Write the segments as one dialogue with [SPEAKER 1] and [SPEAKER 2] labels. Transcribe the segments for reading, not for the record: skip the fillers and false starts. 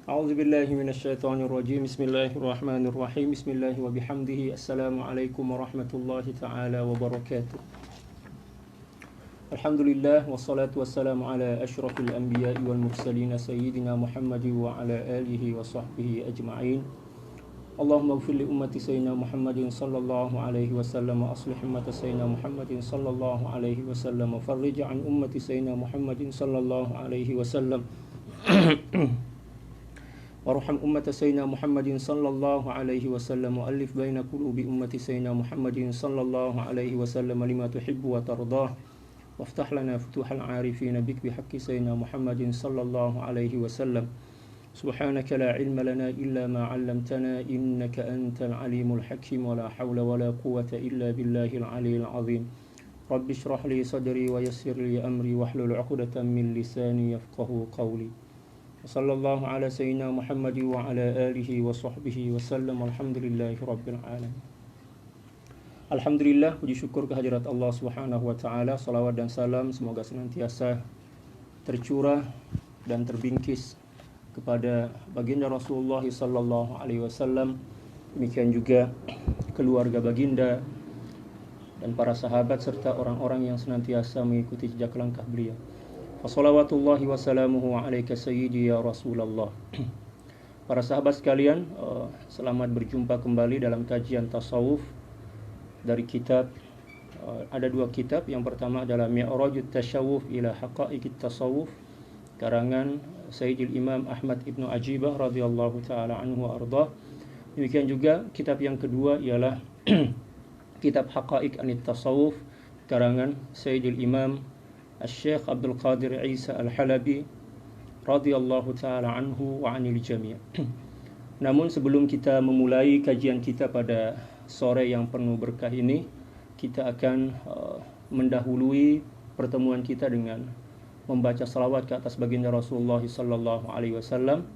[SPEAKER 1] A'udzu billahi minasyaitonir rajim. Bismillahirrahmanirrahim. Bismillahi wa bihamdihi. Assalamualaikum warahmatullahi taala wabarakatuh. Alhamdulillah wassalatu wassalamu ala asyrafil anbiya'i wal mursalin sayyidina Muhammad wa ala alihi wa sahbihi ajma'in. Allahumma ighfir li ummati sayyidina Muhammadin sallallahu alaihi wasallam wa aslih ummata sayyidina Muhammadin sallallahu alaihi wasallam wa farrij an ummati sayyidina Muhammadin sallallahu alaihi wasallam. Warham ummata sayyidina Muhammadin sallallahu alaihi wasallam wa alif baina qulubi ummati sayyidina Muhammadin sallallahu alaihi wasallam lima tuhibbu wa tardah waftah lana futuhal arifin bik bihaqqi sayyidina Muhammadin sallallahu alaihi wasallam. Subhanaka la ilma lana illa ma 'allamtana innaka antal alimul hakim wa la hawla wa la quwwata illa billahil aliyyil azim. Rabbi shrah li sadri wa yassir li amri wahlul 'uqdatam min lisani yafqahu qawli. Sallallahu ala sayyidina Muhammad wa ala alihi wa sahbihi wa sallam. Alhamdulillahi rabbil alamin. Alhamdulillah, puji syukur kehadirat Allah Subhanahu wa taala. Salawat dan salam semoga senantiasa tercurah dan terbingkis kepada baginda Rasulullah sallallahu alaihi wasallam. Demikian juga keluarga baginda dan para sahabat serta orang-orang yang senantiasa mengikuti jejak langkah beliau. Wassalawatullahi wassalamuhu alaika sayyidi ya Rasulullah. Para sahabat sekalian, selamat berjumpa kembali dalam kajian tasawuf dari kitab. Ada dua kitab. Yang pertama adalah Mi'rajut Tasyawuf ila Haqa'iqit Tasawuf, karangan Sayyidil Imam Ahmad Ibnu Ajibah radhiyallahu taala anhu wa ardhah. Demikian juga kitab yang kedua ialah kitab Haqa'iq Anit Tasawuf, karangan Sayyidil Imam Syekh Abdul Qadir Isa Al-Halabi radhiyallahu taala anhu wa anil jami'. Namun sebelum kita memulai kajian kita pada sore yang penuh berkah ini, kita akan mendahului pertemuan kita dengan membaca salawat ke atas baginda Rasulullah sallallahu alaihi wasallam.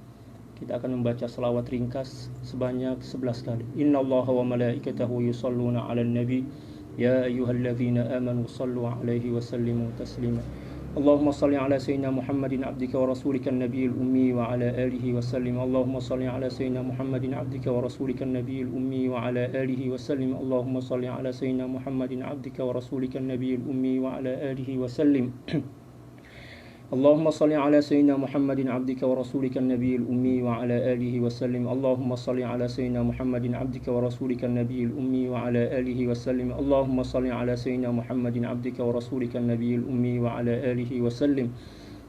[SPEAKER 1] Kita akan membaca salawat ringkas sebanyak 11 kali. Innallaha wa malaikatahu yusholluna 'alan nabi ya ayyuhalladzina amanu shallu 'alaihi wa sallimu taslima. Allahumma shalli 'ala sayyidina Muhammadin 'abdika wa rasulika an-nabiyil ummi wa 'ala alihi wa sallim. Allahumma shalli 'ala sayyidina Muhammadin 'abdika wa rasulika an-nabiyil ummi wa 'ala alihi wa sallim. Allahumma shalli 'ala sayyidina Muhammadin 'abdika wa rasulika an-nabiyil ummi wa 'ala alihi wa sallim. Allahumma salli ala sayyidina Muhammadin 'abdika wa rasulika an-nabiyil ummi wa 'ala alihi wa sallim. Allahumma salli ala sayyidina Muhammadin 'abdika wa rasulika an-nabiyil ummi wa 'ala alihi wa sallim. Allahumma salli ala sayyidina Muhammadin 'abdika wa rasulika an-nabiyil ummi wa 'ala alihi wa sallim.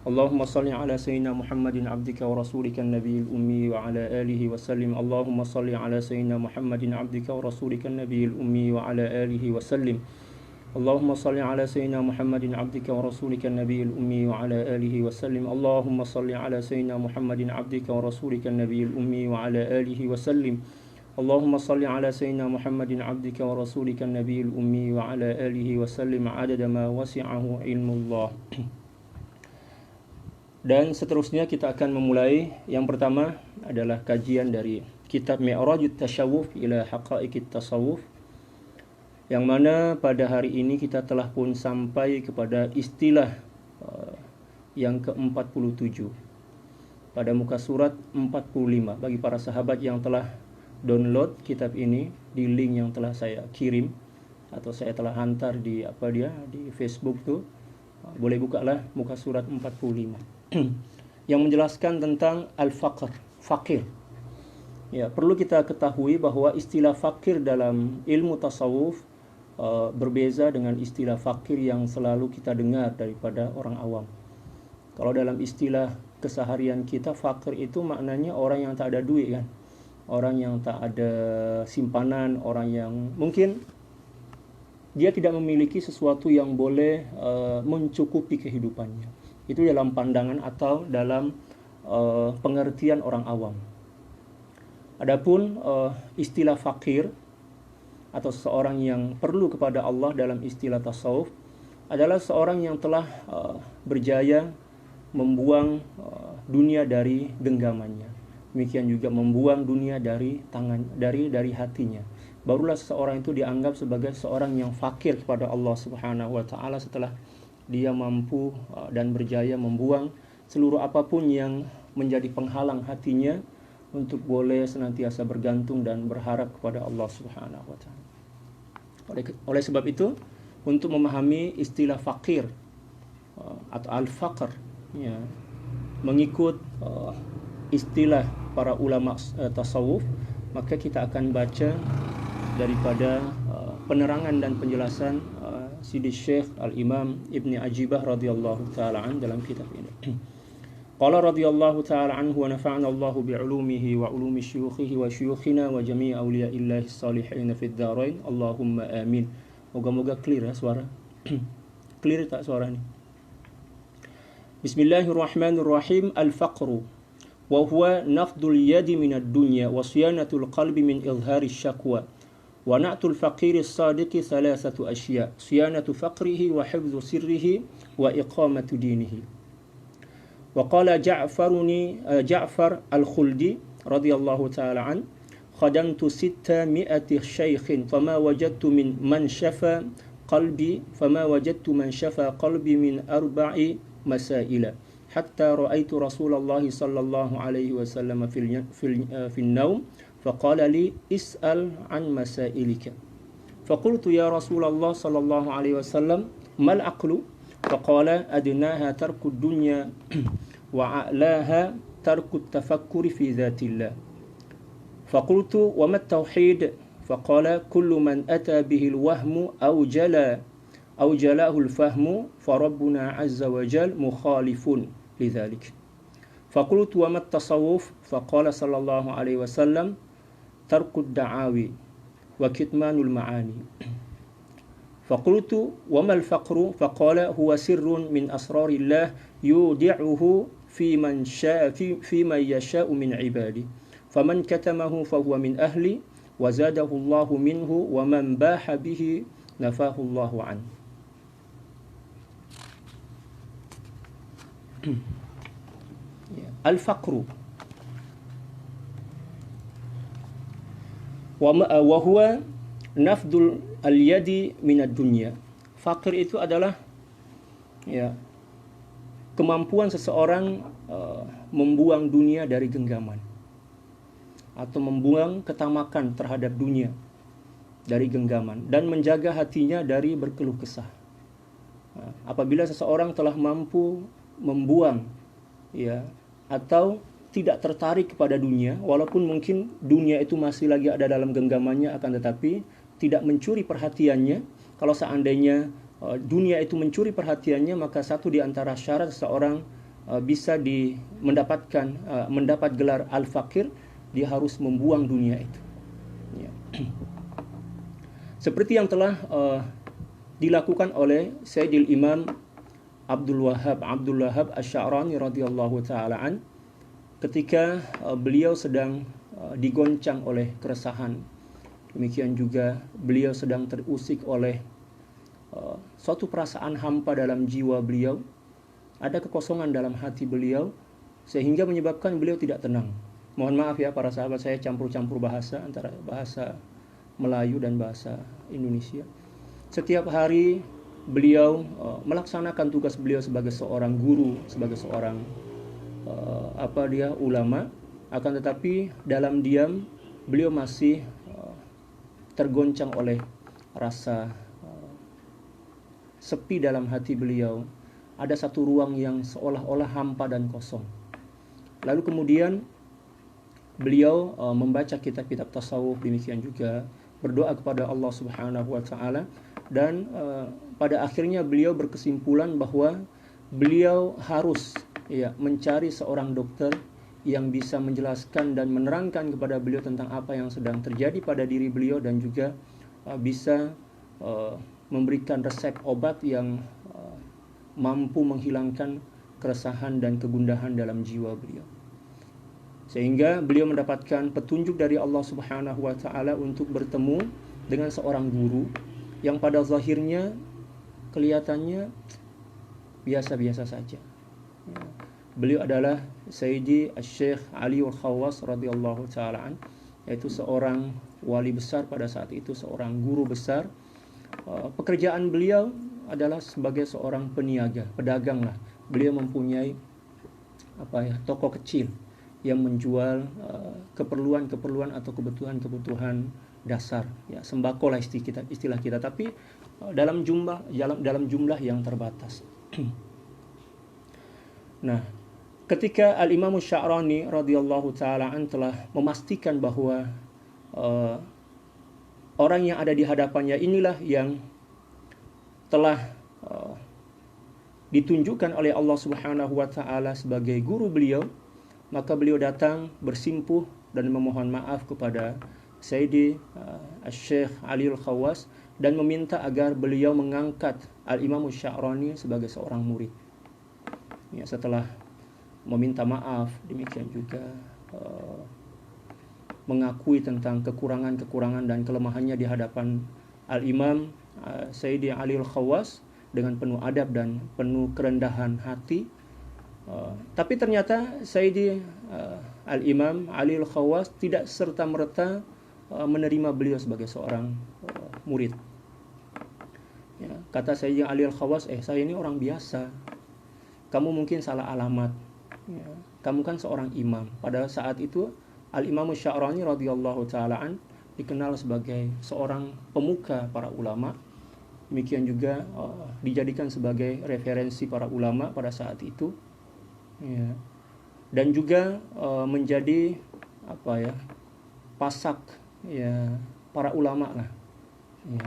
[SPEAKER 1] Allahumma salli ala sayyidina Muhammadin 'abdika wa rasulika an-nabiyil ummi wa 'ala alihi wa sallim. Allahumma salli ala sayyidina Muhammadin 'abdika wa rasulika an-nabiyil ummi wa 'ala alihi wa sallim. Allahumma salli ala sayyidina Muhammadin 'abdika wa rasulika an-nabiyil ummi wa 'ala alihi wa sallim. Allahumma salli ala sayyidina Muhammadin 'abdika wa rasulika an-nabiyil ummi wa 'ala alihi wa sallim. Allahumma salli ala sayyidina Muhammadin 'abdika wa rasulika an-nabiyil ummi wa 'ala alihi wa sallim 'adada ma wasi'ahu ilmullah. Dan seterusnya kita akan memulai. Yang pertama adalah kajian dari kitab Mi'rajut Tasyawuf ila Haqa'iqit Tasawuf, yang mana pada hari ini kita telah pun sampai kepada istilah yang ke-47 pada muka surat 45. Bagi para sahabat yang telah download kitab ini di link yang telah saya kirim atau saya telah hantar di di Facebook tuh, boleh bukalah muka surat 45 yang menjelaskan tentang al-faqr, fakir. Ya, perlu kita ketahui bahwa istilah fakir dalam ilmu tasawuf berbeza dengan istilah fakir yang selalu kita dengar daripada orang awam. Kalau dalam istilah keseharian kita, fakir itu maknanya orang yang tak ada duit kan, orang yang tak ada simpanan, orang yang mungkin dia tidak memiliki sesuatu yang boleh mencukupi kehidupannya. Itu dalam pandangan atau dalam pengertian orang awam. Adapun istilah fakir atau seseorang yang perlu kepada Allah dalam istilah tasawuf adalah seorang yang telah berjaya membuang dunia dari genggamannya. Demikian juga membuang dunia dari hatinya. Barulah seseorang itu dianggap sebagai seorang yang fakir kepada Allah Subhanahu wa taala setelah dia mampu dan berjaya membuang seluruh apapun yang menjadi penghalang hatinya untuk boleh senantiasa bergantung dan berharap kepada Allah Subhanahu wa taala. Oleh sebab itu, untuk memahami istilah fakir atau al-faqr, ya, mengikut istilah para ulama tasawuf, maka kita akan baca daripada penerangan dan penjelasan Sidi Syekh Al-Imam Ibni Ajibah radhiyallahu taala an dalam kitab ini. Qala radhiyallahu taala anhu wa nafa'ana Allahu bi'ulumihi wa ulumi syuyukhihi wa syuyukhina wa jami'i awliya'illahi salihin fid dharain. Allahumma amin. Moga-moga clear ya suara. Clear tak suara ini? Bismillahirrahmanirrahim. Al-faqru wa huwa nafdul yadi minad dunya wa siyanatul qalbi min izhari syakwa. Wa na'tul faqiri as-sadiqi thalathatu asya. Siyanatu faqrihi wa hifdhu sirrihi wa iqamatu dinihi. Wa qala Ja'far al-Khuldi radhiyallahu ta'ala an, khadamtu 600 shaykhin fama wajadtu man shafa qalbi min arba'i masaila hatta ra'aytu Rasulullah sallallahu alaihi wasallam fil naum faqala li is'al an masailika faqultu ya Rasulullah sallallahu alaihi wasallam mal aqlu faqala adnaha tarku dunya wa a'laha tarku tafakkuri fi dhatillah faqultu wa ma at-tauhid faqala kullu man ata bihi al-wahmu aw jalahu al-fahmu fa rabbuna azza wa jal mukhalifun lidhalik faqultu wa ma at-tasawwuf faqala sallallahu alaihi wasallam tarku ad-da'awi wa kitmanul ma'ani faqultu wa ma al-faqru faqala huwa sirrun min asrarillah yudi'uhu fi man yasha'u min ibadi faman katamahu fahuwa min ahli wa zadahu Allahu minhu wa man baha bihi nafahu Allahu an. Al-faqru wa huwa nafdul al-yadi minad dunya. Fakir itu adalah kemampuan seseorang membuang dunia dari genggaman atau membuang ketamakan terhadap dunia dari genggaman dan menjaga hatinya dari berkeluh kesah. Apabila seseorang telah mampu membuang atau tidak tertarik kepada dunia, walaupun mungkin dunia itu masih lagi ada dalam genggamannya, akan tetapi tidak mencuri perhatiannya. Kalau seandainya dunia itu mencuri perhatiannya, maka satu di antara syarat seseorang bisa mendapat gelar al-fakir, dia harus membuang dunia itu. Seperti yang telah dilakukan oleh Sayyidil Imam Abdul Wahhab Asy-Sya'rani radhiyallahu taala an, ketika beliau sedang digoncang oleh keresahan. Demikian juga beliau sedang terusik oleh suatu perasaan hampa dalam jiwa beliau. Ada kekosongan dalam hati beliau sehingga menyebabkan beliau tidak tenang. Mohon maaf ya para sahabat, saya campur-campur bahasa antara bahasa Melayu dan bahasa Indonesia. Setiap hari beliau melaksanakan tugas beliau sebagai seorang guru, sebagai seorang ulama, akan tetapi dalam diam beliau masih tergoncang oleh rasa sepi dalam hati beliau. Ada satu ruang yang seolah-olah hampa dan kosong. Lalu kemudian beliau membaca kitab-kitab tasawuf, demikian juga berdoa kepada Allah Subhanahu wa taala, dan pada akhirnya beliau berkesimpulan bahwa beliau harus mencari seorang dokter yang bisa menjelaskan dan menerangkan kepada beliau tentang apa yang sedang terjadi pada diri beliau, dan juga bisa memberikan resep obat yang mampu menghilangkan keresahan dan kegundahan dalam jiwa beliau. Sehingga beliau mendapatkan petunjuk dari Allah Subhanahu wa taala untuk bertemu dengan seorang guru yang pada zahirnya kelihatannya biasa-biasa saja. Beliau adalah Sayyidi Syekh Ali Al-Khawas radhiyallahu taala an, yaitu seorang wali besar pada saat itu, seorang guru besar. Pekerjaan beliau adalah sebagai seorang peniaga, pedagang lah. Beliau mempunyai toko kecil yang menjual keperluan-keperluan atau kebutuhan-kebutuhan dasar, ya sembako lah istilah kita, tapi dalam jumlah yang terbatas. Nah, ketika Al-Imam Sya'rani radhiyallahu taala an telah memastikan bahwa orang yang ada di hadapannya inilah yang telah ditunjukkan oleh Allah Subhanahu wa taala sebagai guru beliau, maka beliau datang bersimpuh dan memohon maaf kepada Sayyidi Syekh Ali Al-Khawas dan meminta agar beliau mengangkat Al-Imam Sya'rani sebagai seorang murid. Ya, setelah meminta maaf, demikian juga mengakui tentang kekurangan-kekurangan dan kelemahannya di hadapan Al-Imam Sayyidi Ali Al-Khawas dengan penuh adab dan penuh kerendahan hati. Tapi ternyata Sayyidi Al-Imam Ali Al-Khawas tidak serta-merta menerima beliau sebagai seorang murid. Ya, kata Sayyidi Ali Al-Khawas, saya ini orang biasa, kamu mungkin salah alamat. Ya, kamu kan seorang imam. Pada saat itu Al-Imam Sya'rani radhiyallahu taala an dikenal sebagai seorang pemuka para ulama. Demikian juga dijadikan sebagai referensi para ulama pada saat itu. Ya. Dan juga menjadi pasak ya para ulama lah. Ya.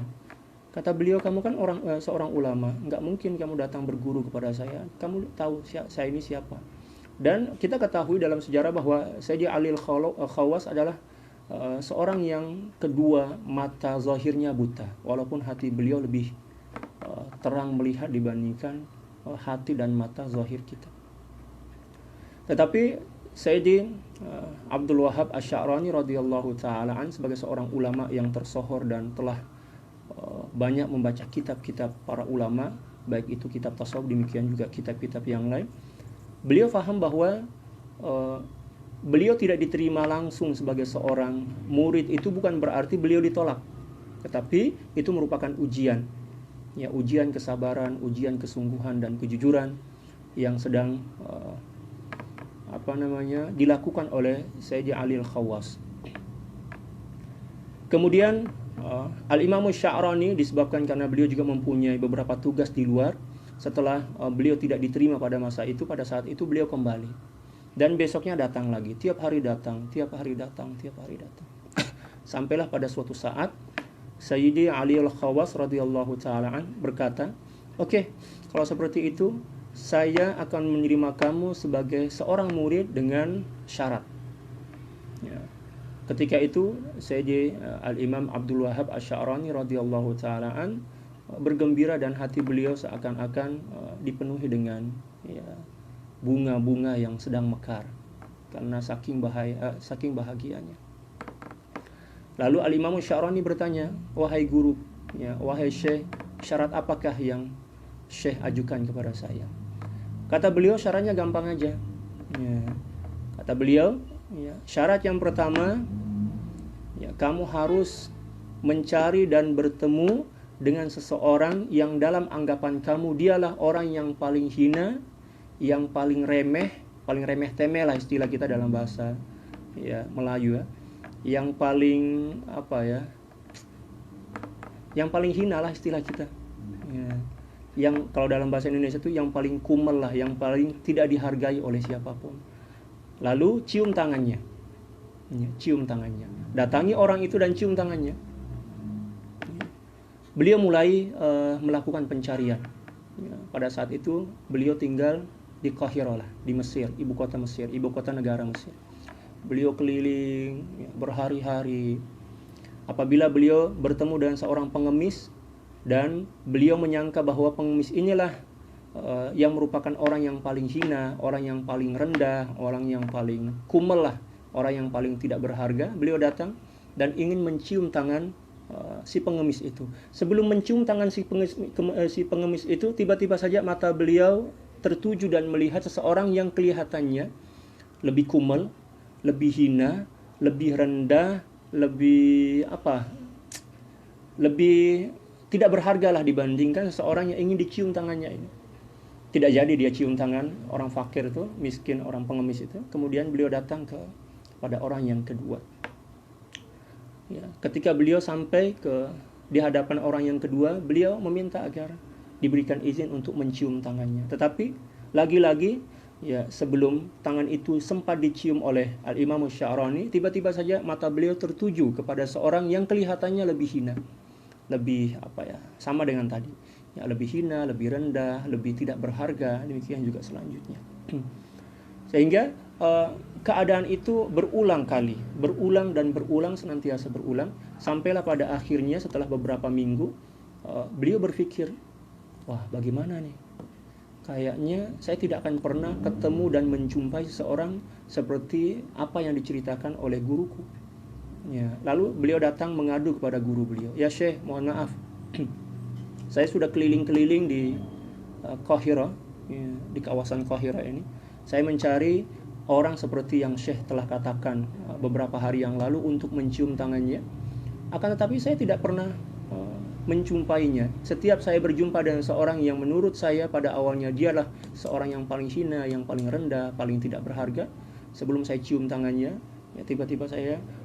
[SPEAKER 1] Kata beliau, kamu kan seorang ulama, nggak mungkin kamu datang berguru kepada saya. Kamu tahu saya ini siapa? Dan kita ketahui dalam sejarah bahwa Sayyidi Ali Al-Khawas adalah seorang yang kedua mata zahirnya buta, walaupun hati beliau lebih terang melihat dibandingkan hati dan mata zahir kita. Tetapi Sayyidi Abdul Wahhab Asy-Sya'rani radhiyallahu taala an sebagai seorang ulama yang tersohor dan telah banyak membaca kitab-kitab para ulama, baik itu kitab tasawuf, demikian juga kitab-kitab yang lain. Beliau faham bahwa beliau tidak diterima langsung sebagai seorang murid itu bukan berarti beliau ditolak, tetapi itu merupakan ujian, ya ujian kesabaran, ujian kesungguhan dan kejujuran yang sedang dilakukan oleh Sayyidi Ali Al-Khawas. Kemudian Al-Imam Sya'rani disebabkan karena beliau juga mempunyai beberapa tugas di luar. Setelah beliau tidak diterima pada saat itu beliau kembali. Dan besoknya datang lagi, tiap hari datang. Sampailah pada suatu saat Sayyidi Ali Al-Khawas radhiyallahu taala an berkata, "Oke, kalau seperti itu saya akan menerima kamu sebagai seorang murid dengan syarat." Ya. Ketika itu Sayyidi Al-Imam Abdul Wahhab Asy-Sya'rani radhiyallahu taala an bergembira dan hati beliau seakan-akan dipenuhi dengan bunga-bunga yang sedang mekar karena saking bahagianya. Lalu Al-Imam Sya'rani bertanya, "Wahai guru, wahai Syekh, syarat apakah yang Syekh ajukan kepada saya?" Kata beliau, syaratnya gampang aja. Ya. Kata beliau, syarat yang pertama, kamu harus mencari dan bertemu dengan seseorang yang dalam anggapan kamu dialah orang yang paling hina, yang paling remeh temeh lah istilah kita dalam bahasa Melayu, yang paling yang paling hina lah istilah kita. Yang kalau dalam bahasa Indonesia itu yang paling kumel lah, yang paling tidak dihargai oleh siapapun. Lalu cium tangannya. Datangi orang itu dan cium tangannya. Beliau mulai melakukan pencarian. Pada saat itu beliau tinggal di Qahirah lah, di Mesir, ibu kota negara Mesir. Beliau keliling berhari-hari. Apabila beliau bertemu dengan seorang pengemis dan beliau menyangka bahwa pengemis inilah yang merupakan orang yang paling hina, orang yang paling rendah, orang yang paling kumel lah, orang yang paling tidak berharga, beliau datang dan ingin mencium tangan si pengemis itu. Sebelum mencium tangan si pengemis itu, tiba-tiba saja mata beliau tertuju dan melihat seseorang yang kelihatannya lebih kumel, lebih hina, lebih rendah, lebih tidak berharga lah dibandingkan seseorang yang ingin dicium tangannya ini. tidak jadi dia cium tangan orang fakir itu, miskin, orang pengemis itu. Kemudian beliau datang pada orang yang kedua. Ya, ketika beliau sampai di hadapan orang yang kedua, beliau meminta agar diberikan izin untuk mencium tangannya. Tetapi lagi-lagi ya, sebelum tangan itu sempat dicium oleh Al-Imam Sya'rani, tiba-tiba saja mata beliau tertuju kepada seorang yang kelihatannya lebih hina, lebih sama dengan tadi, ya, lebih hina, lebih rendah, lebih tidak berharga. Demikian juga selanjutnya. Sehingga keadaan itu berulang dan berulang, senantiasa berulang, sampailah pada akhirnya setelah beberapa minggu beliau berpikir, wah, bagaimana nih? Kayaknya saya tidak akan pernah ketemu dan menjumpai seseorang seperti apa yang diceritakan oleh guruku. Ya, lalu beliau datang mengadu kepada guru beliau. Ya Syekh, mohon maaf, saya sudah keliling-keliling di Qahirah, ya, di kawasan Qahirah ini. Saya mencari orang seperti yang Syekh telah katakan beberapa hari yang lalu untuk mencium tangannya. Akan tetapi saya tidak pernah menjumpainya. Setiap saya berjumpa dengan seorang yang menurut saya pada awalnya dialah seorang yang paling hina, yang paling rendah, paling tidak berharga, sebelum saya cium tangannya, ya, tiba-tiba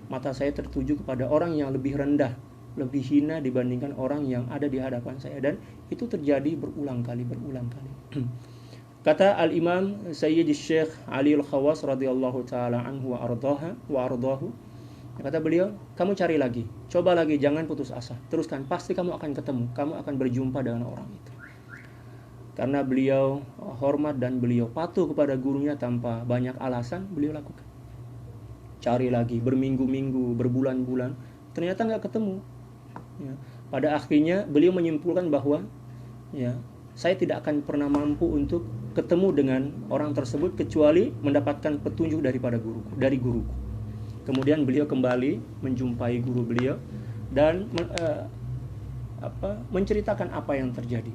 [SPEAKER 1] mata saya tertuju kepada orang yang lebih rendah, lebih hina dibandingkan orang yang ada di hadapan saya. Dan itu terjadi berulang kali. Kata Al-Imam Sayyid Syekh Ali Al-Khawas radhiyallahu taala anhu wa ardahu, kata beliau, kamu cari lagi, coba lagi, jangan putus asa, teruskan, pasti kamu akan ketemu, kamu akan berjumpa dengan orang itu. Karena beliau hormat dan beliau patuh kepada gurunya tanpa banyak alasan, beliau lakukan. Cari lagi, berminggu-minggu, berbulan-bulan, ternyata nggak ketemu. Ya. Pada akhirnya beliau menyimpulkan bahwa, ya, saya tidak akan pernah mampu untuk ketemu dengan orang tersebut kecuali mendapatkan petunjuk dari guruku. Kemudian beliau kembali menjumpai guru beliau dan menceritakan apa yang terjadi.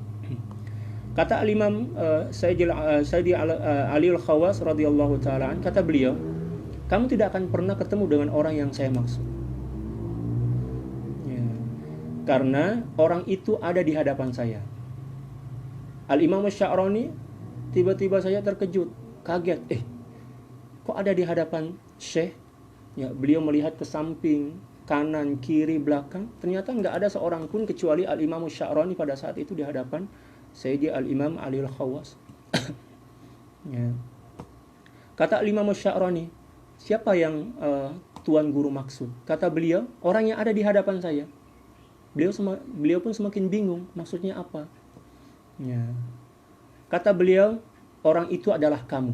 [SPEAKER 1] Kata Al-Imam Sayyidi Ali Al-Khawas radhiyallahu taala, kata beliau, kamu tidak akan pernah ketemu dengan orang yang saya maksud. Ya. Karena orang itu ada di hadapan saya. Al-Imam Sya'rani tiba-tiba saja terkejut, kaget. Kok ada di hadapan Syekh? Ya, beliau melihat ke samping, kanan, kiri, belakang. Ternyata nggak ada seorang pun kecuali Al-Imam Sya'rani pada saat itu di hadapan Sayyidi Al-Imam Ali Al-Khawas. Ya. Kata Al-Imam Sya'rani, siapa yang Tuan Guru maksud? Kata beliau, orang yang ada di hadapan saya. Beliau pun semakin bingung, maksudnya apa? Ya. Kata beliau, orang itu adalah kamu.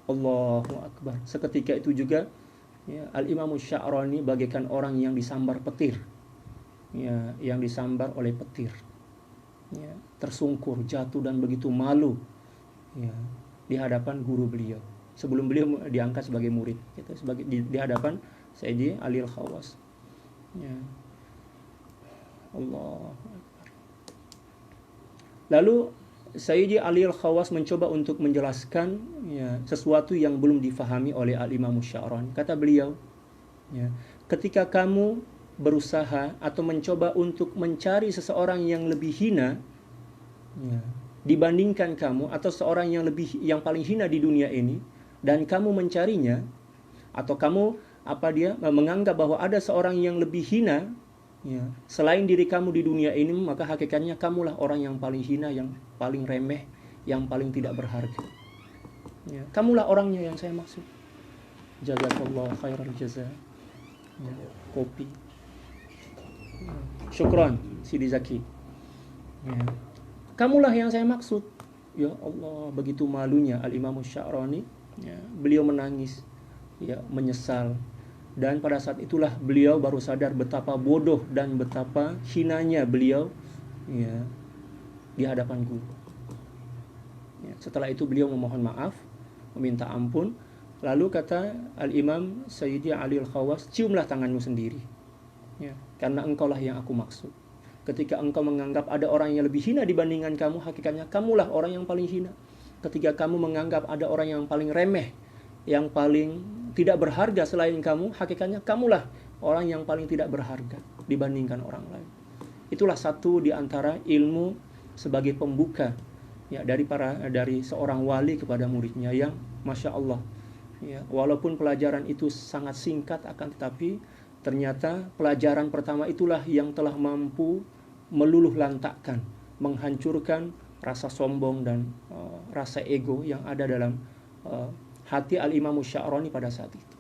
[SPEAKER 1] Allahu Akbar. Seketika itu juga, ya, Al-Imam Sya'rani bagaikan orang yang disambar petir, ya, yang disambar oleh petir, ya, tersungkur, jatuh dan begitu malu, ya, di hadapan guru beliau sebelum beliau diangkat sebagai murid, gitu, di hadapan Sayyidi Ali Al-Khawas. Ya. Allah. Lalu Sayyidi Ali Al-Khawas mencoba untuk menjelaskan, ya, sesuatu yang belum difahami oleh Al-Imam Sya'rani. Kata beliau, ya, ketika kamu berusaha atau mencoba untuk mencari seseorang yang lebih hina, ya, dibandingkan kamu, atau seorang yang paling hina di dunia ini, dan kamu mencarinya, atau kamu menganggap bahwa ada seorang yang lebih hina, ya, selain diri kamu di dunia ini, maka hakikatnya kamulah orang yang paling hina, yang paling remeh, yang paling tidak berharga. Ya, kamulah orangnya yang saya maksud. Jazakallahu khairal jaza. Ya, kopi. Ya, syukron Sidi Zaki. Ya, kamulah yang saya maksud. Ya Allah, begitu malunya Al-Imam Sya'rani. Ya, beliau menangis, ya, menyesal. Dan pada saat itulah beliau baru sadar betapa bodoh dan betapa hinanya beliau, ya, di hadapan guru. Ya, setelah itu beliau memohon maaf, meminta ampun. Lalu kata Al-Imam Sayyidi Ali Al-Khawas, ciumlah tanganmu sendiri, ya, karena engkaulah yang aku maksud. Ketika engkau menganggap ada orang yang lebih hina dibandingkan kamu, hakikatnya kamulah orang yang paling hina. Ketika kamu menganggap ada orang yang paling remeh, yang paling tidak berharga selain kamu, hakikatnya kamulah orang yang paling tidak berharga dibandingkan orang lain. Itulah satu di antara ilmu sebagai pembuka, ya dari seorang wali kepada muridnya yang Masya Allah, ya, walaupun pelajaran itu sangat singkat, akan tetapi ternyata pelajaran pertama itulah yang telah mampu meluluh lantakkan, menghancurkan rasa sombong dan rasa ego yang ada dalam hati Al-Imam Sya'rani pada saat itu.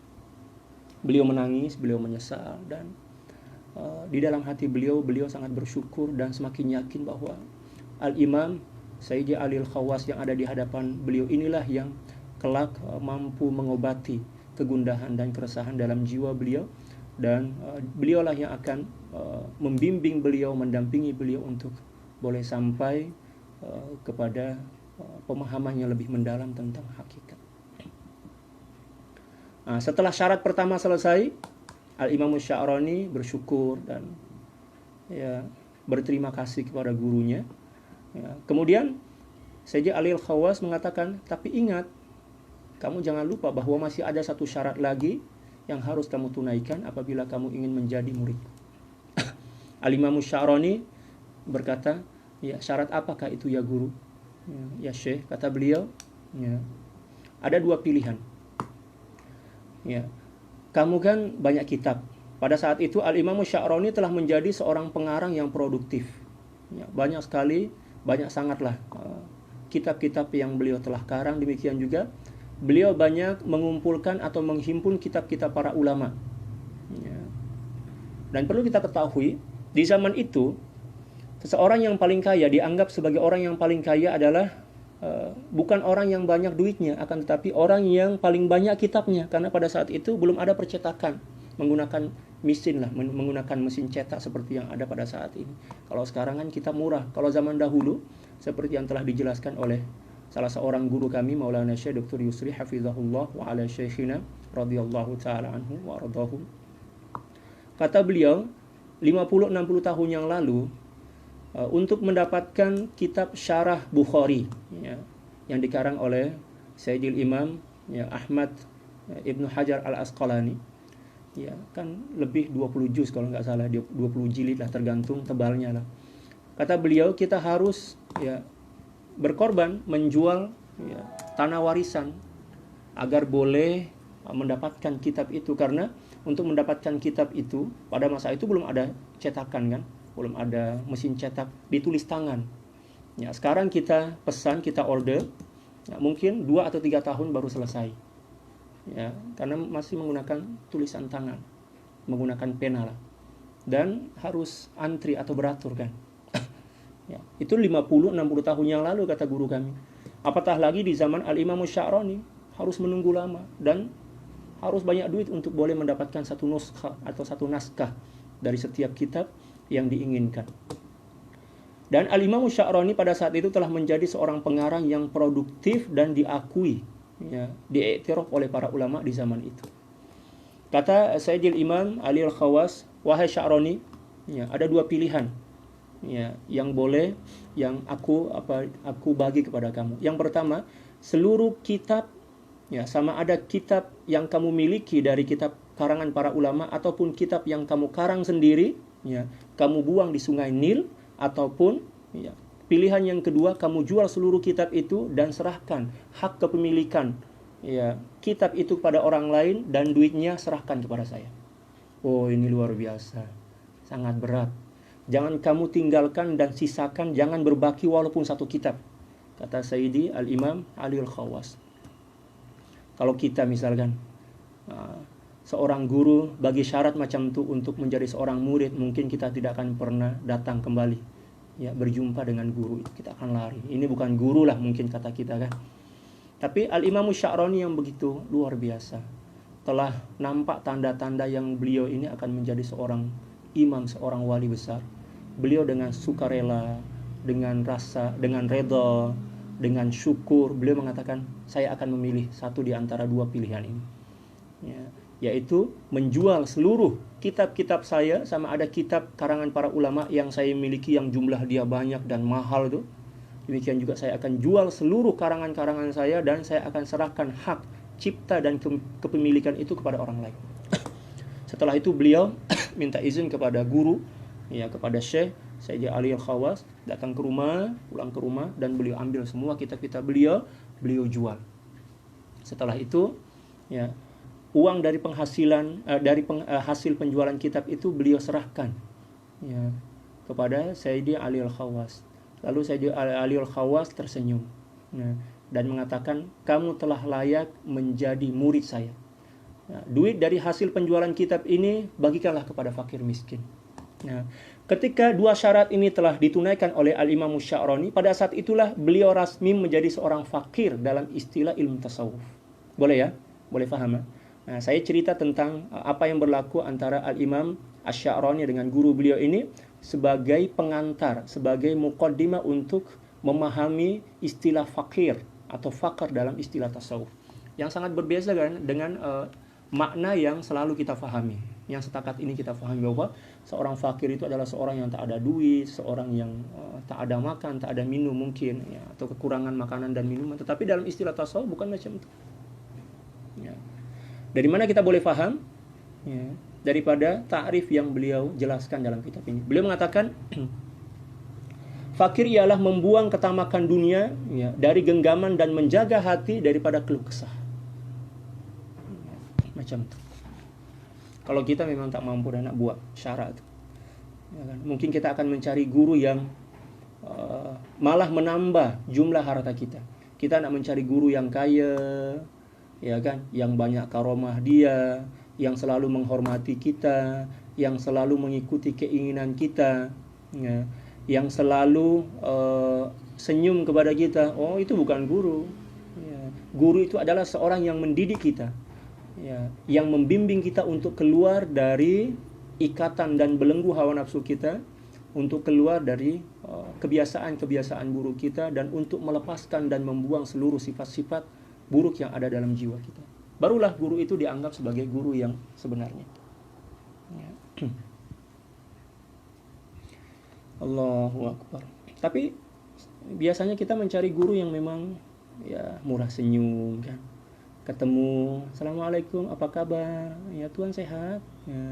[SPEAKER 1] Beliau menangis, beliau menyesal, dan di dalam hati beliau sangat bersyukur dan semakin yakin bahwa Al-Imam Sayyidi Ali Al-Khawas yang ada di hadapan beliau inilah yang kelak mampu mengobati kegundahan dan keresahan dalam jiwa beliau, dan beliaulah yang akan membimbing beliau, mendampingi beliau untuk boleh sampai kepada pemahaman yang lebih mendalam tentang hakikat. Nah, setelah syarat pertama selesai, Al-Imam Sya'rani bersyukur dan ya berterima kasih kepada gurunya. Ya, kemudian Sayyidi Ali Al-Khawas mengatakan, tapi ingat, kamu jangan lupa bahwa masih ada satu syarat lagi yang harus kamu tunaikan apabila kamu ingin menjadi murid. Al-Imam Sya'rani berkata, ya, syarat apakah itu ya guru? Ya Syekh, kata beliau, ya, ada dua pilihan. Ya, kamu kan banyak kitab. Pada saat itu Al-Imam Sya'rani telah menjadi seorang pengarang yang produktif. Ya, banyak sekali, sangatlah kitab-kitab yang beliau telah karang. Demikian juga beliau banyak mengumpulkan atau menghimpun kitab-kitab para ulama. Ya. Dan perlu kita ketahui, di zaman itu seseorang yang paling kaya dianggap sebagai orang yang paling kaya adalah bukan orang yang banyak duitnya, akan tetapi orang yang paling banyak kitabnya, karena pada saat itu belum ada percetakan menggunakan menggunakan mesin cetak seperti yang ada pada saat ini. Kalau sekarang kan kitab murah. Kalau zaman dahulu, seperti yang telah dijelaskan oleh salah seorang guru kami, Maulana Syekh Dr. Yusri Hafizahullah wa ala Syekhina radhiyallahu ta'ala anhu wa radahu. Kata beliau, 50-60 tahun yang lalu, untuk mendapatkan kitab Syarah Bukhari, ya, yang dikarang oleh Sayyidil Imam, ya, Ahmad Ibnu Hajar Al-Asqalani, ya, kan lebih 20 juz kalau nggak salah, 20 jilid lah, tergantung tebalnya lah. Kata beliau, kita harus, ya, berkorban, menjual, ya, tanah warisan agar boleh mendapatkan kitab itu, karena untuk mendapatkan kitab itu pada masa itu belum ada cetakan kan, belum ada mesin cetak, ditulis tangan. Ya, sekarang kita pesan, kita order, ya, mungkin 2 atau 3 tahun baru selesai. Ya, karena masih menggunakan tulisan tangan, menggunakan pena lah. Dan harus antri atau beratur kan. Ya, itu 50-60 tahun yang lalu kata guru kami. Apatah lagi di zaman Al-Imam Sya'rani, harus menunggu lama dan harus banyak duit untuk boleh mendapatkan satu nuskha atau satu naskah dari setiap kitab yang diinginkan. Dan Al-Imam Sya'rani pada saat itu telah menjadi seorang pengarang yang produktif dan diakui, ya, diiktiraf oleh para ulama di zaman itu. Kata Sayyidil Imam Ali Al-Khawas, wahai Sya'rani, ya, ada 2 pilihan, ya, yang boleh yang aku bagi kepada kamu. Yang pertama, seluruh kitab, ya, sama ada kitab yang kamu miliki dari kitab karangan para ulama ataupun kitab yang kamu karang sendiri, ya, kamu buang di Sungai Nil, ataupun, ya, pilihan yang kedua, kamu jual seluruh kitab itu dan serahkan hak kepemilikan, ya, kitab itu kepada orang lain dan duitnya serahkan kepada saya. Oh, ini luar biasa, sangat berat. Jangan kamu tinggalkan dan sisakan, jangan berbaki walaupun satu kitab, kata Sayyidi Al-Imam Ali Al-Khawas. Kalau kita misalkan seorang guru bagi syarat macam itu untuk menjadi seorang murid, mungkin kita tidak akan pernah datang kembali, ya, berjumpa dengan guru itu, kita akan lari. Ini bukan guru lah mungkin kata kita kan. Tapi Al-Imam Sya'rani yang begitu luar biasa, telah nampak tanda-tanda yang beliau ini akan menjadi seorang imam, seorang wali besar. Beliau dengan sukarela, dengan rasa, dengan redha, dengan syukur, beliau mengatakan, saya akan memilih satu di antara 2 pilihan ini, ya, yaitu menjual seluruh kitab-kitab saya, sama ada kitab karangan para ulama yang saya miliki yang jumlah dia banyak dan mahal itu. Demikian juga saya akan jual seluruh karangan-karangan saya dan saya akan serahkan hak cipta dan kepemilikan itu kepada orang lain. Setelah itu beliau minta izin kepada guru, ya, kepada Syekh, Sayyidi Ali Al-Khawas datang ke rumah, pulang ke rumah, dan beliau ambil semua kitab-kitab beliau jual. Setelah itu, ya, uang dari penghasilan hasil penjualan kitab itu beliau serahkan, ya, kepada Sayyidi Ali Al-Khawas. Lalu Sayyidi Ali Al-Khawas tersenyum, ya, dan mengatakan, kamu telah layak menjadi murid saya. Nah, duit dari hasil penjualan kitab ini bagikanlah kepada fakir miskin. Nah, ketika dua syarat ini telah ditunaikan oleh Al-Imam Sya'rani, pada saat itulah beliau rasmi menjadi seorang fakir dalam istilah ilmu tasawuf. Boleh ya? Boleh paham ya? Nah, saya cerita tentang apa yang berlaku antara Al-Imam Asy-Sya'rani dengan guru beliau ini sebagai pengantar, sebagai muqaddimah untuk memahami istilah fakir atau fakir dalam istilah tasawuf. Yang sangat berbeda dengan makna yang selalu kita pahami. Yang setakat ini kita pahami bahwa seorang fakir itu adalah seorang yang tak ada duit, seorang yang tak ada makan, tak ada minum mungkin, ya, atau kekurangan makanan dan minuman. Tetapi dalam istilah tasawuf bukan macam itu. Ya. Dari mana kita boleh paham? Ya, daripada ta'rif yang beliau jelaskan dalam kitab ini. Beliau mengatakan, fakir ialah membuang ketamakan dunia, ya, dari genggaman dan menjaga hati daripada keluh kesah. Ya, macam itu. Kalau kita memang tak mampu dan nak buat syarat, ya kan? Mungkin kita akan mencari guru yang malah menambah jumlah harta kita. Kita nak mencari guru yang kaya, ya kan, yang banyak karomah dia, yang selalu menghormati kita, yang selalu mengikuti keinginan kita, ya, yang selalu senyum kepada kita. Oh, itu bukan guru. Ya. Guru itu adalah seorang yang mendidik kita, ya, yang membimbing kita untuk keluar dari ikatan dan belenggu hawa nafsu kita, untuk keluar dari kebiasaan-kebiasaan buruk kita, dan untuk melepaskan dan membuang seluruh sifat-sifat buruk yang ada dalam jiwa kita. Barulah guru itu dianggap sebagai guru yang sebenarnya. Ya. Allahu Akbar. Tapi biasanya kita mencari guru yang memang, ya, murah senyum, kan. Ketemu, assalamualaikum, apa kabar? Ya, Tuhan sehat. Ya.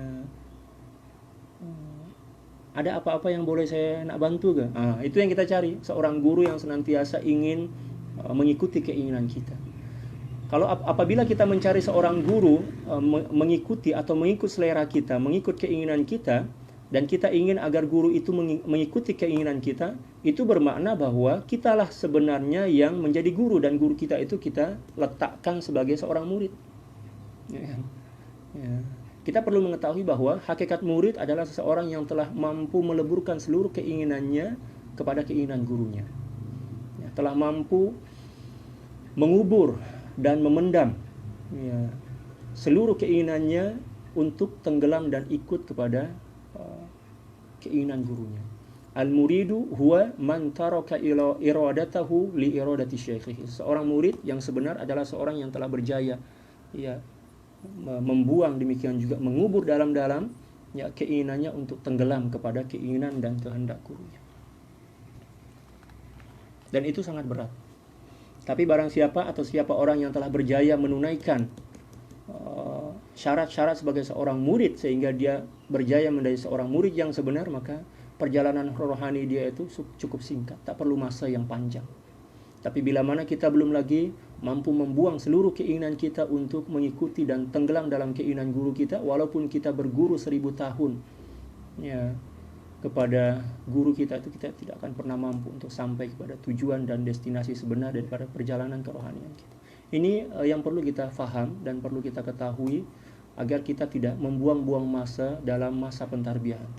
[SPEAKER 1] Ada apa-apa yang boleh saya nak bantu ke? Itu yang kita cari, seorang guru yang senantiasa ingin mengikuti keinginan kita. Kalau apabila kita mencari seorang guru mengikuti atau mengikut selera kita, mengikut keinginan kita, dan kita ingin agar guru itu mengikuti keinginan kita, itu bermakna bahwa kitalah sebenarnya yang menjadi guru, dan guru kita itu kita letakkan sebagai seorang murid. Ya. Kita perlu mengetahui bahwa hakikat murid adalah seseorang yang telah mampu meleburkan seluruh keinginannya kepada keinginan gurunya. Ya, telah mampu mengubur dan memendam, ya, seluruh keinginannya untuk tenggelam dan ikut kepada keinginan gurunya. Al-muridu huwa man taraka iradatahu li iradati syaikhihi. Seorang murid yang sebenar adalah seorang yang telah berjaya, ya, membuang, demikian juga mengubur dalam-dalam, ya, keinginannya untuk tenggelam kepada keinginan dan kehendak gurunya. Dan itu sangat berat. Tapi barang siapa atau siapa orang yang telah berjaya menunaikan syarat-syarat sebagai seorang murid sehingga dia berjaya menjadi seorang murid yang sebenar, maka perjalanan rohani dia itu cukup singkat, tak perlu masa yang panjang. Tapi bila mana kita belum lagi mampu membuang seluruh keinginan kita untuk mengikuti dan tenggelam dalam keinginan guru kita, walaupun kita berguru 1000 tahun, ya, kepada guru kita, itu kita tidak akan pernah mampu untuk sampai kepada tujuan dan destinasi sebenar daripada perjalanan kerohanian kita. Ini yang perlu kita faham dan perlu kita ketahui agar kita tidak membuang-buang masa dalam masa pentarbiyahan.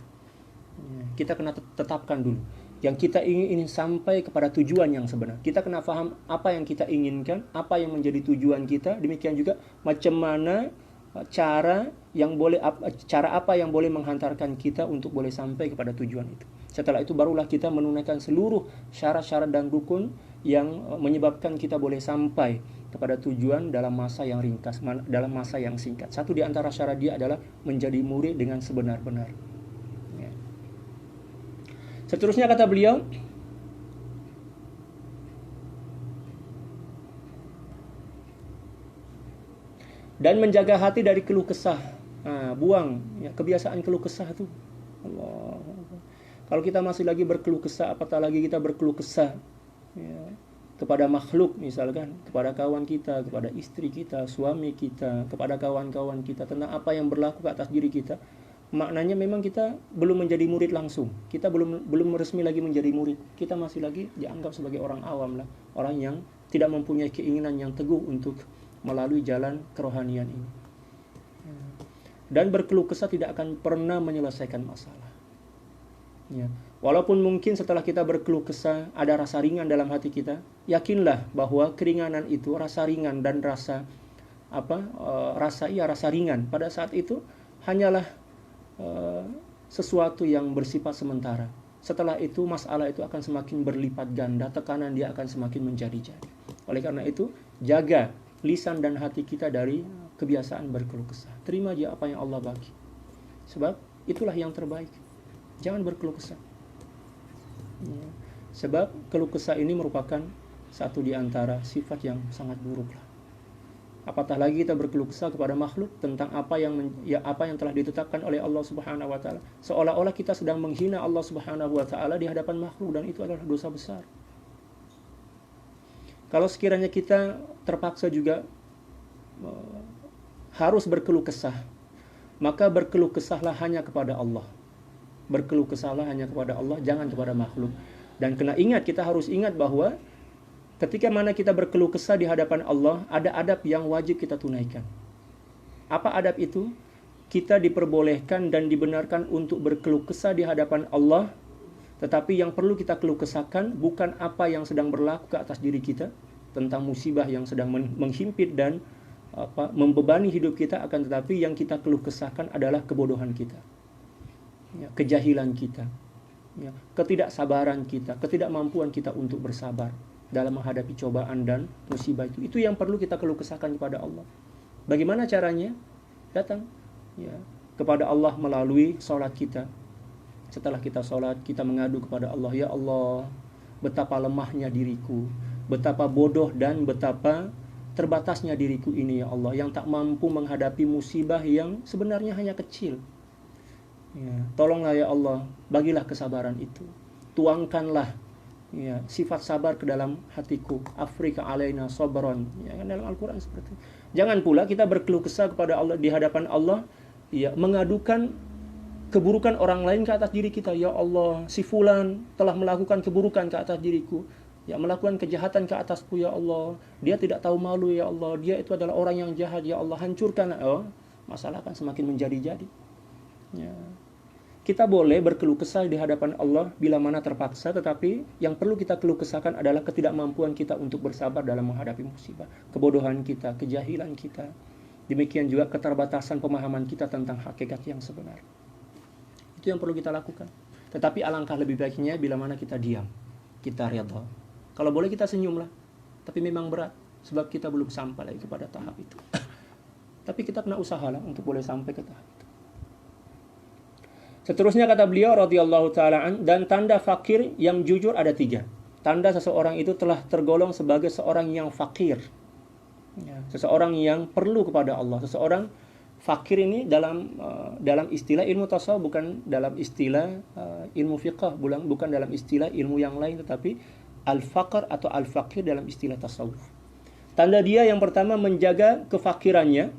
[SPEAKER 1] Ya, kita kena tetapkan dulu yang kita ingin sampai kepada tujuan yang sebenar. Kita kena faham apa yang kita inginkan, apa yang menjadi tujuan kita, demikian juga macam mana cara apa yang boleh menghantarkan kita untuk boleh sampai kepada tujuan itu. Setelah itu barulah kita menunaikan seluruh syarat-syarat dan rukun yang menyebabkan kita boleh sampai kepada tujuan dalam masa yang ringkas, dalam masa yang singkat. Satu di antara syarat dia adalah menjadi murid dengan sebenar-benar. Ya. Seterusnya kata beliau, dan menjaga hati dari keluh kesah. Buang, ya, kebiasaan keluh kesah itu. Allah. Kalau kita masih lagi berkeluh kesah, apatah lagi kita berkeluh kesah ya, kepada makhluk misalkan, kepada kawan kita, kepada istri kita, suami kita, kepada kawan-kawan kita tentang apa yang berlaku ke atas diri kita, maknanya memang kita belum menjadi murid langsung. Kita belum resmi lagi menjadi murid. Kita masih lagi dianggap sebagai orang awam lah, orang yang tidak mempunyai keinginan yang teguh untuk melalui jalan kerohanian ini. Dan berkeluh kesah tidak akan pernah menyelesaikan masalah. Ya. Walaupun mungkin setelah kita berkeluh kesah ada rasa ringan dalam hati kita, yakinlah bahwa keringanan itu, rasa ringan dan rasa rasa ringan pada saat itu hanyalah sesuatu yang bersifat sementara. Setelah itu masalah itu akan semakin berlipat ganda, tekanan dia akan semakin menjadi-jadi. Oleh karena itu, jaga lisan dan hati kita dari kebiasaan berkeluh kesah. Terima aja apa yang Allah bagi. Sebab itulah yang terbaik. Jangan berkeluh kesah. Ya. Sebab keluh kesah ini merupakan satu di antara sifat yang sangat buruk lah. Apatah lagi kita berkeluh kesah kepada makhluk tentang apa yang telah ditetapkan oleh Allah Subhanahu wa taala. Seolah-olah kita sedang menghina Allah Subhanahu wa taala di hadapan makhluk, dan itu adalah dosa besar. Kalau sekiranya kita terpaksa juga harus berkeluh kesah, maka berkeluh kesahlah hanya kepada Allah. Berkeluh kesahlah hanya kepada Allah, jangan kepada makhluk. Dan kita harus ingat bahwa ketika mana kita berkeluh kesah di hadapan Allah, ada adab yang wajib kita tunaikan. Apa adab itu? Kita diperbolehkan dan dibenarkan untuk berkeluh kesah di hadapan Allah, tetapi yang perlu kita keluh kesahkan bukan apa yang sedang berlaku ke atas diri kita, tentang musibah yang sedang menghimpit dan membebani hidup kita, akan tetapi yang kita keluh kesahkan adalah kebodohan kita. Ya, kejahilan kita, ya, ketidaksabaran kita, ketidakmampuan kita untuk bersabar dalam menghadapi cobaan dan musibah itu. Itu yang perlu kita keluh kesahkan kepada Allah. Bagaimana caranya? Datang ya kepada Allah melalui sholat kita. Setelah kita sholat, kita mengadu kepada Allah, ya Allah, betapa lemahnya diriku, betapa bodoh dan betapa terbatasnya diriku ini ya Allah, yang tak mampu menghadapi musibah yang sebenarnya hanya kecil. Ya, tolonglah ya Allah, bagilah kesabaran itu. Tuangkanlah ya, sifat sabar ke dalam hatiku. Afrika alaina sabron. Ya, dalam Al-Quran seperti itu. Jangan pula kita berkeluh kesah kepada Allah di hadapan Allah, ya, mengadukan keburukan orang lain ke atas diri kita. Ya Allah, si fulan telah melakukan keburukan ke atas diriku. Ya, melakukan kejahatan ke atasku ya Allah. Dia tidak tahu malu ya Allah. Dia itu adalah orang yang jahat ya Allah. Hancurkan. Oh, masalah akan semakin menjadi-jadi. Ya. Kita boleh berkeluh kesah di hadapan Allah bila mana terpaksa, tetapi yang perlu kita keluh kesahkan adalah ketidakmampuan kita untuk bersabar dalam menghadapi musibah, kebodohan kita, kejahilan kita. Demikian juga keterbatasan pemahaman kita tentang hakikat yang sebenar. Itu yang perlu kita lakukan. Tetapi alangkah lebih baiknya bila mana kita diam, kita redha. Kalau boleh kita senyumlah, tapi memang berat sebab kita belum sampai lagi kepada tahap itu. Tapi kita kena usahalah untuk boleh sampai ke tahap itu. Seterusnya kata beliau radhiyallahu ta'ala an, dan tanda fakir yang jujur ada 3. Tanda seseorang itu telah tergolong sebagai seorang yang fakir. Ya, seseorang yang perlu kepada Allah. Seseorang fakir ini dalam istilah ilmu tasawuf, bukan dalam istilah ilmu fiqh, bukan dalam istilah ilmu yang lain, tetapi al-faqr atau al-fakir dalam istilah tasawuf. Tanda dia yang pertama menjaga kefakirannya,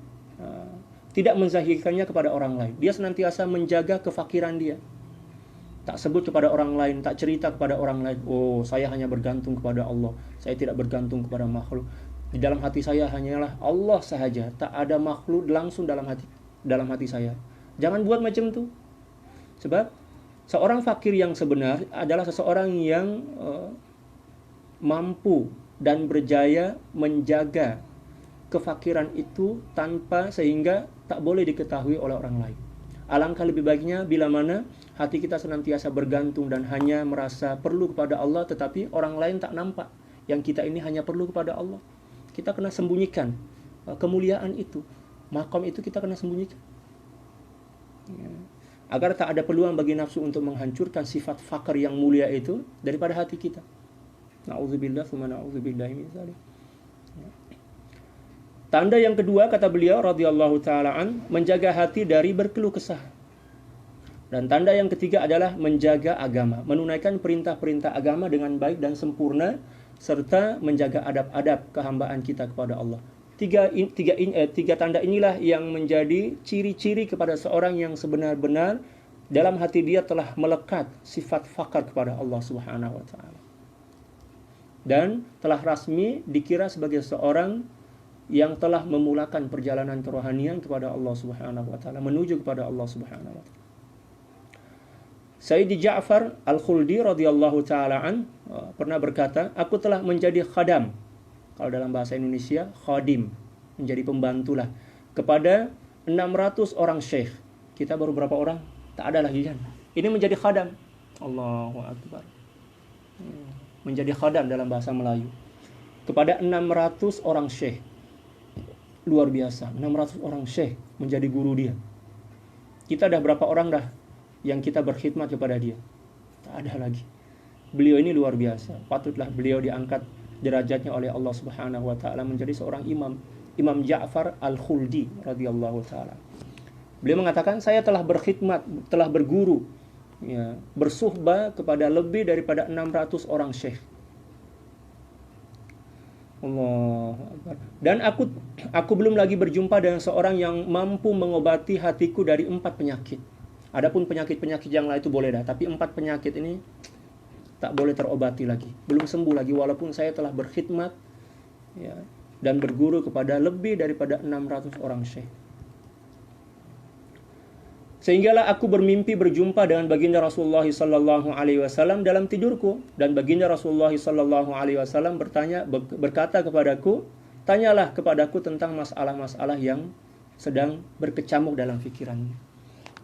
[SPEAKER 1] tidak menzahirkannya kepada orang lain. Dia senantiasa menjaga kefakiran dia. Tak sebut kepada orang lain, tak cerita kepada orang lain, oh saya hanya bergantung kepada Allah, saya tidak bergantung kepada makhluk. Di dalam hati saya hanyalah Allah sahaja, tak ada makhluk langsung dalam hati saya. Jangan buat macam itu. Sebab seorang fakir yang sebenar adalah seseorang yang mampu dan berjaya menjaga kefakiran itu sehingga tak boleh diketahui oleh orang lain. Alangkah lebih baiknya bila mana hati kita senantiasa bergantung dan hanya merasa perlu kepada Allah, tetapi orang lain tak nampak yang kita ini hanya perlu kepada Allah. Kita kena sembunyikan kemuliaan itu, makom itu kita kena sembunyikan, ya, agar tak ada peluang bagi nafsu untuk menghancurkan sifat fakir yang mulia itu daripada hati kita. Na'udzubillah tsumma na'udzubillah min dzalik. Tanda yang kedua kata beliau radhiyallahu ta'ala an, menjaga hati dari berkeluh kesah. Dan tanda yang ketiga adalah menjaga agama, menunaikan perintah-perintah agama dengan baik dan sempurna, serta menjaga adab-adab kehambaan kita kepada Allah. Tiga tanda inilah yang menjadi ciri-ciri kepada seorang yang sebenar-benar dalam hati dia telah melekat sifat fakar kepada Allah Subhanahu wa taala. Dan telah rasmi dikira sebagai seorang yang telah memulakan perjalanan kerohanian kepada Allah Subhanahu wa taala, menuju kepada Allah Subhanahu wa taala. Sayyidi Ja'far Al-Khuldi radhiyallahu taala pernah berkata, aku telah menjadi khadam. Kalau dalam bahasa Indonesia, khadim, menjadi pembantulah kepada 600 orang syekh. Kita baru berapa orang? Tak ada lagi kan. Ini menjadi khadam. Allahu akbar. Menjadi khadam dalam bahasa Melayu. Kepada 600 orang syekh. Luar biasa, 600 orang syekh menjadi guru dia. Kita dah berapa orang dah yang kita berkhidmat kepada dia? Tak ada lagi. Beliau ini luar biasa. Patutlah beliau diangkat derajatnya oleh Allah Subhanahu wa taala menjadi seorang imam. Imam Ja'far Al-Khuldi radhiyallahu taala. Beliau mengatakan, saya telah berkhidmat, telah berguru, ya, bersuhbah kepada lebih daripada 600 orang syekh. Allah. Dan aku belum lagi berjumpa dengan seorang yang mampu mengobati hatiku dari 4 penyakit. Adapun penyakit-penyakit yang lain itu boleh dah, tapi 4 penyakit ini tak boleh terobati lagi. Belum sembuh lagi walaupun saya telah berkhidmat, ya, dan berguru kepada lebih daripada 600 orang syekh. Sehinggalah aku bermimpi berjumpa dengan baginda Rasulullah sallallahu alaihi wasallam dalam tidurku, dan baginda Rasulullah sallallahu alaihi wasallam berkata kepadaku, tanyalah kepadaku tentang masalah-masalah yang sedang berkecamuk dalam pikiranmu.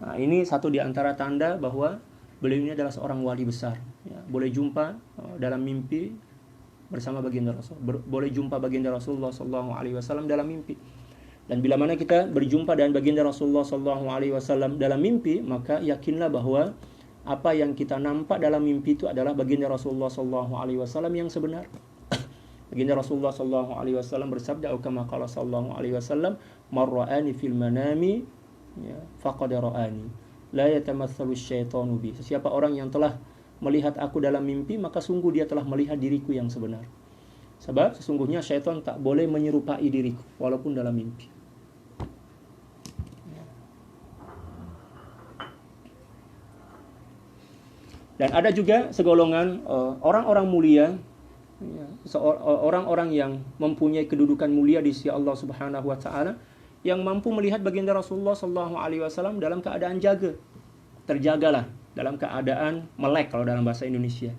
[SPEAKER 1] Nah, ini satu di antara tanda bahwa beliau ini adalah seorang wali besar. Ya, boleh jumpa dalam mimpi bersama baginda Rasul. Boleh jumpa baginda Rasulullah sallallahu alaihi wasallam dalam mimpi. Dan bila mana kita berjumpa dengan baginda Rasulullah sallallahu alaihi wasallam dalam mimpi, maka yakinlah bahwa apa yang kita nampak dalam mimpi itu adalah baginda Rasulullah sallallahu alaihi wasallam yang sebenar. Baginda Rasulullah sallallahu alaihi wasallam bersabda, kama qala sallallahu alaihi wasallam, "Man ra'ani fil manami, ya, faqad ra'ani. La yatamatsalu syaitanu bi." Siapa orang yang telah melihat aku dalam mimpi, maka sungguh dia telah melihat diriku yang sebenar. Sebab sesungguhnya syaitan tak boleh menyerupai diriku walaupun dalam mimpi. Dan ada juga segolongan orang-orang mulia, ya, orang-orang yang mempunyai kedudukan mulia di sisi Allah Subhanahu wa taala, yang mampu melihat baginda Rasulullah sallallahu alaihi wasallam dalam keadaan terjagalah, dalam keadaan melek kalau dalam bahasa Indonesia.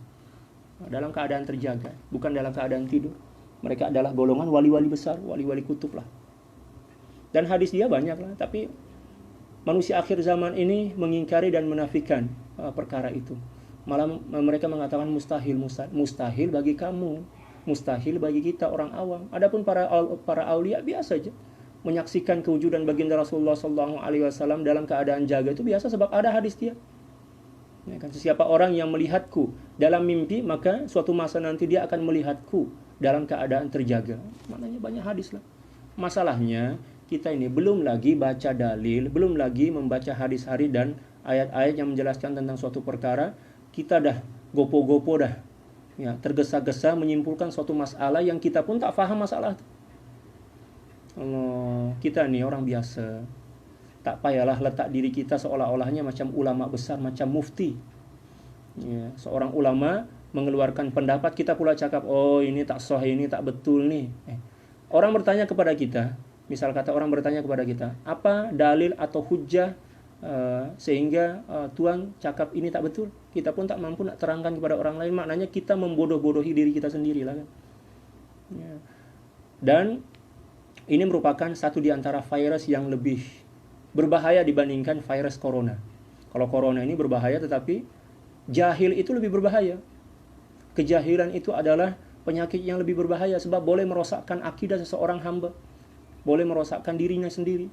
[SPEAKER 1] Dalam keadaan terjaga, bukan dalam keadaan tidur. Mereka adalah golongan wali-wali besar, wali-wali kutub lah. Dan hadis dia banyak lah, tapi manusia akhir zaman ini mengingkari dan menafikan perkara itu. Malah mereka mengatakan mustahil bagi kamu, mustahil bagi kita orang awam. Adapun para aulia biasa aja menyaksikan kewujudan baginda Rasulullah sallallahu alaihi wasallam dalam keadaan jaga itu biasa, sebab ada hadis dia. Ya kan, siapa orang yang melihatku dalam mimpi, maka suatu masa nanti dia akan melihatku dalam keadaan terjaga. Maknanya banyak hadis lah. Masalahnya kita ini belum lagi baca dalil, belum lagi membaca hadis-hadis dan ayat-ayat yang menjelaskan tentang suatu perkara. Kita dah gopo-gopo dah, ya, tergesa-gesa menyimpulkan suatu masalah yang kita pun tak faham masalah itu. Allah, kita nih orang biasa. Tak payahlah letak diri kita seolah-olahnya macam ulama besar, macam mufti. Ya, seorang ulama mengeluarkan pendapat, kita pula cakap, oh ini tak sahih, ini tak betul nih. Orang bertanya kepada kita, misal kata orang bertanya kepada kita, apa dalil atau hujjah sehingga Tuhan cakap ini tak betul? Kita pun tak mampu nak terangkan kepada orang lain. Maknanya kita membodoh-bodohi diri kita sendiri lah kan. Ya. Dan ini merupakan satu di antara virus yang lebih berbahaya dibandingkan virus corona. Kalau corona ini berbahaya, tetapi jahil itu lebih berbahaya. Kejahilan itu adalah penyakit yang lebih berbahaya, sebab boleh merosakkan akidah seseorang hamba, boleh merosakkan dirinya sendiri.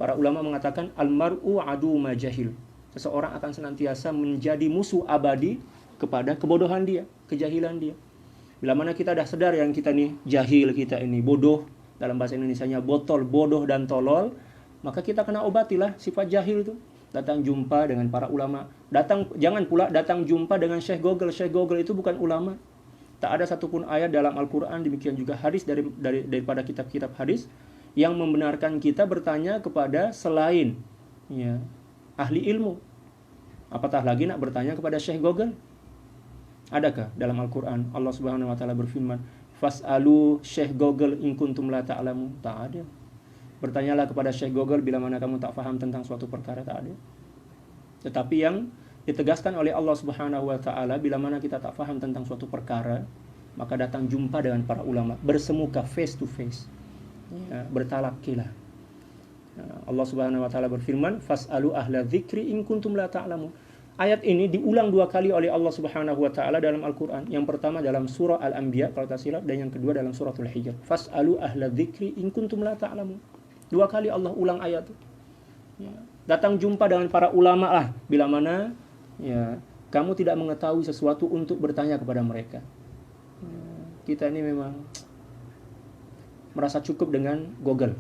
[SPEAKER 1] Para ulama mengatakan al-mar'u adu ma jahil. Seseorang akan senantiasa menjadi musuh abadi kepada kebodohan dia, kejahilan dia. Bila mana kita dah sedar yang kita ni jahil, kita ini bodoh, dalam bahasa Indonesianya botol, bodoh dan tolol, maka kita kena obatilah sifat jahil itu. datang jumpa dengan para ulama. Jangan pula datang jumpa dengan Syekh Google. Syekh Google itu bukan ulama. Tak ada satupun ayat dalam Al-Quran, demikian juga hadis daripada kitab-kitab hadis yang membenarkan kita bertanya kepada selain ya, ahli ilmu. Apatah lagi nak bertanya kepada Syekh Google. Adakah dalam Al-Quran Allah Subhanahu wa taala berfirman, "Fas'alu Syekh Google in kuntum la ta'lamun." Tak ada. Bertanyalah kepada Syekh Google bila mana kamu tak faham tentang suatu perkara, tak ada. Tetapi yang ditegaskan oleh Allah Subhanahu wa taala, bila mana kita tak faham tentang suatu perkara, maka datang jumpa dengan para ulama, bersemuka face to face. Ya, bertalaqqilah. Allah Subhanahu wa taala berfirman, "Fas'alu ahla dzikri in kuntum la ta'lamun." Ayat ini diulang 2 kali oleh Allah Subhanahu wa taala dalam Al-Qur'an. Yang pertama dalam surah Al-Anbiya kalau tak silap, dan yang kedua dalam suratul Hijr. "Fas'alu ahla dzikri in kuntum la ta'lamun." 2 kali Allah ulang ayat itu. Ya. Datang jumpa dengan para ulama lah bila mana ya, kamu tidak mengetahui sesuatu untuk bertanya kepada mereka. Ya, kita ini memang merasa cukup dengan Google,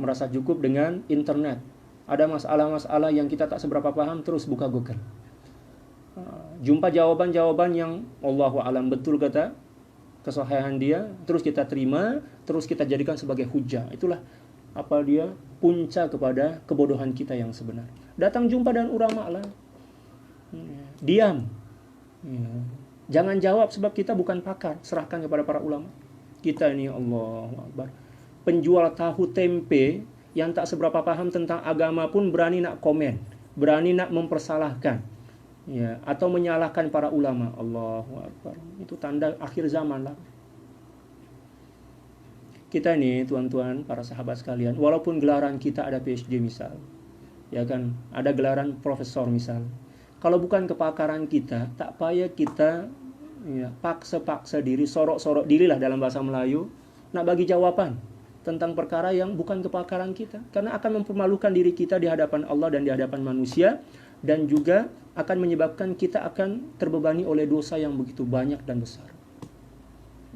[SPEAKER 1] merasa cukup dengan internet. Ada masalah-masalah yang kita tak seberapa paham, terus buka Google. Jumpa jawaban-jawaban yang Allahu alam betul kata kesahihan dia, terus kita terima, terus kita jadikan sebagai hujah. Itulah apa dia puncak kepada kebodohan kita yang sebenar. Datang jumpa dengan ulama lah. Diam. Ya. Jangan jawab sebab kita bukan pakar. Serahkan kepada para ulama. Kita ini Allahu Akbar. Penjual tahu tempe yang tak seberapa paham tentang agama pun berani nak komen, berani nak mempersalahkan, ya, atau menyalahkan para ulama. Allahu Akbar. Itu tanda akhir zaman lah. Kita ini tuan-tuan, para sahabat sekalian, walaupun gelaran kita ada PhD misal, ya kan, ada gelaran profesor misal, kalau bukan kepakaran kita, tak payah kita ya, paksa-paksa diri, sorok-sorok diri lah dalam bahasa Melayu, nak bagi jawaban tentang perkara yang bukan kepakaran kita. Karena akan mempermalukan diri kita di hadapan Allah dan di hadapan manusia. Dan juga akan menyebabkan kita akan terbebani oleh dosa yang begitu banyak dan besar.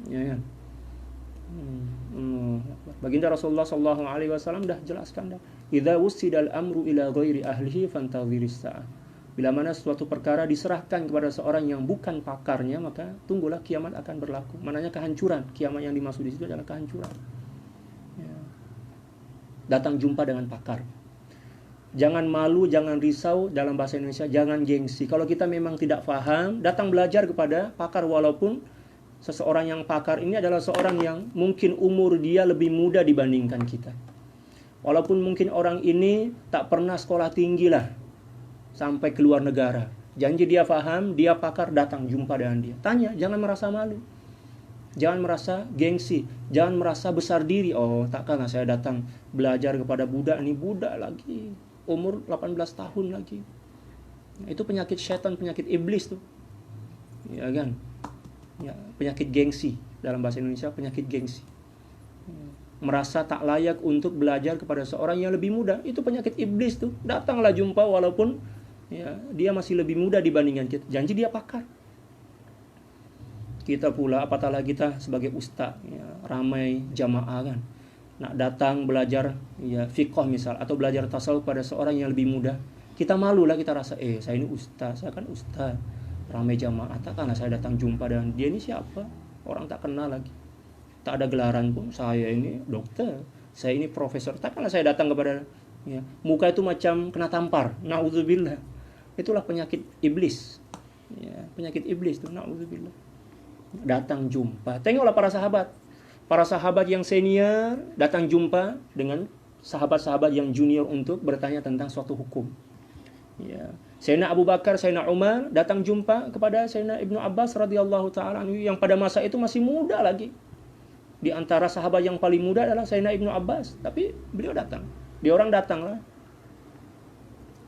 [SPEAKER 1] Ya kan? Baginda Rasulullah SAW dah jelaskan dah. Idza wusidal amru ila ghairi ahlihi fantadhiris sa'ah. Bila mana suatu perkara diserahkan kepada seorang yang bukan pakarnya, maka tunggulah kiamat akan berlaku. Maknanya kehancuran. Kiamat yang dimaksud di situ adalah kehancuran. Ya. Datang jumpa dengan pakar. Jangan malu, jangan risau, dalam bahasa Indonesia jangan gengsi. Kalau kita memang tidak paham, datang belajar kepada pakar, walaupun seseorang yang pakar ini adalah seorang yang mungkin umur dia lebih muda dibandingkan kita. Walaupun mungkin orang ini tak pernah sekolah tinggi lah, sampai ke luar negara. Janji dia paham, dia pakar, datang jumpa dengan dia. Tanya, jangan merasa malu. Jangan merasa gengsi, jangan merasa besar diri. Oh, takkanlah saya datang belajar kepada budak, ini budak lagi, umur 18 tahun lagi. Itu penyakit syaitan, penyakit iblis tuh. Ya kan? Ya, penyakit gengsi, dalam bahasa Indonesia penyakit gengsi. Merasa tak layak untuk belajar kepada seorang yang lebih muda, itu penyakit iblis tuh. Datanglah jumpa walaupun ya, dia masih lebih muda dibandingkan kita. Janji dia pakar. Kita pula, apatah lagi kita sebagai ustaz, ya, ramai jamaah kan, nak datang belajar ya fiqh misal, atau belajar tasawuf pada seorang yang lebih muda, kita malu lah, kita rasa saya ini ustaz, saya kan ustaz, ramai jamaah, takkanlah saya datang jumpa dengan dia, ini siapa, orang tak kenal lagi, tak ada gelaran pun, saya ini dokter, saya ini profesor, takkanlah saya datang kepada ya, muka itu macam kena tampar, na'udzubillah. Itulah penyakit iblis, ya, penyakit iblis tuh, na'udzubillah. Datang jumpa, tengoklah para sahabat yang senior datang jumpa dengan sahabat-sahabat yang junior untuk bertanya tentang suatu hukum. Ya, Sayyidina Abu Bakar, Sayyidina Umar datang jumpa kepada Sayyidina Ibnu Abbas radhiyallahu taala anhu yang pada masa itu masih muda lagi. Di antara sahabat yang paling muda adalah Sayyidina Ibnu Abbas, tapi beliau datang. Dia orang datang lah.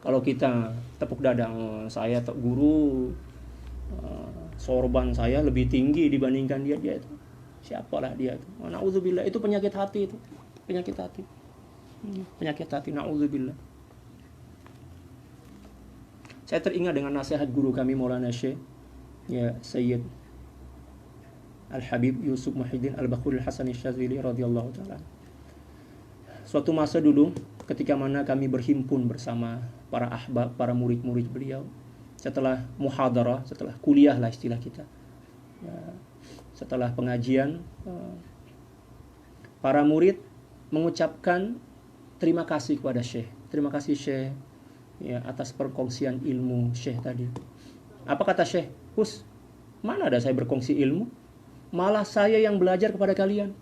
[SPEAKER 1] Kalau kita tepuk dada, saya guru, sorban saya lebih tinggi dibandingkan dia itu. Siapalah dia itu? Na'udzubillah, itu penyakit hati itu. Penyakit hati. Penyakit hati, na'udzubillah. Saya teringat dengan nasihat guru kami Maulana Syekh ya Sayyid Al-Habib Yusuf Muhyiddin Al-Baqir Al-Hasan Al-Syazili radhiyallahu taala. Suatu masa dulu ketika mana kami berhimpun bersama para ahbab, para murid-murid beliau. Setelah muhadarah, setelah kuliah lah istilah kita. Ya, setelah pengajian, para murid mengucapkan terima kasih kepada Syekh. Terima kasih Syekh ya, atas perkongsian ilmu Syekh tadi. Apa kata Syekh? Hus, mana ada saya berkongsi ilmu? Malah saya yang belajar kepada kalian.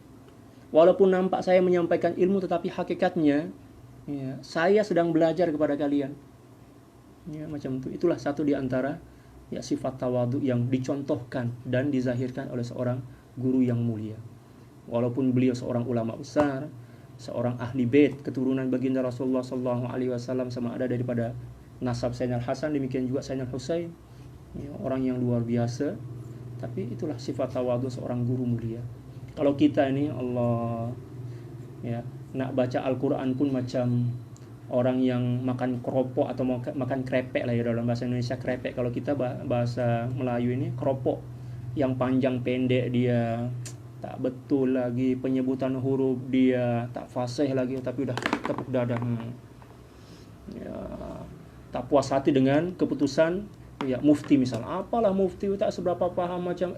[SPEAKER 1] Walaupun nampak saya menyampaikan ilmu, tetapi hakikatnya ya, saya sedang belajar kepada kalian. Ya, macam itu. Itulah satu di antara ya, sifat tawadhu yang dicontohkan dan dizahirkan oleh seorang guru yang mulia. Walaupun beliau seorang ulama besar, seorang ahli bait, keturunan baginda Rasulullah SAW, sama ada daripada nasab Sayyidina Hasan, demikian juga Sayyidina Husain. Ya, orang yang luar biasa. Tapi itulah sifat tawadhu seorang guru mulia. Kalau kita ini Allah ya, nak baca Al-Quran pun macam orang yang makan keropok atau makan krepek lah ya, dalam bahasa Indonesia krepek. Kalau kita bahasa Melayu ini keropok, yang panjang pendek dia, tak betul lagi penyebutan huruf dia, tak fasih lagi, tapi udah tepuk dada. Ya, tak puas hati dengan keputusan ya mufti misal. Apalah mufti tak seberapa paham macam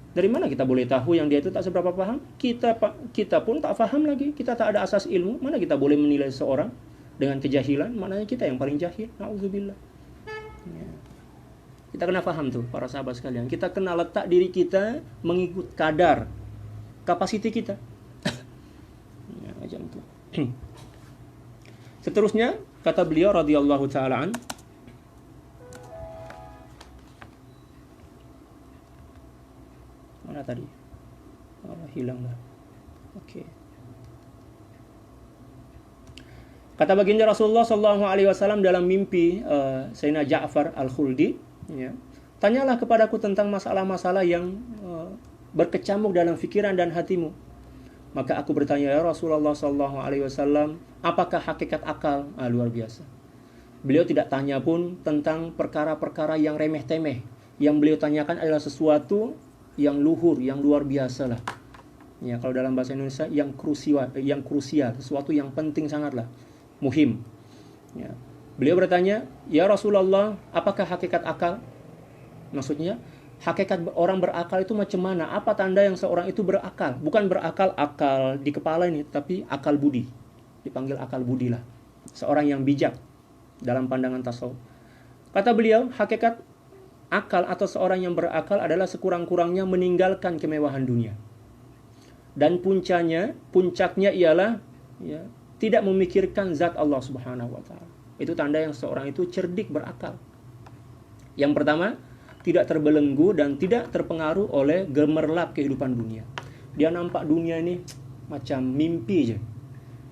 [SPEAKER 1] dari mana kita boleh tahu yang dia itu tak seberapa paham? Kita pun tak faham lagi. Kita tak ada asas ilmu. Mana kita boleh menilai seseorang dengan kejahilan? Maknanya kita yang paling jahil. Na'udzubillah. Ya. Kita kena faham tuh para sahabat sekalian. Kita kena letak diri kita mengikut kadar kapasiti kita. Ya, macam itu. Seterusnya kata beliau radhiyallahu taala an, mana tadi? Hilang lah. Oke. Kata baginda Rasulullah SAW dalam mimpi Sayyidina Ja'far Al-Khuldi, ya, tanyalah kepadaku tentang masalah-masalah yang berkecamuk dalam fikiran dan hatimu. Maka aku bertanya, ya Rasulullah SAW, apakah hakikat akal? Luar biasa. Beliau tidak tanya pun tentang perkara-perkara yang remeh-temeh. Yang beliau tanyakan adalah sesuatu yang luhur, yang luar biasa lah. Ya, kalau dalam bahasa Indonesia yang krusial, sesuatu yang penting sangatlah, muhim. Ya. Beliau bertanya, ya Rasulullah, apakah hakikat akal? Maksudnya, hakikat orang berakal itu macam mana? Apa tanda yang seorang itu berakal? Bukan berakal akal di kepala ini, tapi akal budi. Dipanggil akal budi lah. Seorang yang bijak dalam pandangan tasawuf. Kata beliau, hakikat akal atau seorang yang berakal adalah sekurang-kurangnya meninggalkan kemewahan dunia. Dan puncaknya ialah ya, tidak memikirkan zat Allah Subhanahu wa taala. Itu tanda yang seorang itu cerdik berakal. Yang pertama, tidak terbelenggu dan tidak terpengaruh oleh gemerlap kehidupan dunia. Dia nampak dunia ini macam mimpi je.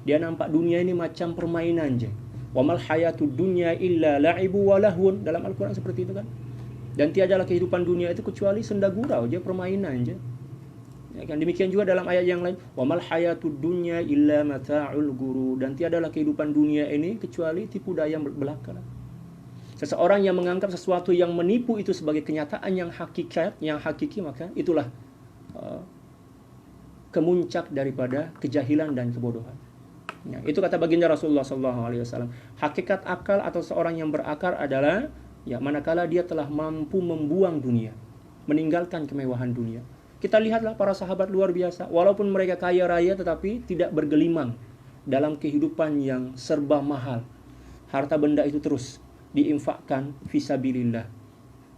[SPEAKER 1] Dia nampak dunia ini macam permainan je. Wa mal hayatud dunya illa la'ibu wa lahun. Dalam Al-Qur'an seperti itu kan. Dan tiadalah kehidupan dunia itu kecuali senda gurau je, permainan je. Ya kan, demikian juga dalam ayat yang lain, wa mal hayatud dunya illa mata'ul ghurur, dan tiadalah kehidupan dunia ini kecuali tipu daya belaka. Seseorang yang menganggap sesuatu yang menipu itu sebagai kenyataan yang hakiki, maka itulah kemuncak daripada kejahilan dan kebodohan. Ya, itu kata baginda Rasulullah SAW. Hakikat akal atau seorang yang berakal adalah ya, manakala dia telah mampu membuang dunia, meninggalkan kemewahan dunia. Kita lihatlah para sahabat luar biasa. Walaupun mereka kaya raya, tetapi tidak bergelimang dalam kehidupan yang serba mahal. Harta benda itu terus diinfakkan fisabilillah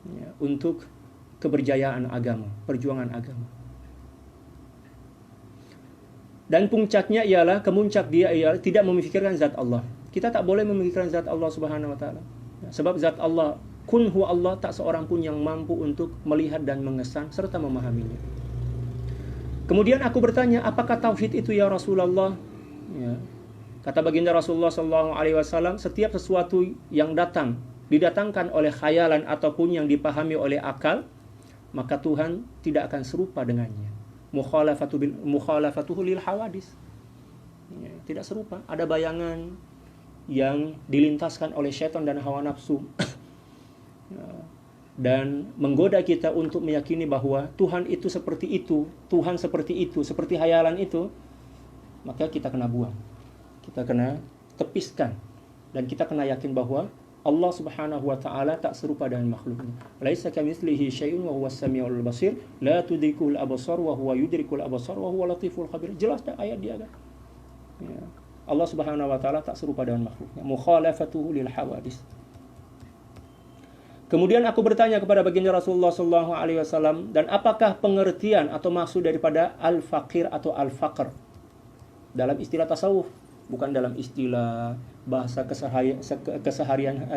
[SPEAKER 1] ya, untuk keberjayaan agama, perjuangan agama. Dan puncaknya ialah, kemuncak dia ialah tidak memikirkan zat Allah. Kita tak boleh memikirkan zat Allah Subhanahu wa taala. Sebab zat Allah, kun huwa Allah, tak seorang pun yang mampu untuk melihat dan mengesan serta memahaminya. Kemudian aku bertanya, apakah tauhid itu ya Rasulullah? Ya. Kata baginda Rasulullah SAW, setiap sesuatu yang didatangkan oleh khayalan ataupun yang dipahami oleh akal, maka Tuhan tidak akan serupa dengannya. Mukhalafatuhu lil hawadis. Ya, tidak serupa. Ada bayangan yang dilintaskan oleh syaitan dan hawa nafsu dan menggoda kita untuk meyakini bahwa Tuhan itu seperti itu, Tuhan seperti itu, seperti hayalan itu, maka kita kena buang. kita kena tepiskan. Dan kita kena yakin bahwa Allah Subhanahu wa taala tak serupa dengan makhluknya. Laisa kamitslihi syai'un wa huwas samiul basir, la tudrikul absar wa huwa yudrikul absar wa huwa latiful khabir. Jelas dah ayat dia kan. Ya. Allah Subhanahu wa taala tak serupa dengan makhluknya. Mukhalafatuhu lil hawadis. Kemudian aku bertanya kepada baginda Rasulullah sallallahu alaihi wasallam, dan apakah pengertian atau maksud daripada al-faqir atau al-faqr dalam istilah tasawuf, bukan dalam istilah bahasa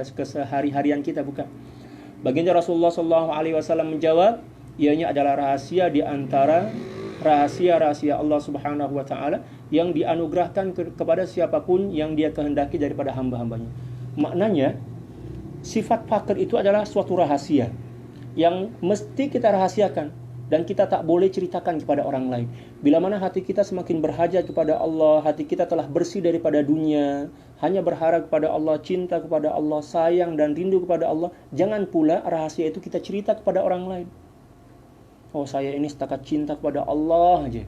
[SPEAKER 1] kesehari-harian kita, bukan. Baginda Rasulullah sallallahu alaihi wasallam menjawab, ianya adalah rahasia di antara rahasia-rahasia Allah Subhanahu wa taala yang dianugerahkan kepada siapapun yang dia kehendaki daripada hamba-hambanya. Maknanya sifat fakir itu adalah suatu rahasia yang mesti kita rahasiakan dan kita tak boleh ceritakan kepada orang lain. Bila mana hati kita semakin berhajat kepada Allah, hati kita telah bersih daripada dunia, hanya berharap kepada Allah, cinta kepada Allah, sayang dan rindu kepada Allah, jangan pula rahasia itu kita cerita kepada orang lain. Oh, saya ini setakat cinta kepada Allah aja.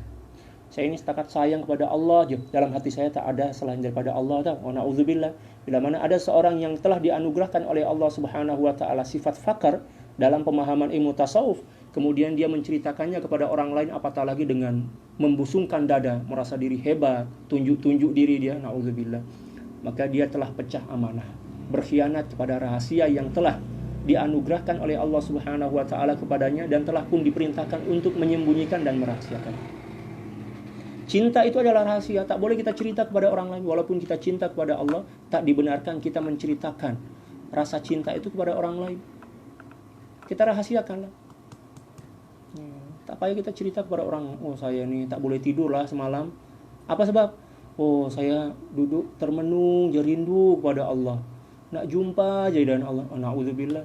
[SPEAKER 1] Saya ini setakat sayang kepada Allah aja. Dalam hati saya tak ada selain daripada Allah. Wa na'udzubillah. Bila mana ada seorang yang telah dianugerahkan oleh Allah Subhanahu wa taala sifat fakar dalam pemahaman ilmu tasawuf, kemudian dia menceritakannya kepada orang lain, apatah lagi dengan membusungkan dada, merasa diri hebat, tunjuk-tunjuk diri dia, na'udzubillah, maka dia telah pecah amanah, berkhianat kepada rahasia yang telah dianugerahkan oleh Allah Subhanahu wa taala kepadanya dan telah pun diperintahkan untuk menyembunyikan dan merahasiakan. Cinta itu adalah rahasia, tak boleh kita cerita kepada orang lain. Walaupun kita cinta kepada Allah, tak dibenarkan kita menceritakan rasa cinta itu kepada orang lain. Kita rahasiakanlah. Tak payah kita cerita kepada orang, oh saya ini tak boleh tidur lah semalam. Apa sebab? Oh, saya duduk termenung, rindu kepada Allah. Nak jumpa aja dengan Allah. Na'udzubillah.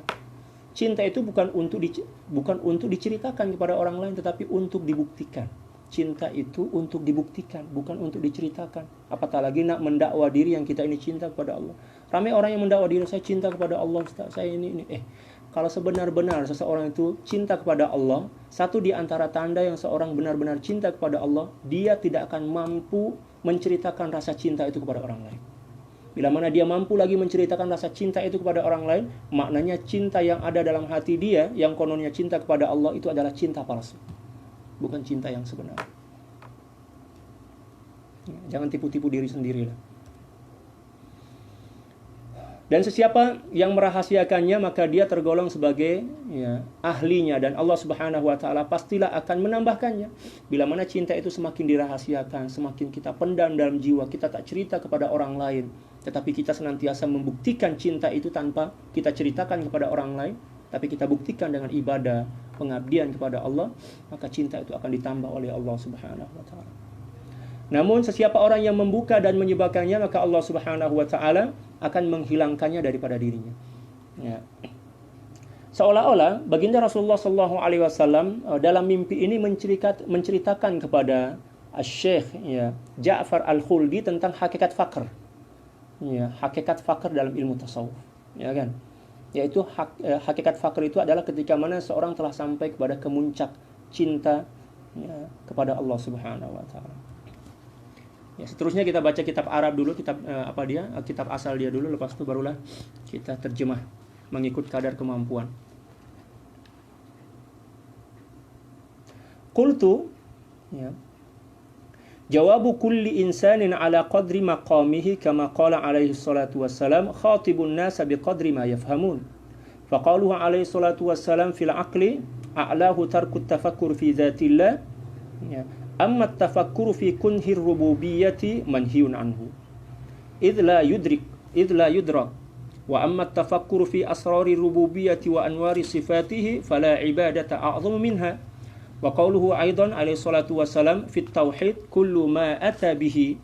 [SPEAKER 1] Cinta itu bukan untuk diceritakan kepada orang lain, tetapi untuk dibuktikan. Cinta itu untuk dibuktikan, bukan untuk diceritakan. Apatah lagi nak mendakwa diri yang kita ini cinta kepada Allah. Ramai orang yang mendakwa diri, saya cinta kepada Allah, saya ini. Kalau sebenar-benar seseorang itu cinta kepada Allah, satu di antara tanda yang seorang benar-benar cinta kepada Allah, dia tidak akan mampu menceritakan rasa cinta itu kepada orang lain. Bila mana dia mampu lagi menceritakan rasa cinta itu kepada orang lain, maknanya cinta yang ada dalam hati dia, yang kononnya cinta kepada Allah, itu adalah cinta palsu, bukan cinta yang sebenar. Jangan tipu-tipu diri sendirilah. Dan sesiapa yang merahasiakannya, maka dia tergolong sebagai ahlinya, dan Allah Subhanahu wa taala pastilah akan menambahkannya. Bila mana cinta itu semakin dirahasiakan, semakin kita pendam dalam jiwa, kita tak cerita kepada orang lain, tetapi kita senantiasa membuktikan cinta itu tanpa kita ceritakan kepada orang lain, tapi kita buktikan dengan ibadah, pengabdian kepada Allah, maka cinta itu akan ditambah oleh Allah Subhanahu wa taala. Namun sesiapa orang yang membuka dan menyebarkannya, maka Allah Subhanahu wa taala akan menghilangkannya daripada dirinya. Ya. Seolah-olah baginda Rasulullah sallallahu alaihi wasallam dalam mimpi ini menceritakan kepada Syekh Ja'far Al-Khuldi tentang hakikat fakr. Ya, hakikat fakr dalam ilmu tasawuf, ya kan? Yaitu hakikat fakr itu adalah ketika mana seorang telah sampai kepada kemuncak cinta kepada Allah Subhanahu wa taala. Ya, seterusnya kita baca kitab Arab dulu, kitab kitab asal dia dulu, lepas itu barulah kita terjemah mengikut kadar kemampuan. Qultu, ya, jawabu kulli insanin ala qadri maqamihi kama qala alaihi salatu wassalam khatibun nasa biqadri ma yafhamun. Faqaluhu alaihi salatu wassalam fil aqli a'lahu tarku tafakkur fi dhatillah. Ya. Amma at-tafakkuru fi kunhi ar-rububiyyati manhiyun anhu idh la yudrak wa amma at-tafakkuru fi asrari ar-rububiyyati wa anwari sifatihi fala ibadata a'zamu minha. Wa qawluhu aidan alaihi salatu wassalam fi at-tauhid kullu ma ata bihi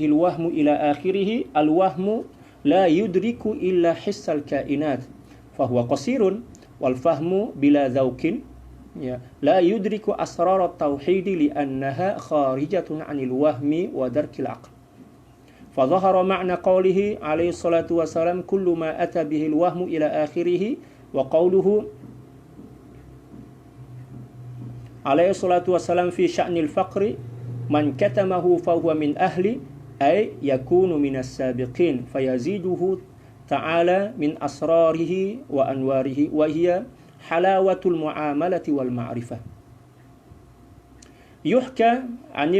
[SPEAKER 1] al-wahmu ila akhirih al-wahmu la yudriku illa hissal kainat fa huwa qasirun wal fahmu bila dzauqin. Ya, la yudriku asrar at-tauhid li'annaha kharijatun 'anil wahmi wa darkil aql. Fa dhahara ma'na qawlihi alaihi salatu wasalam kullu ma ata bihi al-wahmu ila akhirih wa qawluhu alaihi salatu wasalam fi sya'nil faqri man katamahu fahuwa min ahli ay yakunu minas sabiqin fayaziduhu ta'ala min asrarihi wa anwarihi wa hiya halawatul muamalati wal ma'rifah. Yuhka an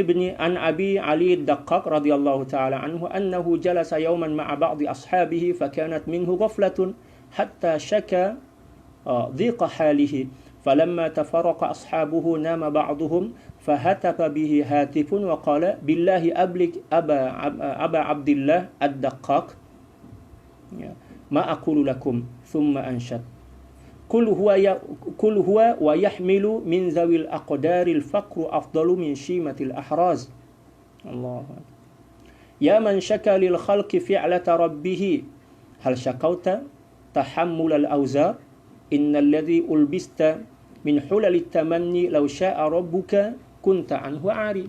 [SPEAKER 1] Abi Ali ad-Daqqaq radhiyallahu ta'ala anhu annahu jalasa yawman ma'a ba'di ashabihi fakanat minhu ghaflatun hatta shaka dhiqa halihi falamma tafarraqa ashabuhu nama ba'duhum fahatafa bihi hatifun wa qala billahi ablik aba Abdillah ad-Daqqaq ma aqulu lakum thumma anshad Kul huwa wa yahmilu min zawil aqdaril faqru afdalu min shimatil ahraz. Allah. Ya man shaka lil khalqi fi'lata rabbih hal shakauta tahammul al awzar innal ladhi ulbista min hulalit tamanni law syaa rabbuka kunta anhu ari.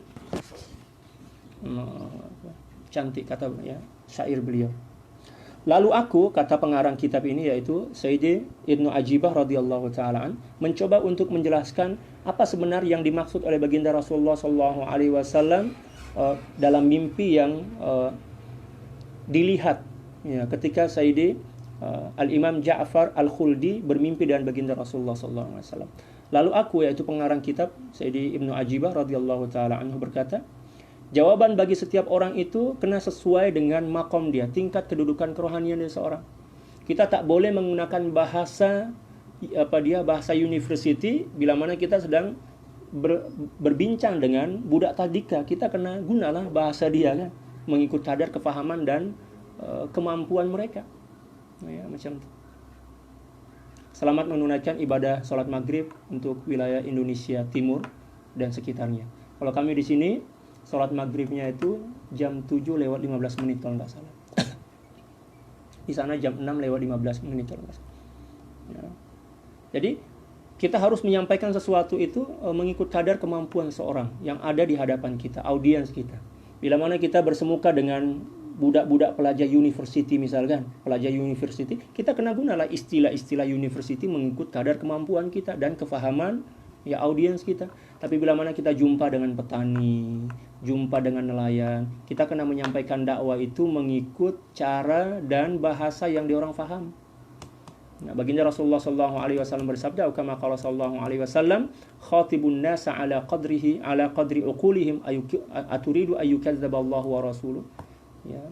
[SPEAKER 1] Cantik kata ya syair beliau. Lalu aku, kata pengarang kitab ini yaitu Sayyidi Ibnu Ajibah radhiyallahu ta'ala mencoba untuk menjelaskan apa sebenarnya yang dimaksud oleh baginda Rasulullah sallallahu alaihi wasallam dalam mimpi yang dilihat ya, ketika Sayyidi Al-Imam Ja'far Al-Khuldi bermimpi dengan baginda Rasulullah sallallahu alaihi wasallam. Lalu aku, yaitu pengarang kitab Sayyidi Ibnu Ajibah radhiyallahu ta'ala berkata, jawaban bagi setiap orang itu kena sesuai dengan makom dia, tingkat kedudukan kerohanian dia seorang. Kita tak boleh menggunakan bahasa bahasa university bila mana kita sedang berbincang dengan budak tadika. Kita kena gunalah bahasa dia kan, mengikut kadar kefahaman dan kemampuan mereka. Ya, macam itu. Selamat menunaikan ibadah salat maghrib untuk wilayah Indonesia Timur dan sekitarnya. Kalau kami di sini sholat maghribnya itu jam 7 lewat 15 menit kalau nggak salah. Di sana jam 6 lewat 15 menit kalau nggak salah. Ya. Jadi kita harus menyampaikan sesuatu itu mengikut kadar kemampuan seorang yang ada di hadapan kita, audiens kita. Bila mana kita bersemuka dengan budak-budak pelajar university misalkan, pelajar university, kita kena gunalah istilah-istilah university mengikut kadar kemampuan kita dan kefahaman ya audiens kita. Tapi bila mana kita jumpa dengan petani, jumpa dengan nelayan, kita kena menyampaikan dakwah itu mengikut cara dan bahasa yang diorang faham. Nah, baginda Rasulullah sallallahu alaihi wasallam bersabda, kama qala sallallahu alaihi wasallam, khatibun nasa ala qadri uqulihim aturidu ayyukadzdzaba Allah wa rasuluh. Ya.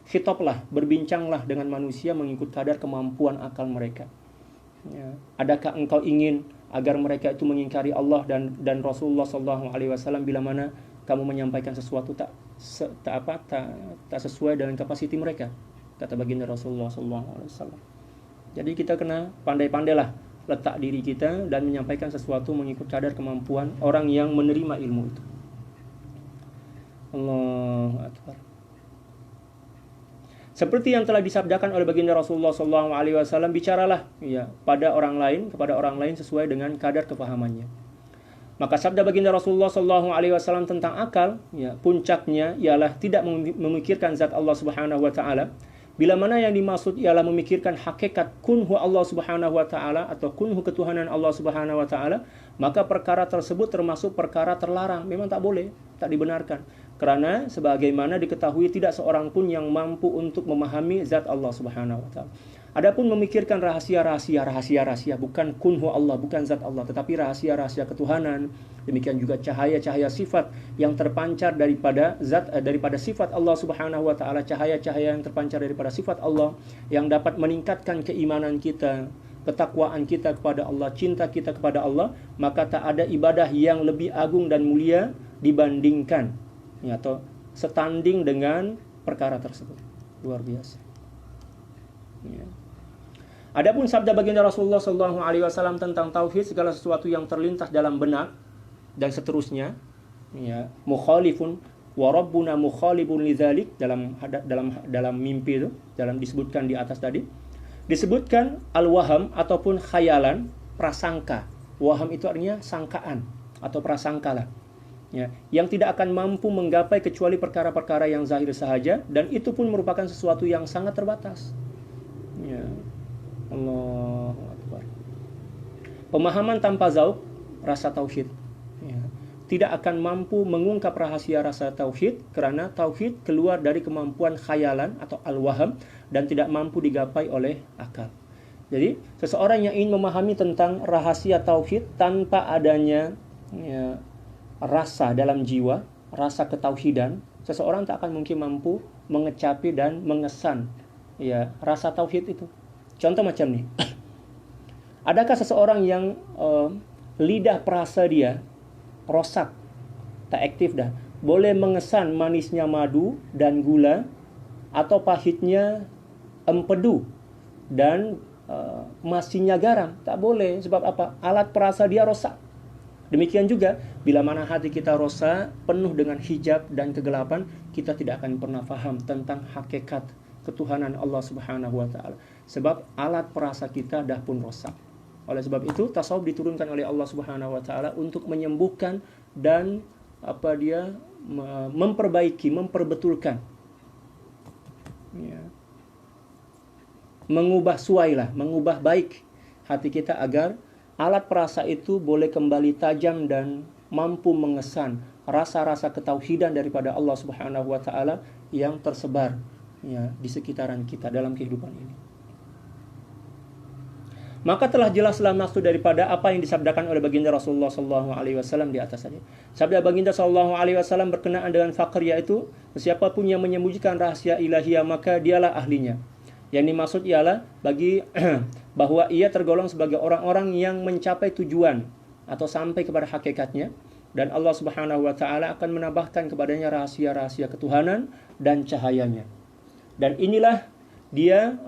[SPEAKER 1] Khitablah, berbincanglah dengan manusia mengikut kadar kemampuan akal mereka. Ya. Adakah engkau ingin agar mereka itu mengingkari Allah dan Rasulullah sallallahu alaihi wasallam bila mana kamu menyampaikan sesuatu tak sesuai dengan kapasiti mereka, kata baginda Rasulullah sallallahu alaihi wasallam. Jadi kita kena pandai-pandailah letak diri kita dan menyampaikan sesuatu mengikut kadar kemampuan orang yang menerima ilmu itu. Allahu akbar. Seperti yang telah disabdakan oleh baginda Rasulullah SAW, bicaralah ya kepada orang lain sesuai dengan kadar kepahamannya. Maka sabda baginda Rasulullah SAW tentang akal, ya puncaknya ialah tidak memikirkan zat Allah Subhanahu Wa Taala. Bila mana yang dimaksud ialah memikirkan hakikat kunhu Allah Subhanahu Wa Taala atau kunhu ketuhanan Allah Subhanahu Wa Taala, maka perkara tersebut termasuk perkara terlarang. Memang tak boleh, tak dibenarkan. Karena sebagaimana diketahui tidak seorang pun yang mampu untuk memahami zat Allah Subhanahu Wa Taala. Adapun memikirkan rahasia-rahasia bukan kunhu Allah, bukan zat Allah, tetapi rahasia-rahasia ketuhanan, demikian juga cahaya-cahaya sifat yang terpancar daripada sifat Allah Subhanahu Wa Taala, cahaya-cahaya yang terpancar daripada sifat Allah yang dapat meningkatkan keimanan kita, ketakwaan kita kepada Allah, cinta kita kepada Allah, maka tak ada ibadah yang lebih agung dan mulia dibandingkan ya, atau setanding dengan perkara tersebut. Luar biasa. Ya. Adapun sabda baginda Rasulullah SAW tentang tauhid, segala sesuatu yang terlintas dalam benak dan seterusnya, ya, mukhalifun wa rabbuna mukhalibun lidzalik, dalam mimpi itu, dalam disebutkan di atas tadi, disebutkan al-waham ataupun khayalan, prasangka. Waham itu artinya sangkaan atau prasangka lah. Ya, yang tidak akan mampu menggapai kecuali perkara-perkara yang zahir sahaja, dan itu pun merupakan sesuatu yang sangat terbatas. Ya. Allahu Akbar. Pemahaman tanpa zauq, rasa tauhid. Ya. tidak akan mampu mengungkap rahasia rasa tauhid, karena tauhid keluar dari kemampuan khayalan atau al-waham dan tidak mampu digapai oleh akal. Jadi seseorang yang ingin memahami tentang rahasia tauhid tanpa adanya rasa dalam jiwa, rasa ketauhidan, seseorang tak akan mungkin mampu mengecapi dan mengesan rasa tauhid itu. Contoh macam ni. Adakah seseorang yang lidah perasa dia rosak, tak aktif dah, boleh mengesan manisnya madu dan gula atau pahitnya empedu dan masinnya garam? Tak boleh. Sebab apa? Alat perasa dia rosak. Demikian juga bila mana hati kita rosak, penuh dengan hijab dan kegelapan, kita tidak akan pernah faham tentang hakikat ketuhanan Allah Subhanahu wa taala. Sebab alat perasa kita dah pun rosak. Oleh sebab itu, tasawuf diturunkan oleh Allah Subhanahu wa taala untuk menyembuhkan dan memperbaiki, memperbetulkan. Mengubah suailah, mengubah baik hati kita agar alat perasa itu boleh kembali tajam dan mampu mengesan rasa-rasa ketauhidan daripada Allah Subhanahu wa taala yang tersebar di sekitaran kita dalam kehidupan ini. Maka telah jelaslah maksud daripada apa yang disabdakan oleh baginda Rasulullah SAW di atas tadi. Sabda baginda SAW berkenaan dengan fakir, yaitu siapapun yang menyembunyikan rahasia ilahiyah maka dialah ahlinya. Yang dimaksud ialah bahwa ia tergolong sebagai orang-orang yang mencapai tujuan atau sampai kepada hakikatnya, dan Allah Subhanahu wa taala akan menambahkan kepadanya rahasia-rahasia ketuhanan dan cahayanya. Dan inilah dia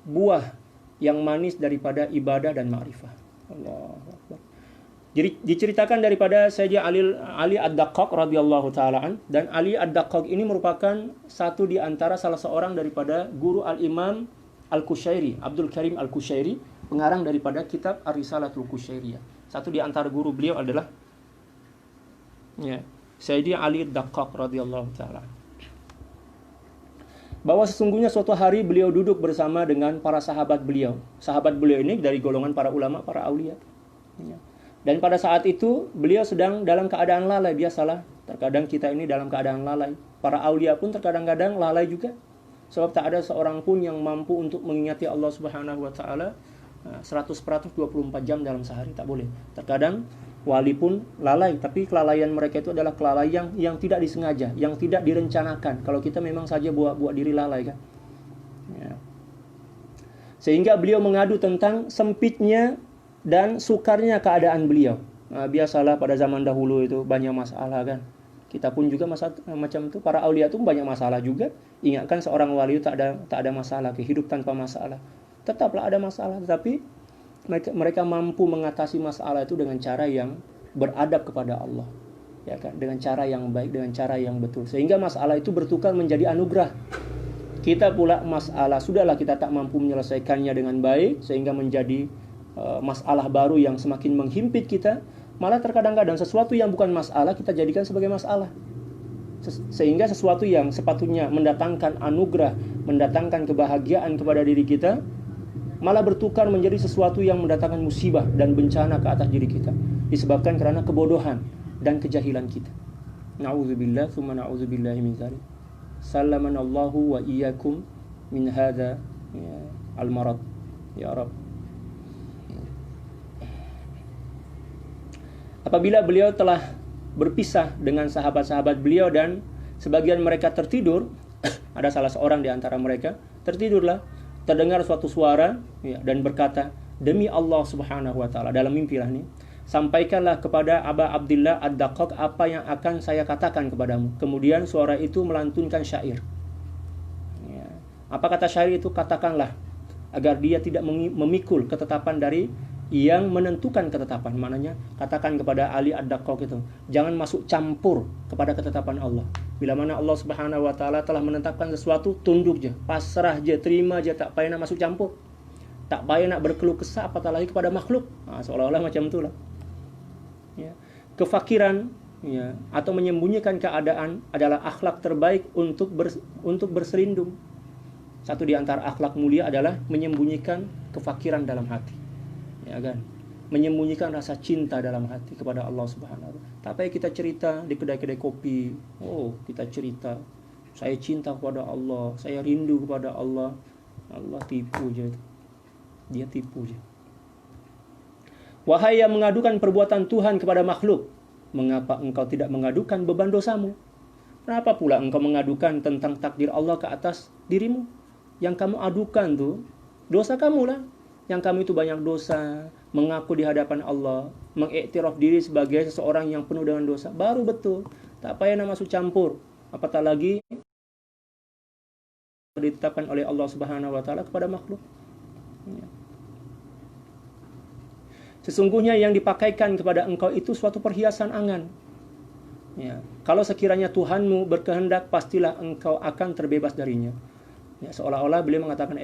[SPEAKER 1] buah yang manis daripada ibadah dan ma'rifah. Allahu Akbar. Jadi diceritakan daripada Sayyidina Ali Ad-Daqqaq radhiyallahu taala an, dan Ali Ad-Daqqaq ini merupakan satu di antara salah seorang daripada guru Al-Imam Al-Kushairi, Abdul Karim Al-Kushairi, pengarang daripada kitab Ar-Risalatul Kushairiyah. Satu di antara guru beliau adalah Sayyidina Ali Ad-Daqqaq radhiyallahu taala. Bahwa sesungguhnya suatu hari beliau duduk bersama dengan para sahabat beliau. Sahabat beliau ini dari golongan para ulama, para aulia. Dan pada saat itu beliau sedang dalam keadaan lalai. Biasalah, terkadang kita ini dalam keadaan lalai. Para aulia pun terkadang-kadang lalai juga. Sebab tak ada seorang pun yang mampu untuk mengingati Allah Subhanahu wa taala 100% 24 jam dalam sehari, tak boleh. Terkadang wali pun lalai, tapi kelalaian mereka itu adalah kelalaian yang tidak disengaja, yang tidak direncanakan. Kalau kita memang saja buat diri lalai kan. Sehingga beliau mengadu tentang sempitnya dan sukarnya keadaan beliau. Biasalah pada zaman dahulu itu banyak masalah kan. Kita pun juga macam itu. Para aulia itu banyak masalah juga. Ingatkan seorang wali itu tak ada masalah, hidup tanpa masalah. Tetaplah ada masalah, tetapi mereka mampu mengatasi masalah itu dengan cara yang beradab kepada Allah, ya kan, dengan cara yang baik, dengan cara yang betul, sehingga masalah itu bertukar menjadi anugerah. Kita pula masalah sudahlah kita tak mampu menyelesaikannya dengan baik, sehingga menjadi masalah baru yang semakin menghimpit kita. Malah terkadang-kadang sesuatu yang bukan masalah kita jadikan sebagai masalah, sehingga sesuatu yang sepatutnya mendatangkan anugerah, mendatangkan kebahagiaan kepada diri kita, malah bertukar menjadi sesuatu yang mendatangkan musibah dan bencana ke atas diri kita, disebabkan karena kebodohan dan kejahilan kita. Na'udzubillah, tsumma na'udzubillahi min dzalik. Sallamanallahu wa iyyakum min hadza al-marad ya Rabb. Apabila beliau telah berpisah dengan sahabat-sahabat beliau dan sebagian mereka tertidur, ada salah seorang di antara mereka tertidurlah. Terdengar suatu suara dan berkata, demi Allah Subhanahu wa taala, dalam mimpilah ni, sampaikanlah kepada Aba Abdillah Ad-Daqqaq apa yang akan saya katakan kepadamu. Kemudian suara itu melantunkan syair. Apa kata syair itu? Katakanlah agar dia tidak memikul ketetapan dari yang menentukan ketetapan. Maknanya katakan kepada Ali Ad-Daqqaq itu, jangan masuk campur kepada ketetapan Allah. Bila mana Allah Subhanahu wa taala telah menetapkan sesuatu, tunduk je, pasrah je, terima je, tak payah nak masuk campur. Tak payah nak berkeluh kesah apatah lagi kepada makhluk. Seolah-olah macam itulah. Kefakiran atau menyembunyikan keadaan adalah akhlak terbaik untuk berselindung. Satu di antara akhlak mulia adalah menyembunyikan kefakiran dalam hati. Ya kan? menyembunyikan rasa cinta dalam hati kepada Allah Subhanahu wa taala. Tapi kita cerita di kedai-kedai kopi, kita cerita saya cinta kepada Allah, saya rindu kepada Allah. Allah tipu je. Dia tipu je. Wahai yang mengadukan perbuatan Tuhan kepada makhluk, mengapa engkau tidak mengadukan beban dosamu? Kenapa pula engkau mengadukan tentang takdir Allah ke atas dirimu? Yang kamu adukan tuh dosa kamu lah. Yang kamu itu banyak dosa, mengaku di hadapan Allah, mengiktiraf diri sebagai seseorang yang penuh dengan dosa, baru betul. Tak payah masuk campur. Apatah lagi ditetapkan oleh Allah Subhanahu wa taala kepada makhluk. Sesungguhnya yang dipakaikan kepada engkau itu suatu perhiasan angan. Ya, kalau sekiranya Tuhanmu berkehendak, pastilah engkau akan terbebas darinya. Ya, seolah-olah beliau mengatakan,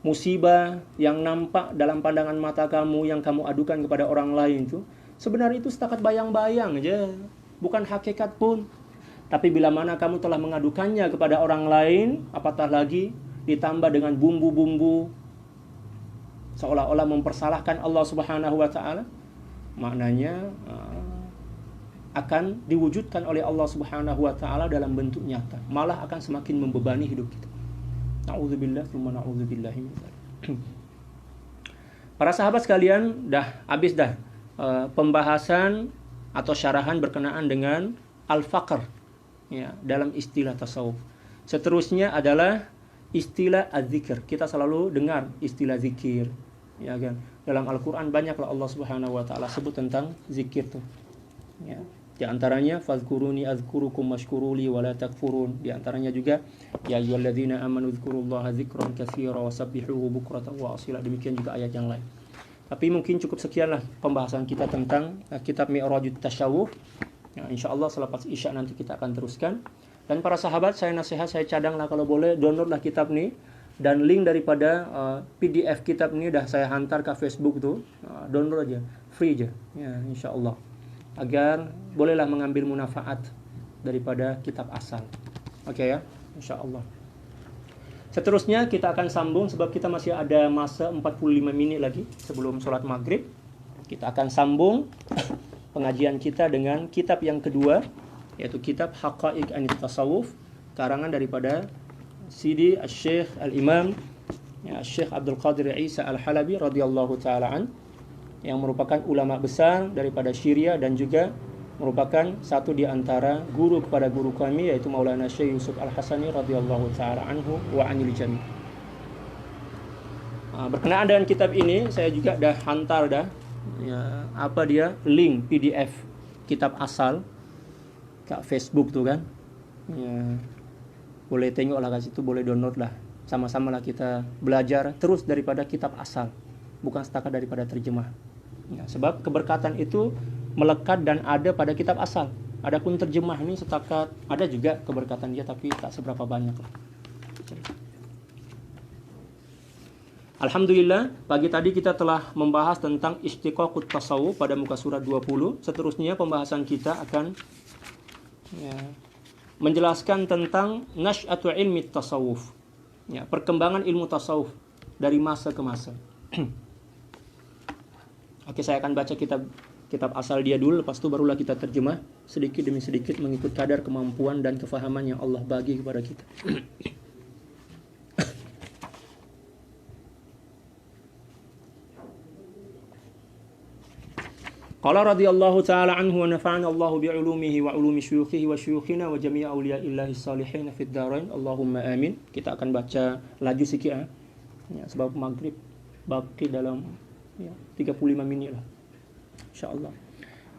[SPEAKER 1] musibah yang nampak dalam pandangan mata kamu yang kamu adukan kepada orang lain itu sebenarnya itu setakat bayang-bayang aja, bukan hakikat pun. Tapi bila mana kamu telah mengadukannya kepada orang lain, apatah lagi ditambah dengan bumbu-bumbu seolah-olah mempersalahkan Allah Subhanahu wa taala, maknanya akan diwujudkan oleh Allah Subhanahu wa taala dalam bentuk nyata, malah akan semakin membebani hidup kita. Na'udzubillah, tsumma na'udzubillahi min dzalik. Para sahabat sekalian, habis pembahasan atau syarahan berkenaan dengan al-faqr ya, dalam istilah tasawuf. Seterusnya adalah istilah az-zikr. Kita selalu dengar istilah zikir, ya kan? Dalam Al-Qur'an banyaklah Allah Subhanahu wa taala sebut tentang zikir tuh. Ya. Di antaranya fazkuruni azkurukum washkuruli wala takfurun. Di antaranya juga ya ayyuhalladzina amanu dzkurullaha dzikran katsira wasabbihuhu bukratan wa asila. Demikian juga ayat yang lain. Tapi mungkin cukup sekianlah pembahasan kita tentang kitab Mi'rajut Tasyawuf. Ya, insyaallah selepas Isya nanti kita akan teruskan. Dan para sahabat, saya nasihat, saya cadanglah kalau boleh downloadlah kitab ini, dan link daripada PDF kitab ini dah saya hantar ke Facebook tuh. Download aja, free aja. Ya, insyaallah. Agar bolehlah mengambil manfaat daripada kitab asal. Oke ya, insyaallah. Seterusnya kita akan sambung sebab kita masih ada masa 45 menit lagi sebelum sholat maghrib. Kita akan sambung pengajian kita dengan kitab yang kedua, yaitu kitab Haqa'iq Anit Tasawuf, karangan daripada Sidi Al-Syekh Al-Imam Syekh Abdul Qadir Isa Al-Halabi radhiyallahu ta'ala an, yang merupakan ulama besar daripada Syria dan juga merupakan satu di antara guru kepada guru kami, yaitu Maulana Syekh Yusuf Al-Hasani radhiyallahu ta'ala anhu wa anil jami'. Berkenaan dengan kitab ini saya juga dah hantar link PDF kitab asal ke Facebook tuh kan. Ya, boleh tengoklah kat situ, boleh download lah. Sama-sama lah kita belajar terus daripada kitab asal, bukan setakat daripada terjemah. Ya, sebab keberkatan itu melekat dan ada pada kitab asal. Adapun terjemah ini setakat ada juga keberkatan dia, tapi tak seberapa banyak lah. Alhamdulillah, pagi tadi kita telah membahas tentang istiqaqut tasawuf pada muka surat 20. Seterusnya pembahasan kita akan menjelaskan tentang nasy'atu ilmi tasawuf. Ya, perkembangan ilmu tasawuf dari masa ke masa. Oke, saya akan baca kitab asal dia dulu, lepas itu barulah kita terjemah sedikit demi sedikit mengikut kadar kemampuan dan kefahaman yang Allah bagi kepada kita. Qala radhiyallahu ta'ala anhu wa nafa'ana Allahu bi'ulumihi wa ulumi syuyukhihi wa syuyukhina wa jami'a awliya'illahi salihin fid dharain. Allahumma amin. Kita akan baca laju sikit ya, sebab maghrib baki dalam 35 minit lah, insyaallah.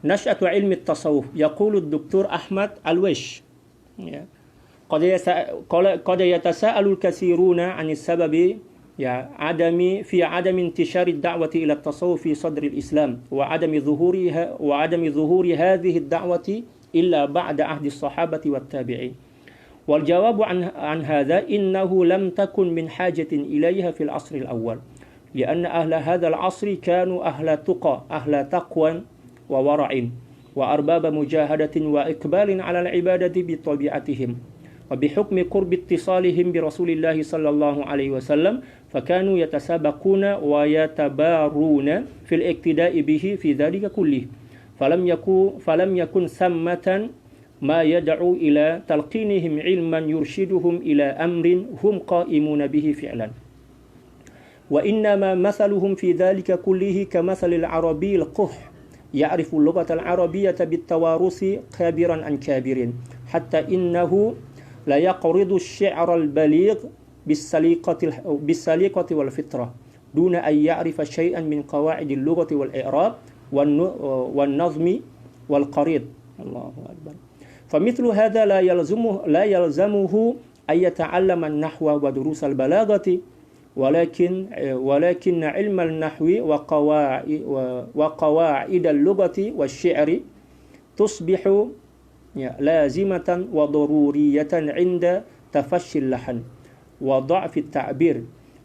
[SPEAKER 1] Nasy'atu ilmi at-tasawuf yaqulu ad-doktor Ahmad Al-Wish ya, qad yatasaalu al-kathiruna 'an as-sababi عدم انتشار الدعوة إلى التصوف في صدر الإسلام وعدم ظهور هذه الدعوة إلا بعد عهد الصحابة والتابعين. والجواب عن هذا إنه لم تكن من حاجة إليها في العصر الأول، لأن أهل هذا العصر كانوا أهل تقوى وورع وأرباب مجاهدة وإقبال على العبادة بطبيعتهم، وبحكم قرب اتصالهم برسول الله صلى الله عليه وسلم فكانوا يتسابقون ويتبارون في الاقتداء به في ذلك كله فلم يكن ثمة ما يدعو إلى تلقينهم علما يرشدهم إلى أمر هم قائمون به فعلا وإنما مثلهم في ذلك كله كمثل العربي القح يعرف اللغة العربية بالتوارث كابرا عن كابر حتى إنه لا يقرض الشعر البليغ بالسليقة والفطرة دون أن يعرف شيئا من قواعد اللغة والإعراب والنظم والقريض الله أكبر فمثل هذا لا يلزمه أن يتعلم النحو ودروس البلاغة ولكن علم النحو وقواعد اللغة والشعر تصبح لازمة وضرورية عند تفشي اللحن وضعف التعبير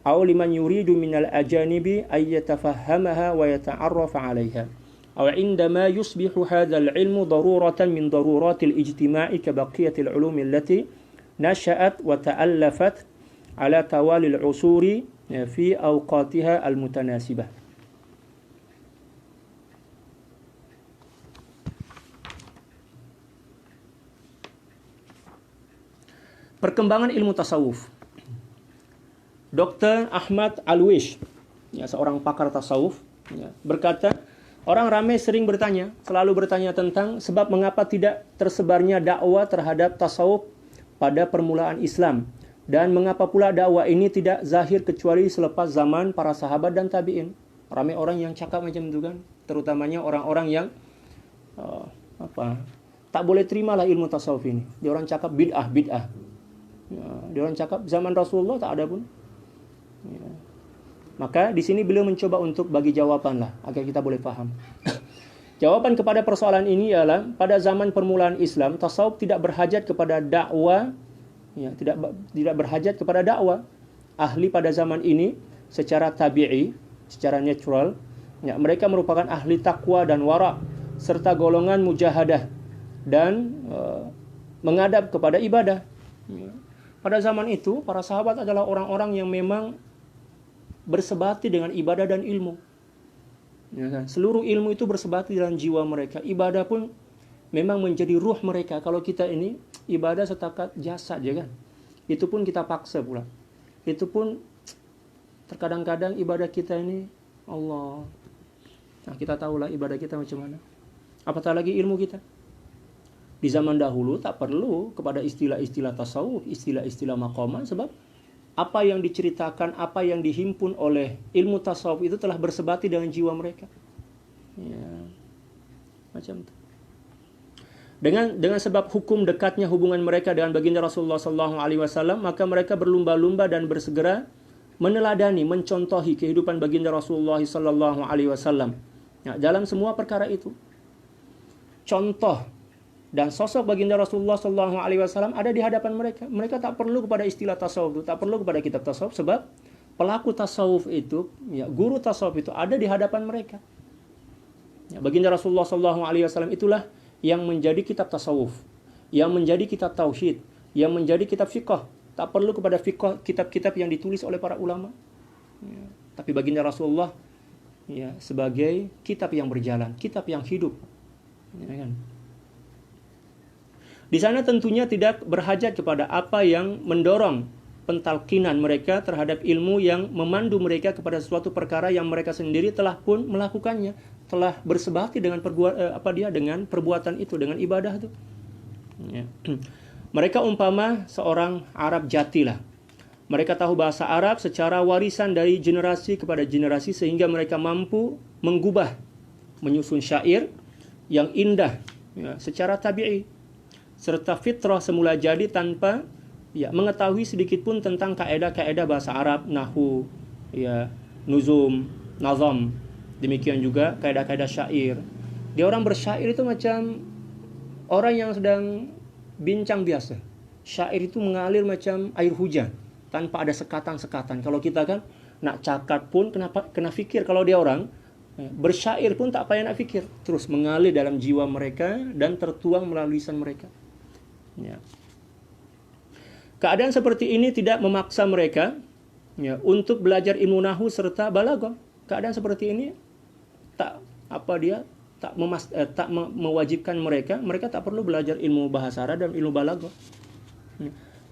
[SPEAKER 1] أو لمن يريد من الأجانب أن يتفهمها ويتعرف عليها أو عندما يصبح هذا العلم ضرورة من ضرورات الاجتماع كبقية العلوم التي نشأت وتألفت على توالي العصور في أوقاتها المتناسبة. Perkembangan ilmu tasawuf. Dr. Ahmad Alwish, seorang pakar tasawuf, berkata, orang ramai sering selalu bertanya tentang sebab mengapa tidak tersebarnya dakwah terhadap tasawuf pada permulaan Islam. Dan mengapa pula dakwah ini tidak zahir kecuali selepas zaman para sahabat dan tabi'in. Ramai orang yang cakap macam itu kan. Terutamanya orang-orang yang tak boleh terimalah ilmu tasawuf ini. Dia orang cakap bid'ah. Dia orang cakap zaman Rasulullah tak ada pun. Maka di sini beliau mencoba untuk bagi jawaban lah agar kita boleh faham. Jawaban kepada persoalan ini ialah pada zaman permulaan Islam tasawuf tidak berhajat kepada dakwah. Tidak berhajat kepada dakwah. Ahli pada zaman ini secara tabi'i, secara natural, mereka merupakan ahli takwa dan wara serta golongan mujahadah dan menghadap kepada ibadah. Pada zaman itu para sahabat adalah orang-orang yang memang bersebati dengan ibadah dan ilmu. Seluruh ilmu itu bersebati dalam jiwa mereka. Ibadah pun memang menjadi ruh mereka. Kalau kita ini ibadah setakat jasad je kan. Itu pun kita paksa pula. Itu pun terkadang-kadang ibadah kita ini Allah. Kita tahulah ibadah kita macam mana. Apatah lagi ilmu kita. Di zaman dahulu tak perlu kepada istilah-istilah tasawuf, istilah-istilah maqamat sebab apa yang diceritakan, apa yang dihimpun oleh ilmu tasawuf itu telah bersebati dengan jiwa mereka. Macam itu. Dengan sebab hukum dekatnya hubungan mereka dengan baginda Rasulullah SAW, maka mereka berlumba-lumba dan bersegera meneladani, mencontohi kehidupan baginda Rasulullah SAW. Dalam semua perkara itu, contoh dan sosok baginda Rasulullah SAW ada di hadapan mereka. Mereka tak perlu kepada istilah tasawuf itu, tak perlu kepada kitab tasawuf sebab pelaku tasawuf itu, guru tasawuf itu ada di hadapan mereka. Baginda Rasulullah SAW itulah yang menjadi kitab tasawuf, yang menjadi kitab tauhid, yang menjadi kitab fiqh. Tak perlu kepada fiqh kitab-kitab yang ditulis oleh para ulama. Tapi baginda Rasulullah sebagai kitab yang berjalan, kitab yang hidup. Kan? Di sana tentunya tidak berhajat kepada apa yang mendorong pentalkinan mereka terhadap ilmu yang memandu mereka kepada suatu perkara yang mereka sendiri telah pun melakukannya, telah bersebati dengan dengan perbuatan itu, dengan ibadah itu. Mereka umpama seorang Arab jatilah. Mereka tahu bahasa Arab secara warisan dari generasi kepada generasi sehingga mereka mampu menggubah, menyusun syair yang indah secara tabi'i serta fitrah semula jadi tanpa mengetahui sedikit pun tentang kaedah-kaedah bahasa Arab, nahwu, nuzum, nazam. Demikian juga kaedah-kaedah syair. Dia orang bersyair itu macam orang yang sedang bincang biasa. Syair itu mengalir macam air hujan tanpa ada sekatan-sekatan. Kalau kita kan nak cakap pun kena fikir. Kalau dia orang bersyair pun tak payah nak fikir. Terus mengalir dalam jiwa mereka dan tertuang melalui lisan mereka. Keadaan seperti ini tidak memaksa mereka ya, untuk belajar ilmu nahwu serta balaghah. Keadaan seperti ini tak mewajibkan mereka tak perlu belajar ilmu bahasa Arab dan ilmu balaghah.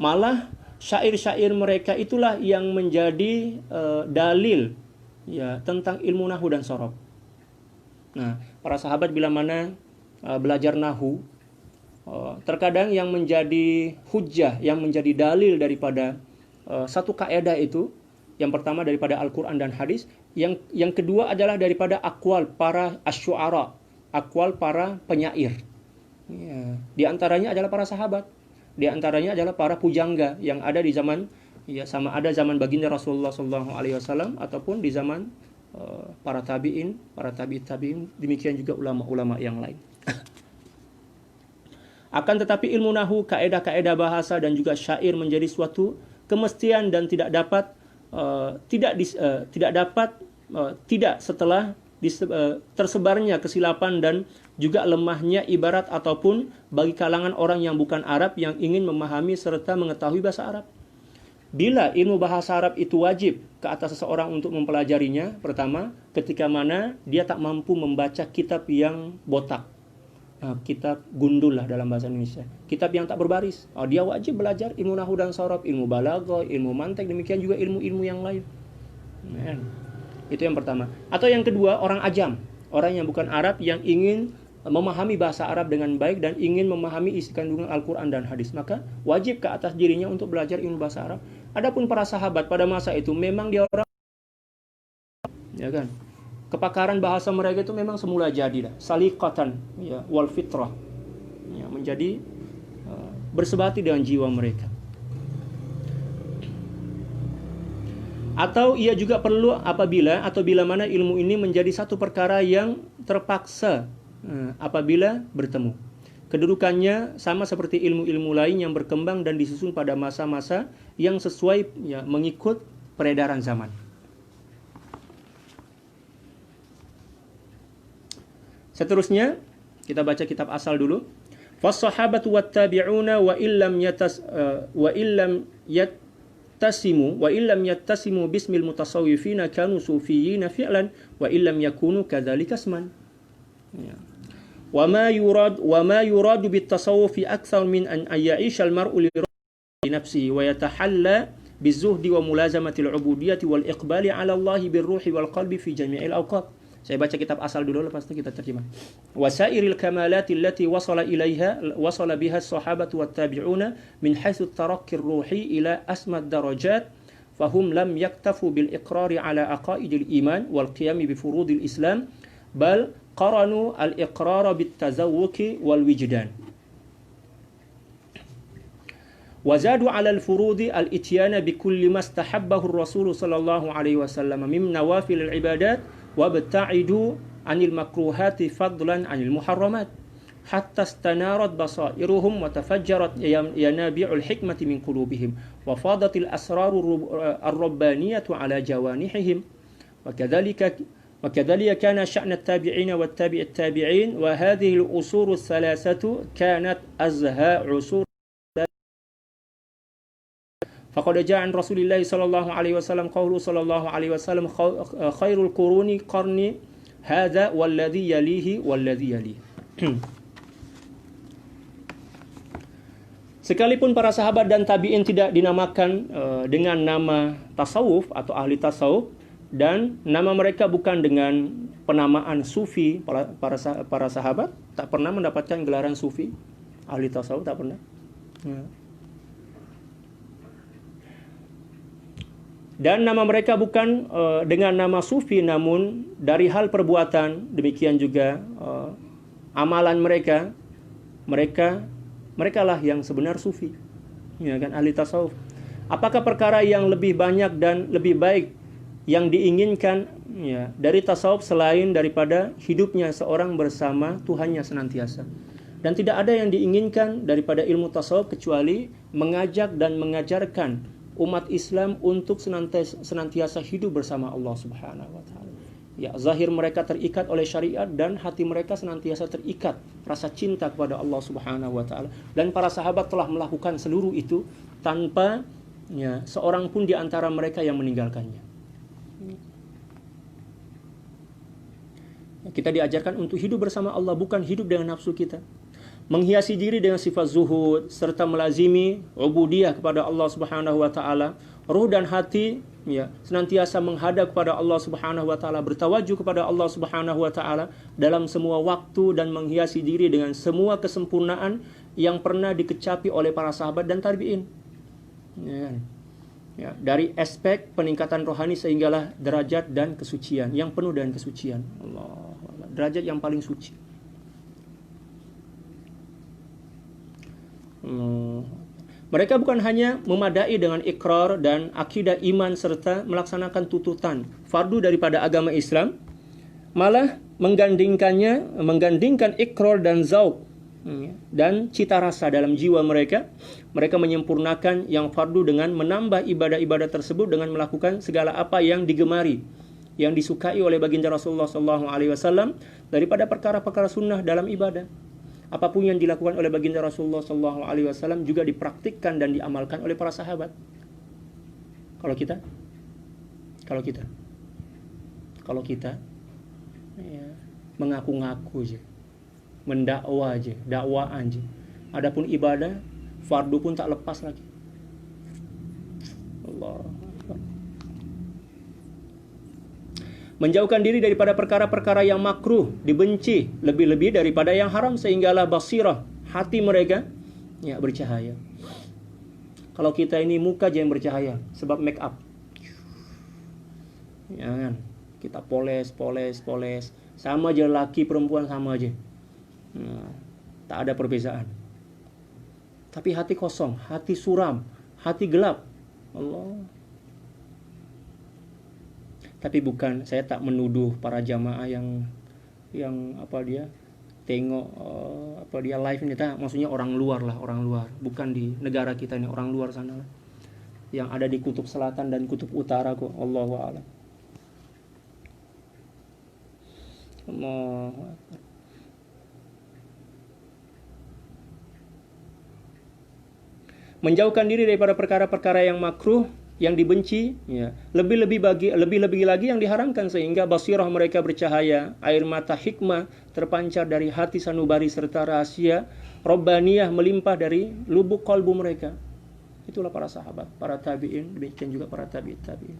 [SPEAKER 1] Malah syair-syair mereka itulah yang menjadi dalil ya tentang ilmu nahwu dan shorof. Nah, para sahabat bila mana belajar nahwu, terkadang yang menjadi hujjah, yang menjadi dalil daripada satu kaidah itu, yang pertama daripada Al-Quran dan hadis, yang kedua adalah daripada akwal para asyuara, akwal para penyair. Ya, di antaranya adalah para sahabat, di antaranya adalah para pujangga yang ada di zaman ya sama ada zaman baginda Rasulullah SAW ataupun di zaman para tabi'in, para tabi'in, demikian juga ulama-ulama yang lain. Akan tetapi ilmu nahwu, kaedah-kaedah bahasa dan juga syair menjadi suatu kemestian dan tidak dapat setelah tersebarnya kesilapan dan juga lemahnya ibarat ataupun bagi kalangan orang yang bukan Arab yang ingin memahami serta mengetahui bahasa Arab. Bila ilmu bahasa Arab itu wajib ke atas seseorang untuk mempelajarinya, pertama, ketika mana dia tak mampu membaca kitab yang botak. Kitab gundul lah dalam bahasa Indonesia. Kitab yang tak berbaris. Dia wajib belajar ilmu nahwu dan shorof, ilmu balaghah, ilmu mantek, demikian juga ilmu-ilmu yang lain. Itu yang pertama. Atau yang kedua, orang ajam, orang yang bukan Arab yang ingin memahami bahasa Arab dengan baik dan ingin memahami isi kandungan Al-Quran dan hadis, maka wajib ke atas dirinya untuk belajar ilmu bahasa Arab. Adapun para sahabat pada masa itu memang dia orang, ya kan, kepakaran bahasa mereka itu memang semula jadi saliqatan ya wal fitrah ya, menjadi bersebati dengan jiwa mereka. Atau ia juga perlu bila mana ilmu ini menjadi satu perkara yang terpaksa apabila bertemu. Kedudukannya sama seperti ilmu-ilmu lain yang berkembang dan disusun pada masa-masa yang sesuai ya, mengikut peredaran zaman. Seterusnya kita baca kitab asal dulu. Fas-sahabatu wat-tabi'una wa illam yattasimu bismil mutasawwifina kanu sufiyyina fi'lan wa illam yakunu kadzalika isman. Ya. وما يراد بالتصوف أكثر من أن يعيش المرء لنفسه ويتحلى بالزهد وملازمة العبودية والإقبال على الله بالروح والقلب في جميع الأوقات. Saya baca kitab asal dulu, lepas itu kita terjemah. وسائر الكمالات التي وصل بها الصحابة والتابعون من حيث الترقي الروحي إلى أسمى الدرجات فهم لم يكتفوا بالإقرار على عقائد الإيمان والقيام بفروض الإسلام بل qaranu al-iqrar bit-tazawwuq wal-wijdan. Wazadu 'ala al-furudi al-ityana bikulli ma istahabbahu ar-rasul sallallahu alaihi wasallam min nawafil al-ibadat wa bta'idu 'anil makruhati fadlan 'anil muharramat hatta istanarat basairuhum wa tafajjarat yanabi'ul hikmati min qulubihim wa fadatil asrarur ar-rabbaniyatu 'ala jawanihim wa وكذلك كان شأن التابعين والتابع التابعين وهذه الأصول الثلاثة كانت أزهى عصور. فقد جاء عن رسول الله صلى الله عليه وسلم قوله صلى الله عليه وسلم خير القرون قرني هذا والذي يليه والذي يليه. Sekalipun para sahabat dan tabi'in tidak dinamakan dengan nama tasawuf atau ahli tasawuf, dan nama mereka bukan dengan penamaan sufi, para sahabat tak pernah mendapatkan gelaran sufi, ahli tasawuf tak pernah. Dan nama mereka bukan dengan nama sufi, namun dari hal perbuatan, demikian juga amalan mereka lah yang sebenar sufi, ya kan, ahli tasawuf. Apakah perkara yang lebih banyak dan lebih baik yang diinginkan ya dari tasawuf selain daripada hidupnya seorang bersama Tuhannya senantiasa? Dan tidak ada yang diinginkan daripada ilmu tasawuf kecuali mengajak dan mengajarkan umat Islam untuk senantiasa hidup bersama Allah Subhanahu wa taala. Ya, zahir mereka terikat oleh syariat dan hati mereka senantiasa terikat rasa cinta kepada Allah Subhanahu wa taala. Dan para sahabat telah melakukan seluruh itu tanpa seorang pun di antara mereka yang meninggalkannya. Kita diajarkan untuk hidup bersama Allah, bukan hidup dengan nafsu kita. Menghiasi diri dengan sifat zuhud serta melazimi ubudiyah kepada Allah Subhanahu wa taala. Ruh dan hati senantiasa menghadap kepada Allah Subhanahu wa taala, bertawajuh kepada Allah Subhanahu wa taala dalam semua waktu dan menghiasi diri dengan semua kesempurnaan yang pernah dikecapi oleh para sahabat dan tabi'in. Dari aspek peningkatan rohani sehinggalah derajat dan kesucian yang penuh dengan kesucian. Allah, derajat yang paling suci. Mereka bukan hanya memadai dengan ikrar dan akidah iman serta melaksanakan tuntutan fardu daripada agama Islam, malah menggandingkan ikrar dan zauq dan cita rasa dalam jiwa mereka. Mereka menyempurnakan yang fardu dengan menambah ibadah-ibadah tersebut dengan melakukan segala apa yang digemari, yang disukai oleh baginda Rasulullah SAW daripada perkara-perkara sunnah dalam ibadah. Apapun yang dilakukan oleh baginda Rasulullah SAW juga dipraktikkan dan diamalkan oleh para sahabat. Kalau kita mengaku-ngaku aja, mendakwa aja, dakwaan aja. Adapun ibadah, fardu pun tak lepas lagi. Allah. Menjauhkan diri daripada perkara-perkara yang makruh, dibenci lebih-lebih daripada yang haram, sehinggalah basirah, hati mereka bercahaya. Kalau kita ini muka aja yang bercahaya sebab make up. Kan? Kita poles. Sama aja, laki perempuan sama aja. Tak ada perbezaan. Tapi hati kosong, hati suram, hati gelap. Allah. Tapi bukan, saya tak menuduh para jamaah yang tengok live ini, maksudnya orang luar, bukan di negara kita ini, orang luar sana lah, yang ada di kutub selatan dan kutub utara kok. Allahu a'lam. Menjauhkan diri daripada perkara-perkara yang makruh, yang dibenci, lebih-lebih lagi yang diharamkan, sehingga basirah mereka bercahaya, air mata hikmah terpancar dari hati sanubari serta rahasia Rabbaniyah melimpah dari lubuk kalbu mereka. Itulah para sahabat, para tabi'in, demikian juga para tabi'in.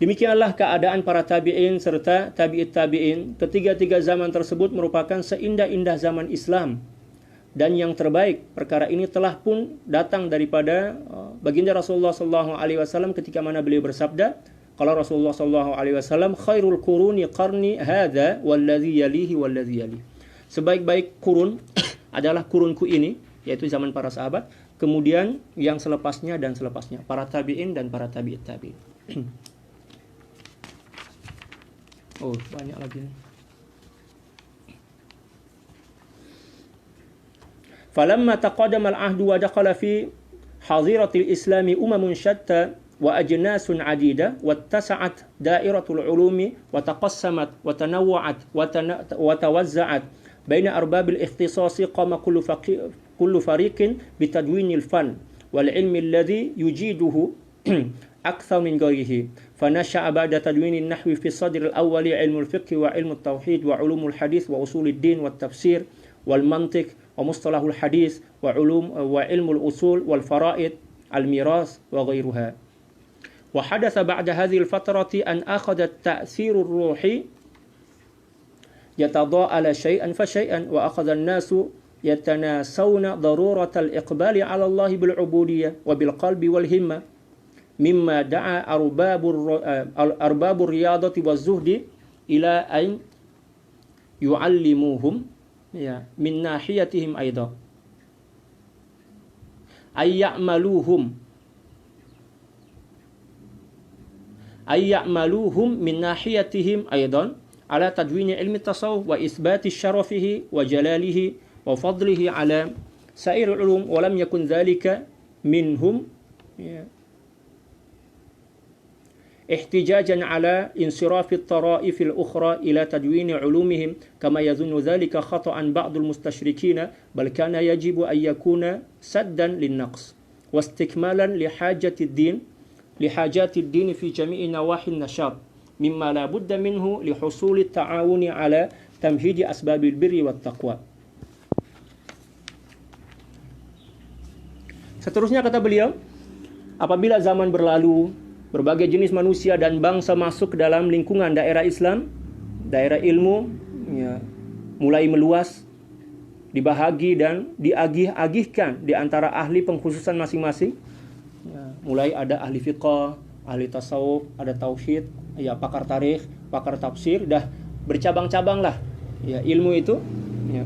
[SPEAKER 1] Demikianlah keadaan para tabi'in serta tabi'in. Ketiga-tiga zaman tersebut merupakan seindah-indah zaman Islam. Dan yang terbaik perkara ini telah pun datang daripada baginda Rasulullah SAW ketika mana beliau bersabda, kalau Rasulullah SAW, khairul quruni qarni hadha walladhi yalihi walladhi yalihi. Sebaik-baik kurun adalah kurunku ini, yaitu zaman para sahabat, kemudian yang selepasnya dan selepasnya, para tabi'in dan para tabi'in. Oh, banyak lagi. Falamma taqaddama al-ahdu wa dakhala fi hadiratil islami umamun shatta wa ajnasun adida wattasa'at dairatul ulumi wa taqassamat wa tanawwa'at wa tawazza'at baina arbabil ikhtisasi qama kullu fariqin bitadwinil fan wal ilmi alladhi yujiduhu akthar min ghayrihi fanasha'a ba'da tadwinin nahwi fi sadr al-awwali ilmul fiqh wa ilmut tauhid wa ulumul hadith wa usulid din wat tafsir wal mantiq ومصطلح الحديث وعلم الأصول والفرائض الميراث وغيرها. وحدث بعد هذه الفترة أن أخذ التأثير الروحي يتضاءل شيئا فشيئا وأخذ الناس يتناسون ضرورة الإقبال على الله بالعبودية وبالقلب والهمة مما دعا أرباب الرياضة والزهد إلى أن يعلموهم min nahiyatihim aidan ay ya'maluhum min nahiyatihim aidan ala tadwin ilmi tasawuf wa itsbati syarafihi wa jalalihi wa fadlihi ala sa'ir ulum wa lam yakun dhalika minhum احتجاجا على انصراف الطرائف الأخرى إلى تدوين علومهم كما يظن ذلك خطأ بعض المستشركين بل كان يجب أن يكون سدا للنقص واستكمالا لحاجات الدين في جميع نواحي النشاط مما لا بد منه لحصول التعاون على تمهيد أسباب البر والتقوى. Seterusnya kata beliau, apabila zaman berlalu, berbagai jenis manusia dan bangsa masuk ke dalam lingkungan daerah Islam, daerah ilmu, ya, mulai meluas, dibahagi dan diagih-agihkan di antara ahli pengkhususan masing-masing. Ya, mulai ada ahli fiqh, ahli tasawuf, ada tauhid, ya, pakar tarikh, pakar tafsir, dah bercabang-cabang lah. Ya, ilmu itu. Ya.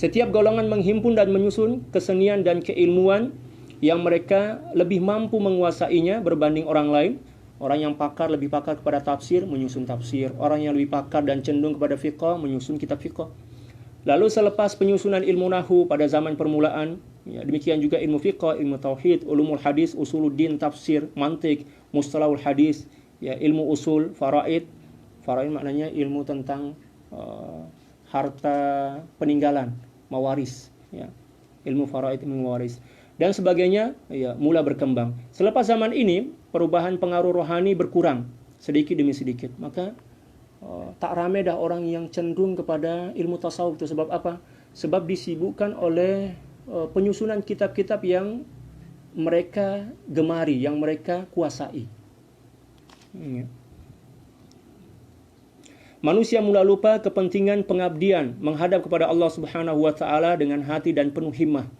[SPEAKER 1] Setiap golongan menghimpun dan menyusun kesenian dan keilmuan yang mereka lebih mampu menguasainya berbanding orang lain. Orang yang lebih pakar kepada tafsir, menyusun tafsir. Orang yang lebih pakar dan cenderung kepada fiqh, menyusun kitab fiqh. Lalu selepas penyusunan ilmu nahu pada zaman permulaan, ya, demikian juga ilmu fiqh, ilmu tauhid, ulumul hadis, usuluddin, tafsir, mantik, mustalahul hadis, ya, ilmu usul, faraid. Faraid maknanya ilmu tentang harta peninggalan, mawaris, ya. Ilmu faraid, ilmu mawaris dan sebagainya, ya, mula berkembang. Selepas zaman ini, perubahan pengaruh rohani berkurang sedikit demi sedikit. Maka tak ramai dah orang yang cenderung kepada ilmu tasawuf. Itu sebab apa? Sebab disibukkan oleh penyusunan kitab-kitab yang mereka gemari, yang mereka kuasai. Ya. Manusia mula lupa kepentingan pengabdian menghadap kepada Allah Subhanahu wa taala dengan hati dan penuh himmah.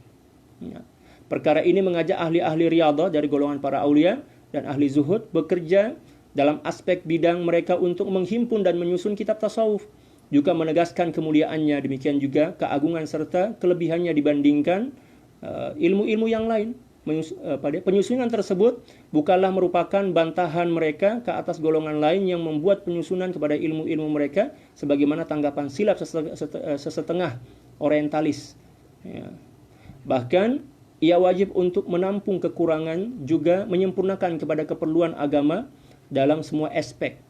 [SPEAKER 1] Ya. Perkara ini mengajak ahli-ahli riyadhah dari golongan para aulia dan ahli zuhud bekerja dalam aspek bidang mereka untuk menghimpun dan menyusun kitab tasawuf. Juga menegaskan kemuliaannya, demikian juga keagungan serta kelebihannya dibandingkan ilmu-ilmu yang lain. Penyusunan tersebut bukanlah merupakan bantahan mereka ke atas golongan lain yang membuat penyusunan kepada ilmu-ilmu mereka sebagaimana tanggapan silap sesetengah orientalis. Ya. Bahkan ia wajib untuk menampung kekurangan, juga menyempurnakan kepada keperluan agama dalam semua aspek,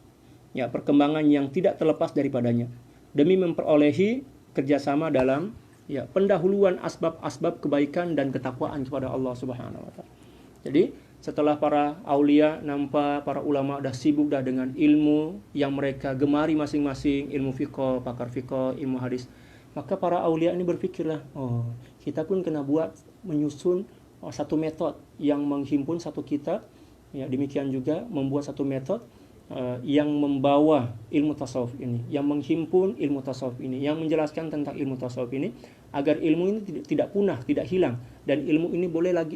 [SPEAKER 1] ya, perkembangan yang tidak terlepas daripadanya, demi memperolehi kerjasama dalam, ya, pendahuluan asbab-asbab kebaikan dan ketakwaan kepada Allah Subhanahu wa taala. Jadi, setelah para aulia nampak para ulama dah sibuk dah dengan ilmu yang mereka gemari masing-masing, ilmu fiqh, pakar fiqh, ilmu hadis, maka para aulia ini berfikirlah, kita pun kena menyusun satu metode yang menghimpun satu kitab, ya, demikian juga membuat satu metode yang membawa ilmu tasawuf ini, yang menghimpun ilmu tasawuf ini, yang menjelaskan tentang ilmu tasawuf ini, agar ilmu ini tidak punah, tidak hilang, dan ilmu ini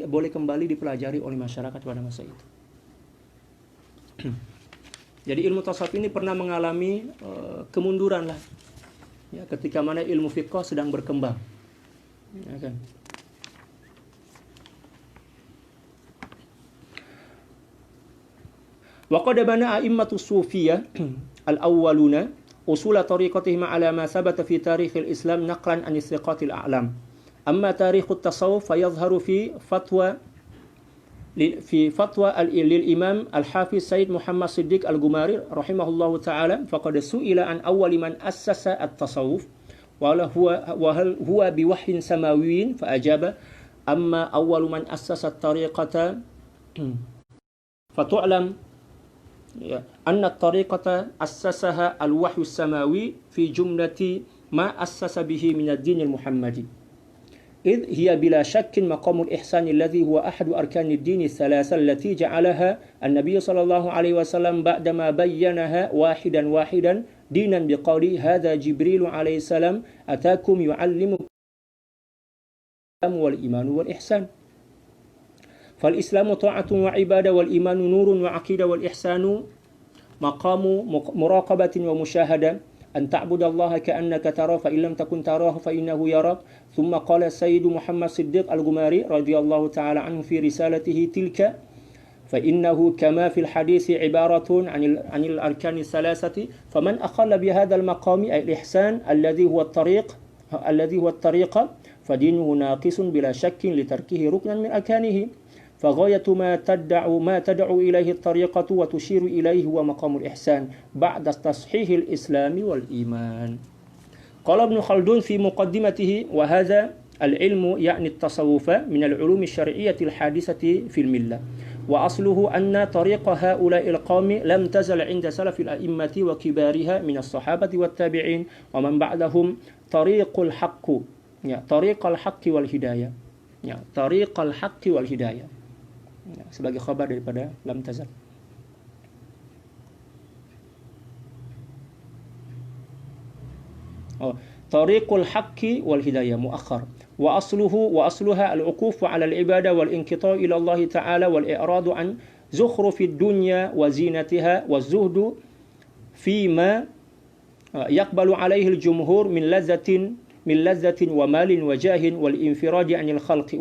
[SPEAKER 1] boleh kembali dipelajari oleh masyarakat pada masa itu. Jadi ilmu tasawuf ini pernah mengalami kemunduran lah, ya, ketika mana ilmu fiqh sedang berkembang, ya kan. وقد بنى أئمة الصوفية الأولون أصول طريقتهم على ما ثبت في تاريخ الإسلام نقلا عن الثقات الأعلام. أما تاريخ التصوف فيظهر في فتوى للإمام الحافظ سيد محمد صديق الغماري رحمه الله تعالى فقد سئل عن أول من أسس التصوف وهل هو بوحي سماوي فأجاب أما أول من أسس الطريقة فتعلم أن الطريقة أسسها الوحي السماوي في جملة ما أسس به من الدين المحمدي إذ هي بلا شك مقام الإحسان الذي هو أحد أركان الدين الثلاثة التي جعلها النبي صلى الله عليه وسلم بعدما بينها واحدا دينا بقوله هذا جبريل عليه السلام أتاكم يعلمكم والإيمان والإحسان. فالإسلام طاعة وعبادة والإيمان نور وعقيدة والإحسان مقام مراقبة ومشاهدة أن تعبد الله كأنك تراه فإن لم تكن تراه فإنه يراك. ثم قال السيد محمد صديق الغماري رضي الله تعالى عنه في رسالته تلك فإنه كما في الحديث عبارة عن الأركان الثلاثة فمن أخل بهذا المقام أي الإحسان الذي هو الطريقة فدينه ناقص بلا شك لتركه ركنا من أركانه. فغاية ما تدعو إليه الطريقة وتشير إليه هو مقام الإحسان بعد تصحيح الإسلام والإيمان. قال ابن خلدون في مقدمته: وهذا العلم يعني التصوف من العلوم الشرعية الحادثة في الملة، وأصله أن طريق هؤلاء القوم لم تزل عند سلف الأئمة وكبارها من الصحابة والتابعين ومن بعدهم طريق الحق والhidayah. طريق الحق والhidayah. Sebagai khabar daripada lam tazal. Tariqul haqqi wal hidayah muakhar wa asluha al uquf ala al ibadah wal inqita' ila Allah ta'ala wal i'rad an zukhrufid dunya wa zinatiha wa zuhdu fima yaqbalu alaihi al jumhur min lazzatin wa malin wa jahin wal infiradi anil khalqi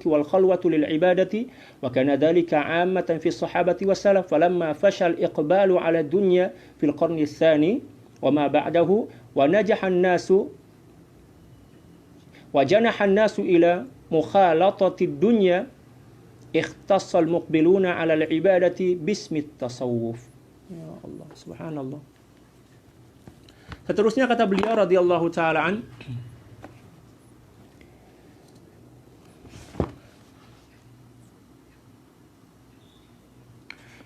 [SPEAKER 1] wal khalwatu lil ibadati wa kana dhalika 'ammatan fi sahabati was salaf falamma fashal iqbalu ala dunya fil qarni tsani wa ma ba'dahu ونجح الناس وجنح الناس إلى مخالطة الدنيا اختص المقبلون على العبادة باسم التصوف. Ya Allah, subhanallah. Seterusnya kata beliau radhiyallahu taala an,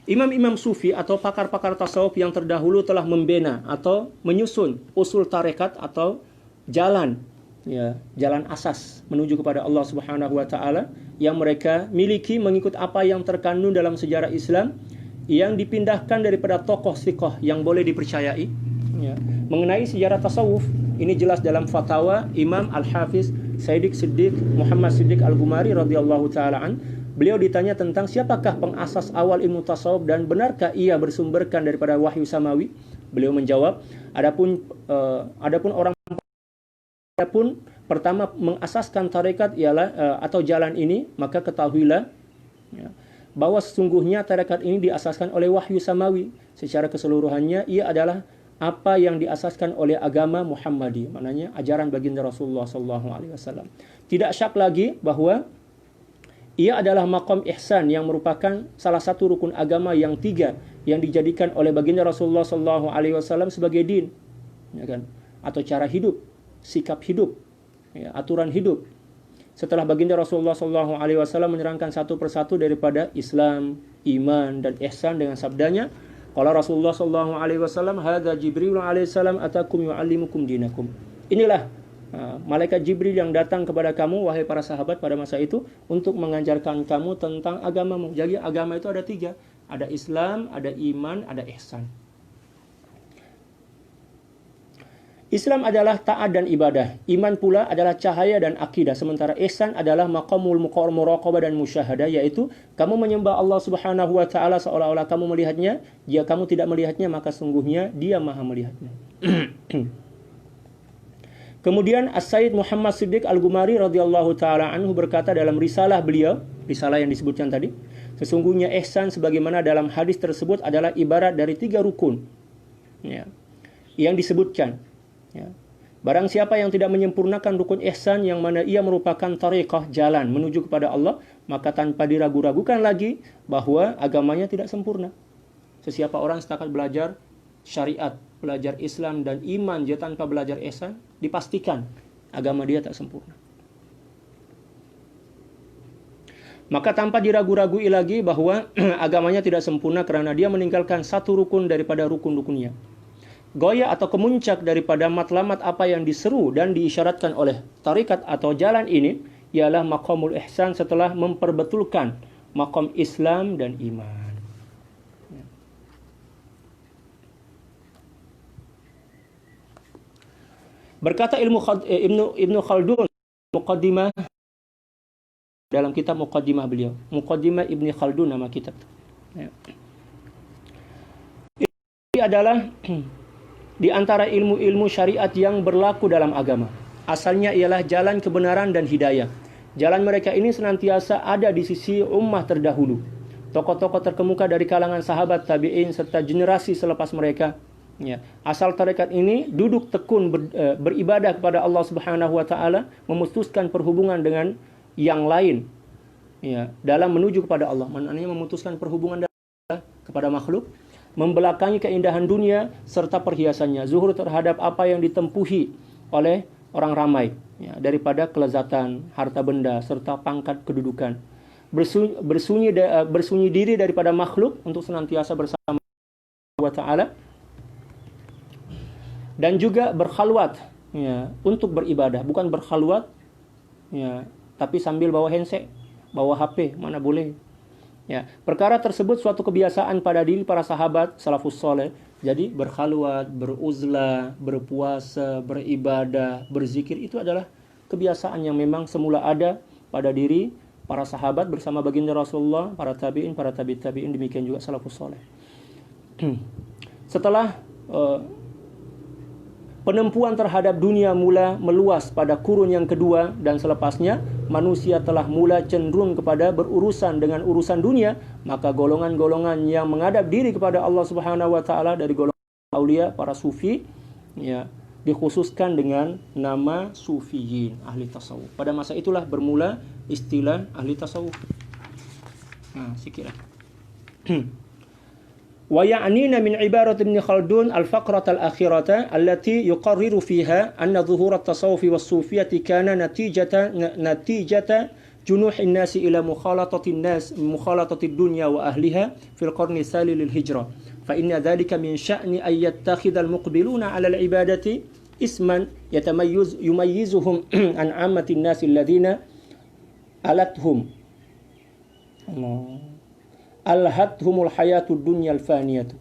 [SPEAKER 1] imam-imam sufi atau pakar-pakar tasawuf yang terdahulu telah membina atau menyusun usul tarekat atau jalan asas menuju kepada Allah Subhanahu wa taala yang mereka miliki mengikut apa yang terkandung dalam sejarah Islam yang dipindahkan daripada tokoh thiqah yang boleh dipercayai. Mengenai sejarah tasawuf ini jelas dalam fatwa Imam Al-Hafiz Sayyid Siddiq Muhammad Siddiq Al-Gumari radhiyallahu taala an. Beliau ditanya tentang siapakah pengasas awal ilmu tasawuf dan benarkah ia bersumberkan daripada wahyu samawi. Beliau menjawab, adapun pertama mengasaskan tarekat ialah atau jalan ini, maka ketahuilah bahwa sesungguhnya tarekat ini diasaskan oleh wahyu samawi. Secara keseluruhannya ia adalah apa yang diasaskan oleh agama Muhammadi, maknanya ajaran baginda Rasulullah SAW. Tidak syak lagi bahwa ia adalah maqam ihsan yang merupakan salah satu rukun agama yang 3 yang dijadikan oleh baginda Rasulullah SAW sebagai din, ya kan? Atau cara hidup, sikap hidup, aturan hidup. Setelah baginda Rasulullah SAW menerangkan satu persatu daripada Islam, iman dan ihsan dengan sabdanya, qala Rasulullah SAW, hadza Jibril alaihissalam atakum yu'allimukum dinakum. Inilah malaikat Jibril yang datang kepada kamu, wahai para sahabat pada masa itu, untuk mengajarkan kamu tentang agamamu. Jadi agama itu ada 3. Ada Islam, ada iman, ada ihsan. Islam adalah taat dan ibadah. Iman pula adalah cahaya dan akidah. Sementara ihsan adalah maqamul muraqabah dan musyahadah, yaitu kamu menyembah Allah Subhanahu wa taala seolah-olah kamu melihatnya. Jika kamu tidak melihatnya, maka sungguhnya Dia Maha melihatnya. Kemudian As-Sayyid Muhammad Siddiq Al-Gumari radhiyallahu taala anhu berkata dalam risalah beliau, risalah yang disebutkan tadi, sesungguhnya ihsan sebagaimana dalam hadis tersebut adalah ibarat dari 3 rukun yang disebutkan. Barang siapa yang tidak menyempurnakan rukun ihsan yang mana ia merupakan tariqah, jalan menuju kepada Allah, maka tanpa diragu-ragukan lagi bahwa agamanya tidak sempurna. Sesiapa orang setakat belajar syariat, belajar Islam dan iman dia tanpa belajar ihsan, dipastikan agama dia tak sempurna. Maka tanpa diragu-ragui lagi bahwa agamanya tidak sempurna karena dia meninggalkan satu rukun daripada rukun-rukunnya. Goya atau kemuncak daripada matlamat apa yang diseru dan diisyaratkan oleh tarikat atau jalan ini ialah maqamul ihsan setelah memperbetulkan maqam Islam dan iman. Berkata Ibnu Khaldun Muqaddimah dalam kitab Muqaddimah beliau, Muqaddimah Ibnu Khaldun nama kitab. Ini adalah di antara ilmu-ilmu syariat yang berlaku dalam agama. Asalnya ialah jalan kebenaran dan hidayah. Jalan mereka ini senantiasa ada di sisi ummah terdahulu. Tokoh-tokoh terkemuka dari kalangan sahabat, tabi'in serta generasi selepas mereka. Asal tarekat ini duduk tekun beribadah kepada Allah Subhanahu wa taala, memutuskan perhubungan dengan yang lain ya, dalam menuju kepada Allah, maknanya memutuskan perhubungan kepada makhluk, membelakangi keindahan dunia serta perhiasannya, zuhur terhadap apa yang ditempuhi oleh orang ramai, ya, daripada kelezatan, harta benda serta pangkat kedudukan, bersunyi diri daripada makhluk untuk senantiasa bersama Allah Ta'ala, dan juga berkhalwat, ya, untuk beribadah, bukan berkhalwat, ya, tapi sambil bawa handset, bawa HP, mana boleh. Ya, perkara tersebut suatu kebiasaan pada diri para sahabat salafus saleh. Jadi berkhalwat, beruzlah, berpuasa, beribadah, berzikir itu adalah kebiasaan yang memang semula ada pada diri para sahabat bersama baginda Rasulullah, para tabi'in, para tabi'in, demikian juga salafus saleh. Setelah penempuan terhadap dunia mula meluas pada kurun yang kedua dan selepasnya, manusia telah mula cenderung kepada berurusan dengan urusan dunia, maka golongan-golongan yang menghadap diri kepada Allah Subhanahu wa taala dari golongan aulia, para sufi, ya, dikhususkan dengan nama sufiyin, ahli tasawuf. Pada masa itulah bermula istilah ahli tasawuf. Nah, sikit. ويعنينا من عبارة ابن خلدون الفقرة الأخيرة التي يقرر فيها أن ظهور التصوف والصوفية كان نتيجة جنوح الناس إلى مخالطة الدنيا وأهلها في القرن الثالث للهجرة، فإن ذلك من شأن أن يتخذ المقبلون على العبادة اسما يميزهم عن عامة الناس الذين alhathumul hayatud dunyal faniyatu.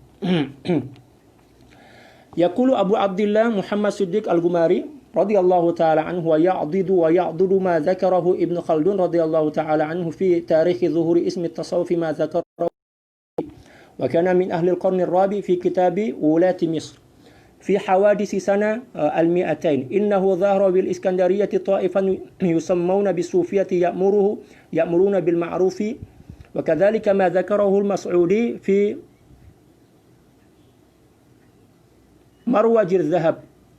[SPEAKER 1] Yaqulu Abu Abdullah Muhammad Siddiq Al-Gumari radhiyallahu ta'ala anhu wa ya'dudu ma dzakarahu Ibn Khaldun radhiyallahu ta'ala anhu fi tarikh zuhuri ismi at-tasawuf ma dzakarahu wa kana min ahli al-qarn ar-rabi fi kitabi Ulati Misr fi hawadith sana al-200 innahu dhahara bil Iskandariyati ta'ifan yusammuna bis-sufiyati ya'muruna bil ma'rufi وكذلك ما ذكره المسعودي في مروج الذهب،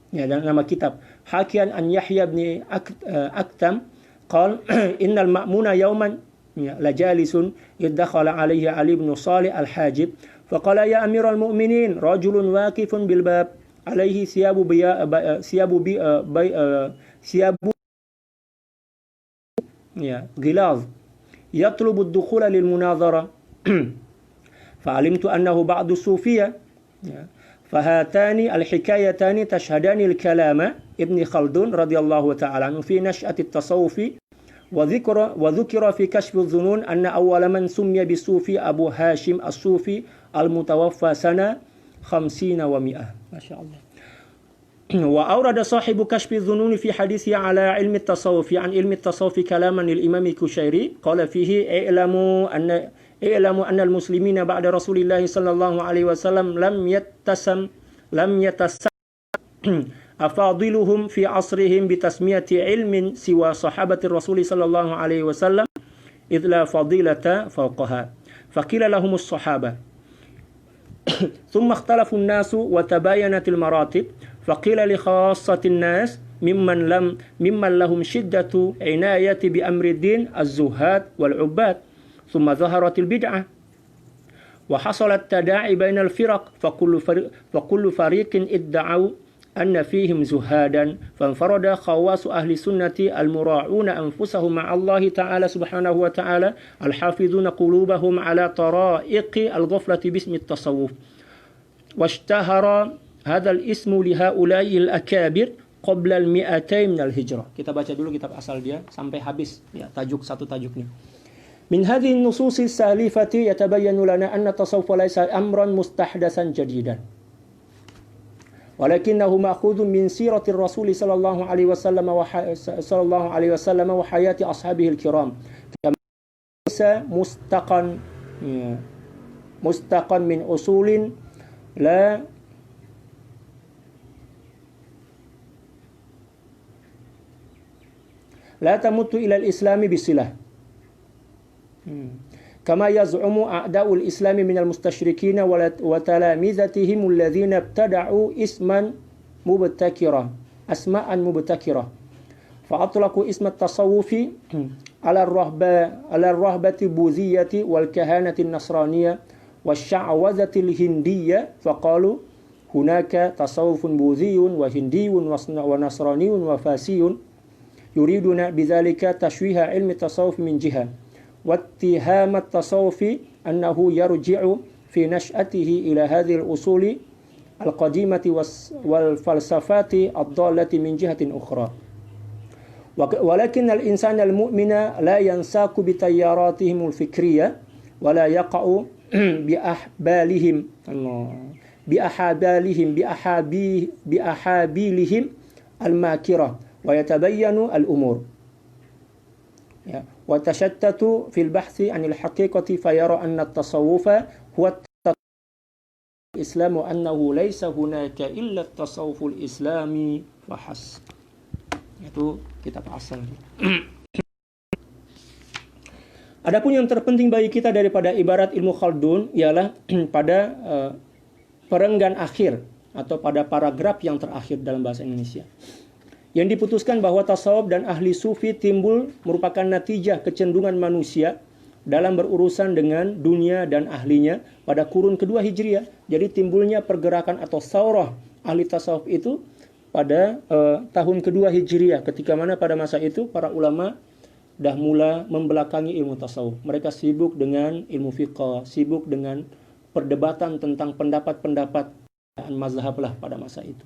[SPEAKER 1] يعني nama kitab, حاكيا عن يحيى بن أكتم قال إن المأمون يوما لجالس إذ دخل عليه علي بن صالح الحاجب فقال يا أمير المؤمنين رجل واقف بالباب عليه ثياب غلاظ يطلب الدخول للمناظرة فعلمت أنه بعض الصوفية فهاتان الحكايتان تشهدان الكلام ابن خلدون رضي الله تعالى عنه في نشأة التصوف وذكر في كشف الظنون أن أول من سمي بالصوفي أبو هاشم الصوفي المتوفى سنة 50 و100. ما شاء الله. وأورد صاحب كشف الظنون في حديثه على علم التصوف عن علم التصوف كلاما للإمام الكشيري قال فيه اعلموا أن المسلمين بعد رسول الله صلى الله عليه وسلم لم يتسم أفاضلهم في عصرهم بتسمية علم سوى صحابة الرسول صلى الله عليه وسلم إذ لا فضيلة فوقها فقيل لهم الصحابة ثم اختلفوا الناس وتباينت المراتب فقيل لخاصة الناس ممن لهم شدة عناية بأمر الدين الزهاد والعباد ثم ظهرت البدعة وحصل التداعي بين الفرق فكل فريق ادعوا أن فيهم زهادا فانفرد خواص أهل السنة المراعون أنفسهم مع الله تعالى سبحانه وتعالى الحافظون قلوبهم على طرائق الغفلة باسم التصوف واشتهر هذا الاسم لهؤلاء الأكابر قبل 200 من الهجرة. Kita baca dulu kitab asal dia sampai habis, ya, satu tajuknya. من هذه النصوص السالفة يتبين لنا أن التصوف ليس أمرا مستحدثا جديدا ولكنه مأخوذ من سيرة الرسول صلى الله عليه وسلم وحياة أصحابه الكرام كما ليس مستقا من أصول لا تمت إلى الإسلام بصلة كما يزعم أعداء الإسلام من المستشركين وتلامذتهم الذين ابتدعوا أسماء مبتكرة فأطلقوا اسم التصوف على الرهبة البوذية والكهانة النصرانية والشعوذة الهندية فقالوا هناك تصوف بوذي وهندي ونصراني وفاسي يريدون بذلك تشويه علم التصوف من جهة واتهام التصوف أنه يرجع في نشأته إلى هذه الأصول القديمة والفلسفات الضالة من جهة أخرى ولكن الإنسان المؤمن لا ينساك بتياراتهم الفكرية ولا يقع بأحابيلهم الماكرة ويتبين الأمور وتشتت في البحث عن الحقيقة فيرى أن التصوف هو الإسلام وأنه ليس هناك إلا التصوف الإسلامي فحسب. Itu kitab asal. Adapun yang terpenting bagi kita daripada ibarat ilmu Khaldun ialah pada perenggan akhir atau pada paragraf yang terakhir dalam bahasa Indonesia. Yang diputuskan bahwa tasawuf dan ahli sufi timbul merupakan natijah kecenderungan manusia dalam berurusan dengan dunia dan ahlinya pada kurun kedua Hijriah. Jadi timbulnya pergerakan atau saurah ahli tasawuf itu pada tahun kedua Hijriah, ketika mana pada masa itu para ulama dah mula membelakangi ilmu tasawuf. Mereka sibuk dengan ilmu fiqh, sibuk dengan perdebatan tentang pendapat-pendapat mazhab lah pada masa itu.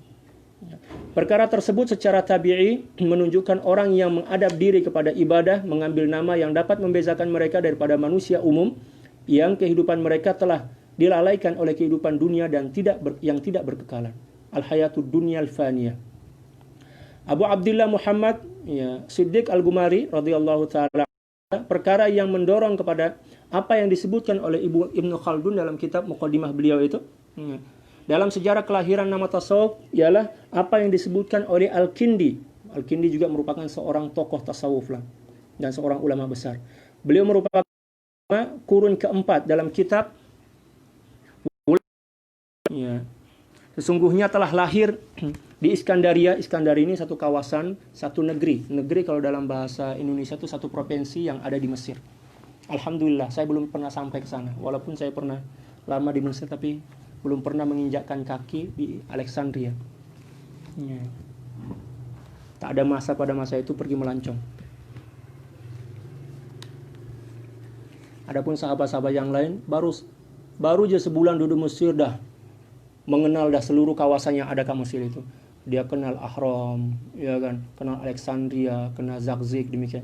[SPEAKER 1] Perkara tersebut secara tabi'i menunjukkan orang yang mengadab diri kepada ibadah, mengambil nama yang dapat membezakan mereka daripada manusia umum yang kehidupan mereka telah dilalaikan oleh kehidupan dunia dan yang tidak berkekalan. Al-hayatud dunya al-faniyah. Abu Abdullah Muhammad Siddiq Al-Gumari radhiyallahu taala, perkara yang mendorong kepada apa yang disebutkan oleh Ibnu Khaldun dalam kitab Muqaddimah beliau itu. Dalam sejarah kelahiran nama tasawuf ialah apa yang disebutkan oleh Al-Kindi. Al-Kindi juga merupakan seorang tokoh tasawuf lah dan seorang ulama besar. Beliau merupakan kurun keempat dalam kitab sesungguhnya telah lahir di Iskandaria. Iskandaria ini satu kawasan, satu negeri. Negeri kalau dalam bahasa Indonesia itu satu provinsi yang ada di Mesir. Alhamdulillah, saya belum pernah sampai ke sana. Walaupun saya pernah lama di Mesir, tapi belum pernah menginjakkan kaki di Alexandria. Tak ada masa pada masa itu pergi melancong. Adapun sahabat-sahabat yang lain baru aja sebulan duduk Mesir dah mengenal dah seluruh kawasan yang ada ke Mesir itu. Dia kenal Ahram, ya kan, kenal Alexandria, kenal Zakzik, demikian.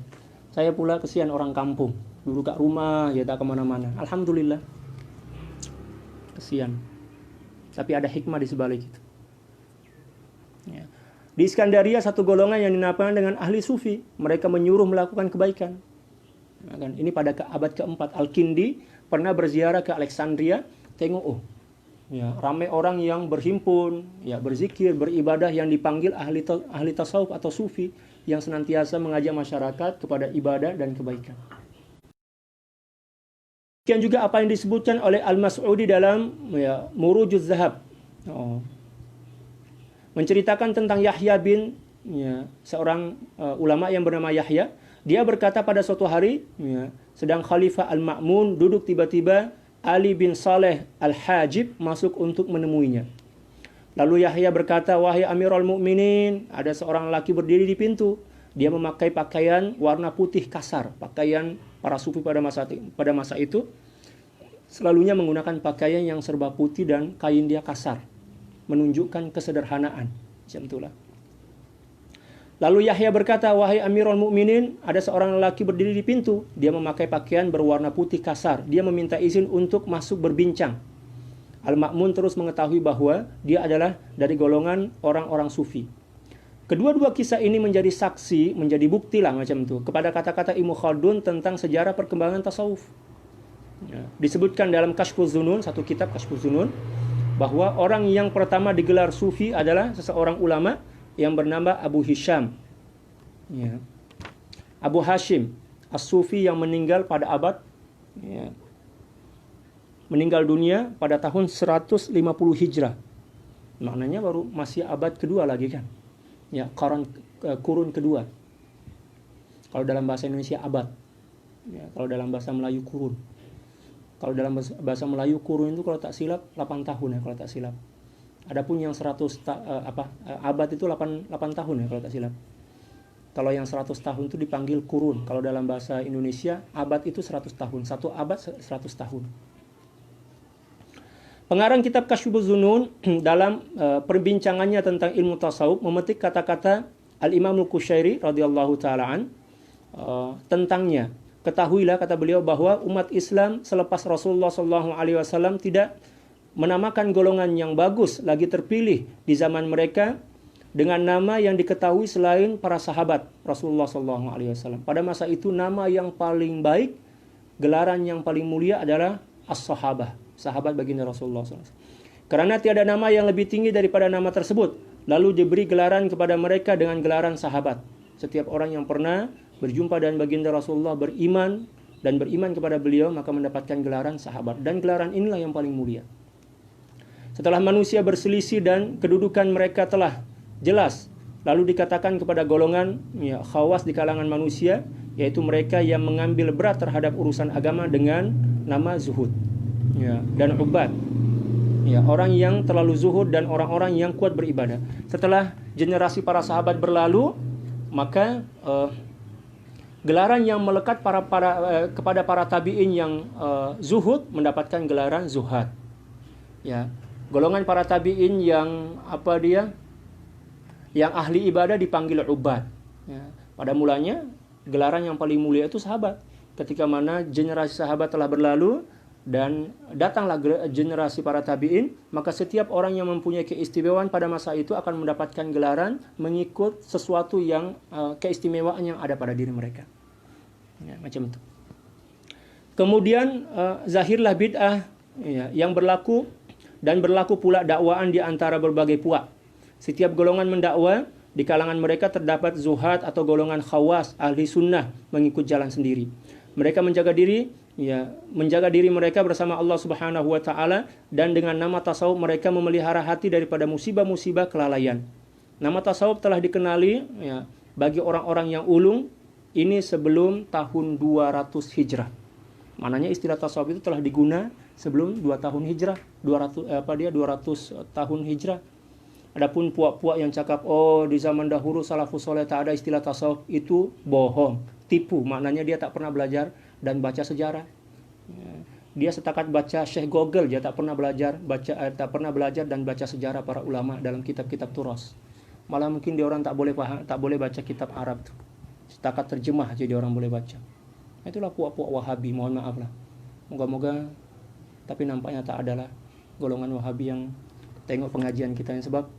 [SPEAKER 1] Saya pula kesian orang kampung, duduk kat rumah, ya tak kemana-mana. Alhamdulillah, kesian. Tapi ada hikmah di sebalik itu. Ya. Di Iskandaria satu golongan yang dinamakan dengan ahli sufi, mereka menyuruh melakukan kebaikan. Ya kan? Ini pada abad keempat. Al-Kindi pernah berziarah ke Alexandria, tengok ramai orang yang berhimpun, berzikir, beribadah yang dipanggil ahli tasawuf atau sufi yang senantiasa mengajak masyarakat kepada ibadah dan kebaikan. Demikian juga apa yang disebutkan oleh Al-Mas'udi dalam Murujuz Zahab. Menceritakan tentang Yahya bin seorang ulama yang bernama Yahya. Dia berkata pada suatu hari sedang Khalifah Al-Ma'mun duduk, tiba-tiba Ali bin Saleh Al-Hajib masuk untuk menemuinya. Lalu Yahya berkata, "Wahai Amirul Mukminin, ada seorang lelaki berdiri di pintu. Dia memakai pakaian warna putih kasar, pakaian para sufi pada masa itu selalunya menggunakan pakaian yang serba putih dan kain dia kasar, menunjukkan kesederhanaan." Macam itulah. Lalu Yahya berkata, "Wahai Amirul Mukminin, ada seorang lelaki berdiri di pintu. Dia memakai pakaian berwarna putih kasar. Dia meminta izin untuk masuk berbincang." Al-Ma'mun terus mengetahui bahwa dia adalah dari golongan orang-orang sufi. Kedua-dua kisah ini menjadi saksi, menjadi bukti lah macam itu kepada kata-kata Ibnu Khaldun tentang sejarah perkembangan tasawuf. Disebutkan dalam Kashfuz Dzunun, satu kitab Kashfuz Dzunun, bahwa orang yang pertama digelar sufi adalah seseorang ulama yang bernama Abu Hisham, Abu Hashim As-Sufi, yang meninggal pada meninggal dunia pada tahun 150 Hijrah. Maknanya baru masih abad kedua lagi kan. Kurun kedua. Kalau dalam bahasa Indonesia abad. Ya, kalau dalam bahasa Melayu kurun. Kalau dalam bahasa Melayu kurun itu kalau tak silap 8 tahun ya kalau tak silap. Adapun yang 100 abad itu 8 tahun ya kalau tak silap. Kalau yang 100 tahun itu dipanggil kurun. Kalau dalam bahasa Indonesia abad itu 100 tahun. Satu abad 100 tahun. Pengarang kitab Kasyfuz Dzunun dalam perbincangannya tentang ilmu tasawuf memetik kata-kata Al-Imam Al-Qushairi radhiyallahu taala an tentangnya. Ketahuilah, kata beliau, bahwa umat Islam selepas Rasulullah SAW tidak menamakan golongan yang bagus lagi terpilih di zaman mereka dengan nama yang diketahui selain para sahabat Rasulullah SAW. Pada masa itu nama yang paling baik, gelaran yang paling mulia adalah as-sahabah, sahabat baginda Rasulullah SAW. Karena tiada nama yang lebih tinggi daripada nama tersebut, lalu diberi gelaran kepada mereka dengan gelaran sahabat. Setiap orang yang pernah berjumpa dengan baginda Rasulullah beriman kepada beliau maka mendapatkan gelaran sahabat, dan gelaran inilah yang paling mulia. Setelah manusia berselisih dan kedudukan mereka telah jelas, lalu dikatakan kepada golongan khawas di kalangan manusia, yaitu mereka yang mengambil berat terhadap urusan agama dengan nama zuhud dan ubad. Orang yang terlalu zuhud dan orang-orang yang kuat beribadah. Setelah generasi para sahabat berlalu, maka gelaran yang melekat kepada para tabi'in yang zuhud mendapatkan gelaran zuhad. Golongan para tabi'in yang yang ahli ibadah dipanggil ubad. Pada mulanya gelaran yang paling mulia itu sahabat. Ketika mana generasi sahabat telah berlalu dan datanglah generasi para tabi'in, maka setiap orang yang mempunyai keistimewaan pada masa itu akan mendapatkan gelaran mengikut sesuatu yang keistimewaan yang ada pada diri mereka. Macam itu. Kemudian zahirlah bid'ah yang berlaku pula dakwaan di antara berbagai puak. Setiap golongan mendakwa, di kalangan mereka terdapat zuhad atau golongan khawas, ahli sunnah mengikut jalan sendiri. Mereka menjaga diri mereka bersama Allah Subhanahu wa taala, dan dengan nama tasawuf mereka memelihara hati daripada musibah-musibah kelalaian. Nama tasawuf telah dikenali bagi orang-orang yang ulung ini sebelum tahun 200 Hijrah. Maknanya istilah tasawuf itu telah diguna sebelum 2 tahun Hijrah, 200 tahun Hijrah. Adapun puak-puak yang cakap di zaman dahulu salafus saleh tak ada istilah tasawuf, itu bohong, tipu. Maknanya dia tak pernah belajar dan baca sejarah. Dia setakat baca Syekh Google, dia tak pernah belajar dan baca sejarah para ulama dalam kitab-kitab turas. Malah mungkin dia orang tak boleh baca kitab Arab tuh. Setakat terjemah aja dia orang boleh baca. Itulah puak-puak Wahabi, mohon maaf lah. Moga-moga, tapi nampaknya tak adalah golongan Wahabi yang tengok pengajian kita ini, sebab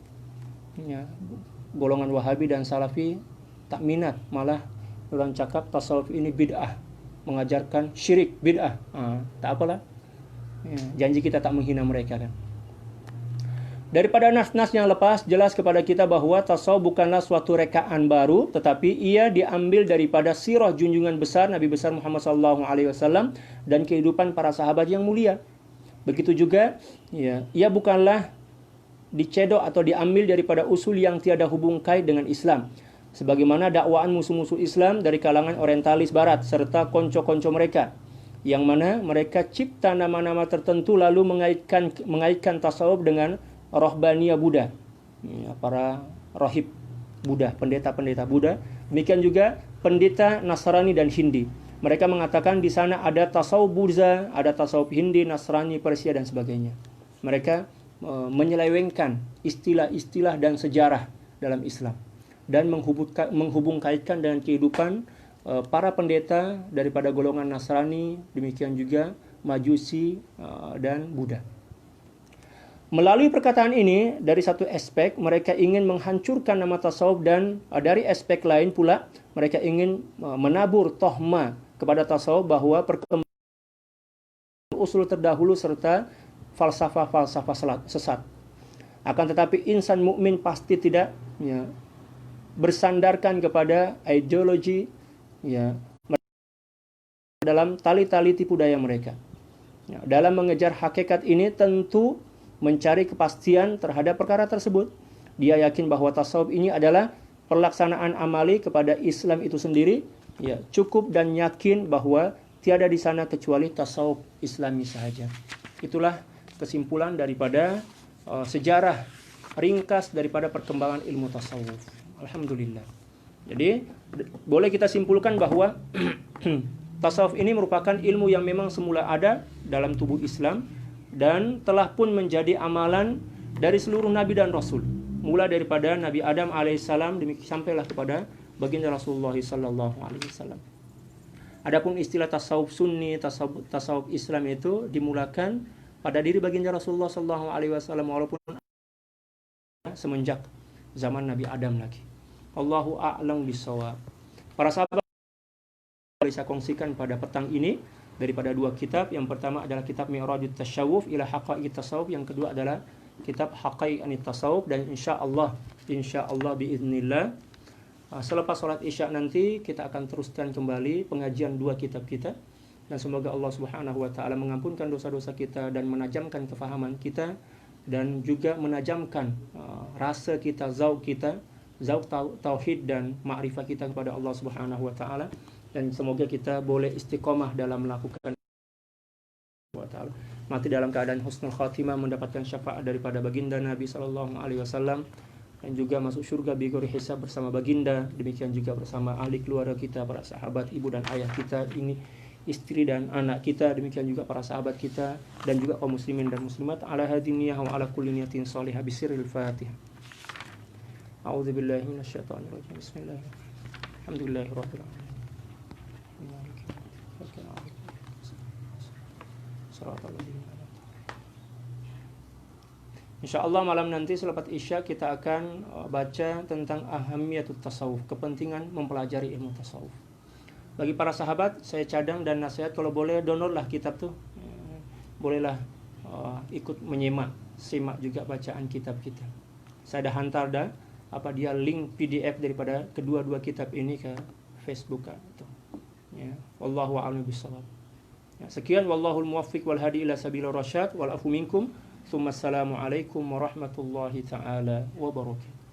[SPEAKER 1] golongan Wahabi dan Salafi tak minat, malah orang cakap tasawuf ini bid'ah, mengajarkan syirik bid'ah. Tak apalah, janji kita tak menghina mereka kan. Daripada nas-nas yang lepas, jelas kepada kita bahwa tasawuf bukanlah suatu rekaan baru, tetapi ia diambil daripada sirah junjungan besar Nabi besar Muhammad SAW dan kehidupan para sahabat yang mulia. Begitu juga, ia bukanlah dicedok atau diambil daripada usul yang tiada hubung kait dengan Islam. Sebagaimana dakwaan musuh-musuh Islam dari kalangan orientalis barat serta konco-konco mereka, yang mana mereka cipta nama-nama tertentu lalu mengaitkan tasawuf dengan rohbaniyah Buddha, para rohib Buddha, pendeta-pendeta Buddha. Demikian juga pendeta Nasrani dan Hindi. Mereka mengatakan di sana ada tasawuf Buddha, ada tasawuf Hindi, Nasrani, Persia dan sebagainya. Mereka menyelewengkan istilah-istilah dan sejarah dalam Islam dan menghubung kaitkan dengan kehidupan para pendeta daripada golongan Nasrani, demikian juga Majusi dan Buddha. Melalui perkataan ini, dari satu aspek mereka ingin menghancurkan nama tasawuf, dan dari aspek lain pula mereka ingin menabur tohma kepada tasawuf bahwa perkembangan usul terdahulu serta falsafah-falsafah sesat. Akan tetapi insan mukmin pasti tidak bersandarkan kepada ideologi dalam tali-tali tipu daya mereka. Dalam mengejar hakikat ini tentu mencari kepastian terhadap perkara tersebut. Dia yakin bahwa tasawuf ini adalah pelaksanaan amali kepada Islam itu sendiri, Ya, cukup dan yakin bahwa tiada di sana kecuali tasawuf Islami sahaja. Itulah kesimpulan daripada sejarah ringkas daripada perkembangan ilmu tasawuf. Alhamdulillah. Jadi boleh kita simpulkan bahwa tasawuf ini merupakan ilmu yang memang semula ada dalam tubuh Islam dan telah pun menjadi amalan dari seluruh nabi dan rasul. Mula daripada Nabi Adam alaihissalam sampailah kepada baginda Rasulullah sallallahu alaihi wasallam. Adapun istilah tasawuf sunni, tasawuf Islam itu dimulakan pada diri baginda Rasulullah sallallahu alaihi wasallam walaupun semenjak zaman Nabi Adam lagi. Allahu a'lam bishawab. Para sahabat, saya kongsikan pada petang ini daripada dua kitab. Yang pertama adalah kitab Mi'rajut Tasyawuf ila Haqaiqit Tasawuf, yang kedua adalah kitab Haqaiqanit Tasawuf. Dan insyaallah biiznillah selepas salat Isya nanti kita akan teruskan kembali pengajian dua kitab kita, dan semoga Allah Subhanahu wa taala mengampunkan dosa-dosa kita dan menajamkan kefahaman kita dan juga menajamkan rasa kita, zauq tauhid dan ma'rifah kita kepada Allah Subhanahu wa taala, dan semoga kita boleh istiqomah dalam melakukan wa taala. Mati dalam keadaan husnul khatimah, mendapatkan syafaat daripada baginda Nabi sallallahu alaihi wasallam, dan juga masuk surga bighairi hisab bersama baginda. Demikian juga bersama ahli keluarga kita, para sahabat, ibu dan ayah kita, ini istri dan anak kita, demikian juga para sahabat kita dan juga kaum muslimin dan muslimat ala hadiniyah wa ala kulli niyatin salihah bisirril Fatihah. A'udzu billahi minasyaitonir rajim. Bismillahirrahmanirrahim. Alhamdulillahirabbil alamin. InsyaAllah malam nanti selepas Isya kita akan baca tentang ahamiyatut tasawuf, kepentingan mempelajari ilmu tasawuf. Bagi para sahabat, saya cadang dan nasihat kalau boleh downloadlah kitab tuh. Bolehlah ikut menyimak, simak juga bacaan kitab kita. Saya dah hantar link PDF daripada kedua-dua kitab ini ke Facebook itu. Ya, wallahu a'lam bishawab. Ya, sekian, wallahul muwaffiq wal hadi ila sabilir rasyad wal afu minkum. Assalamualaikum warahmatullahi taala wabarakatuh.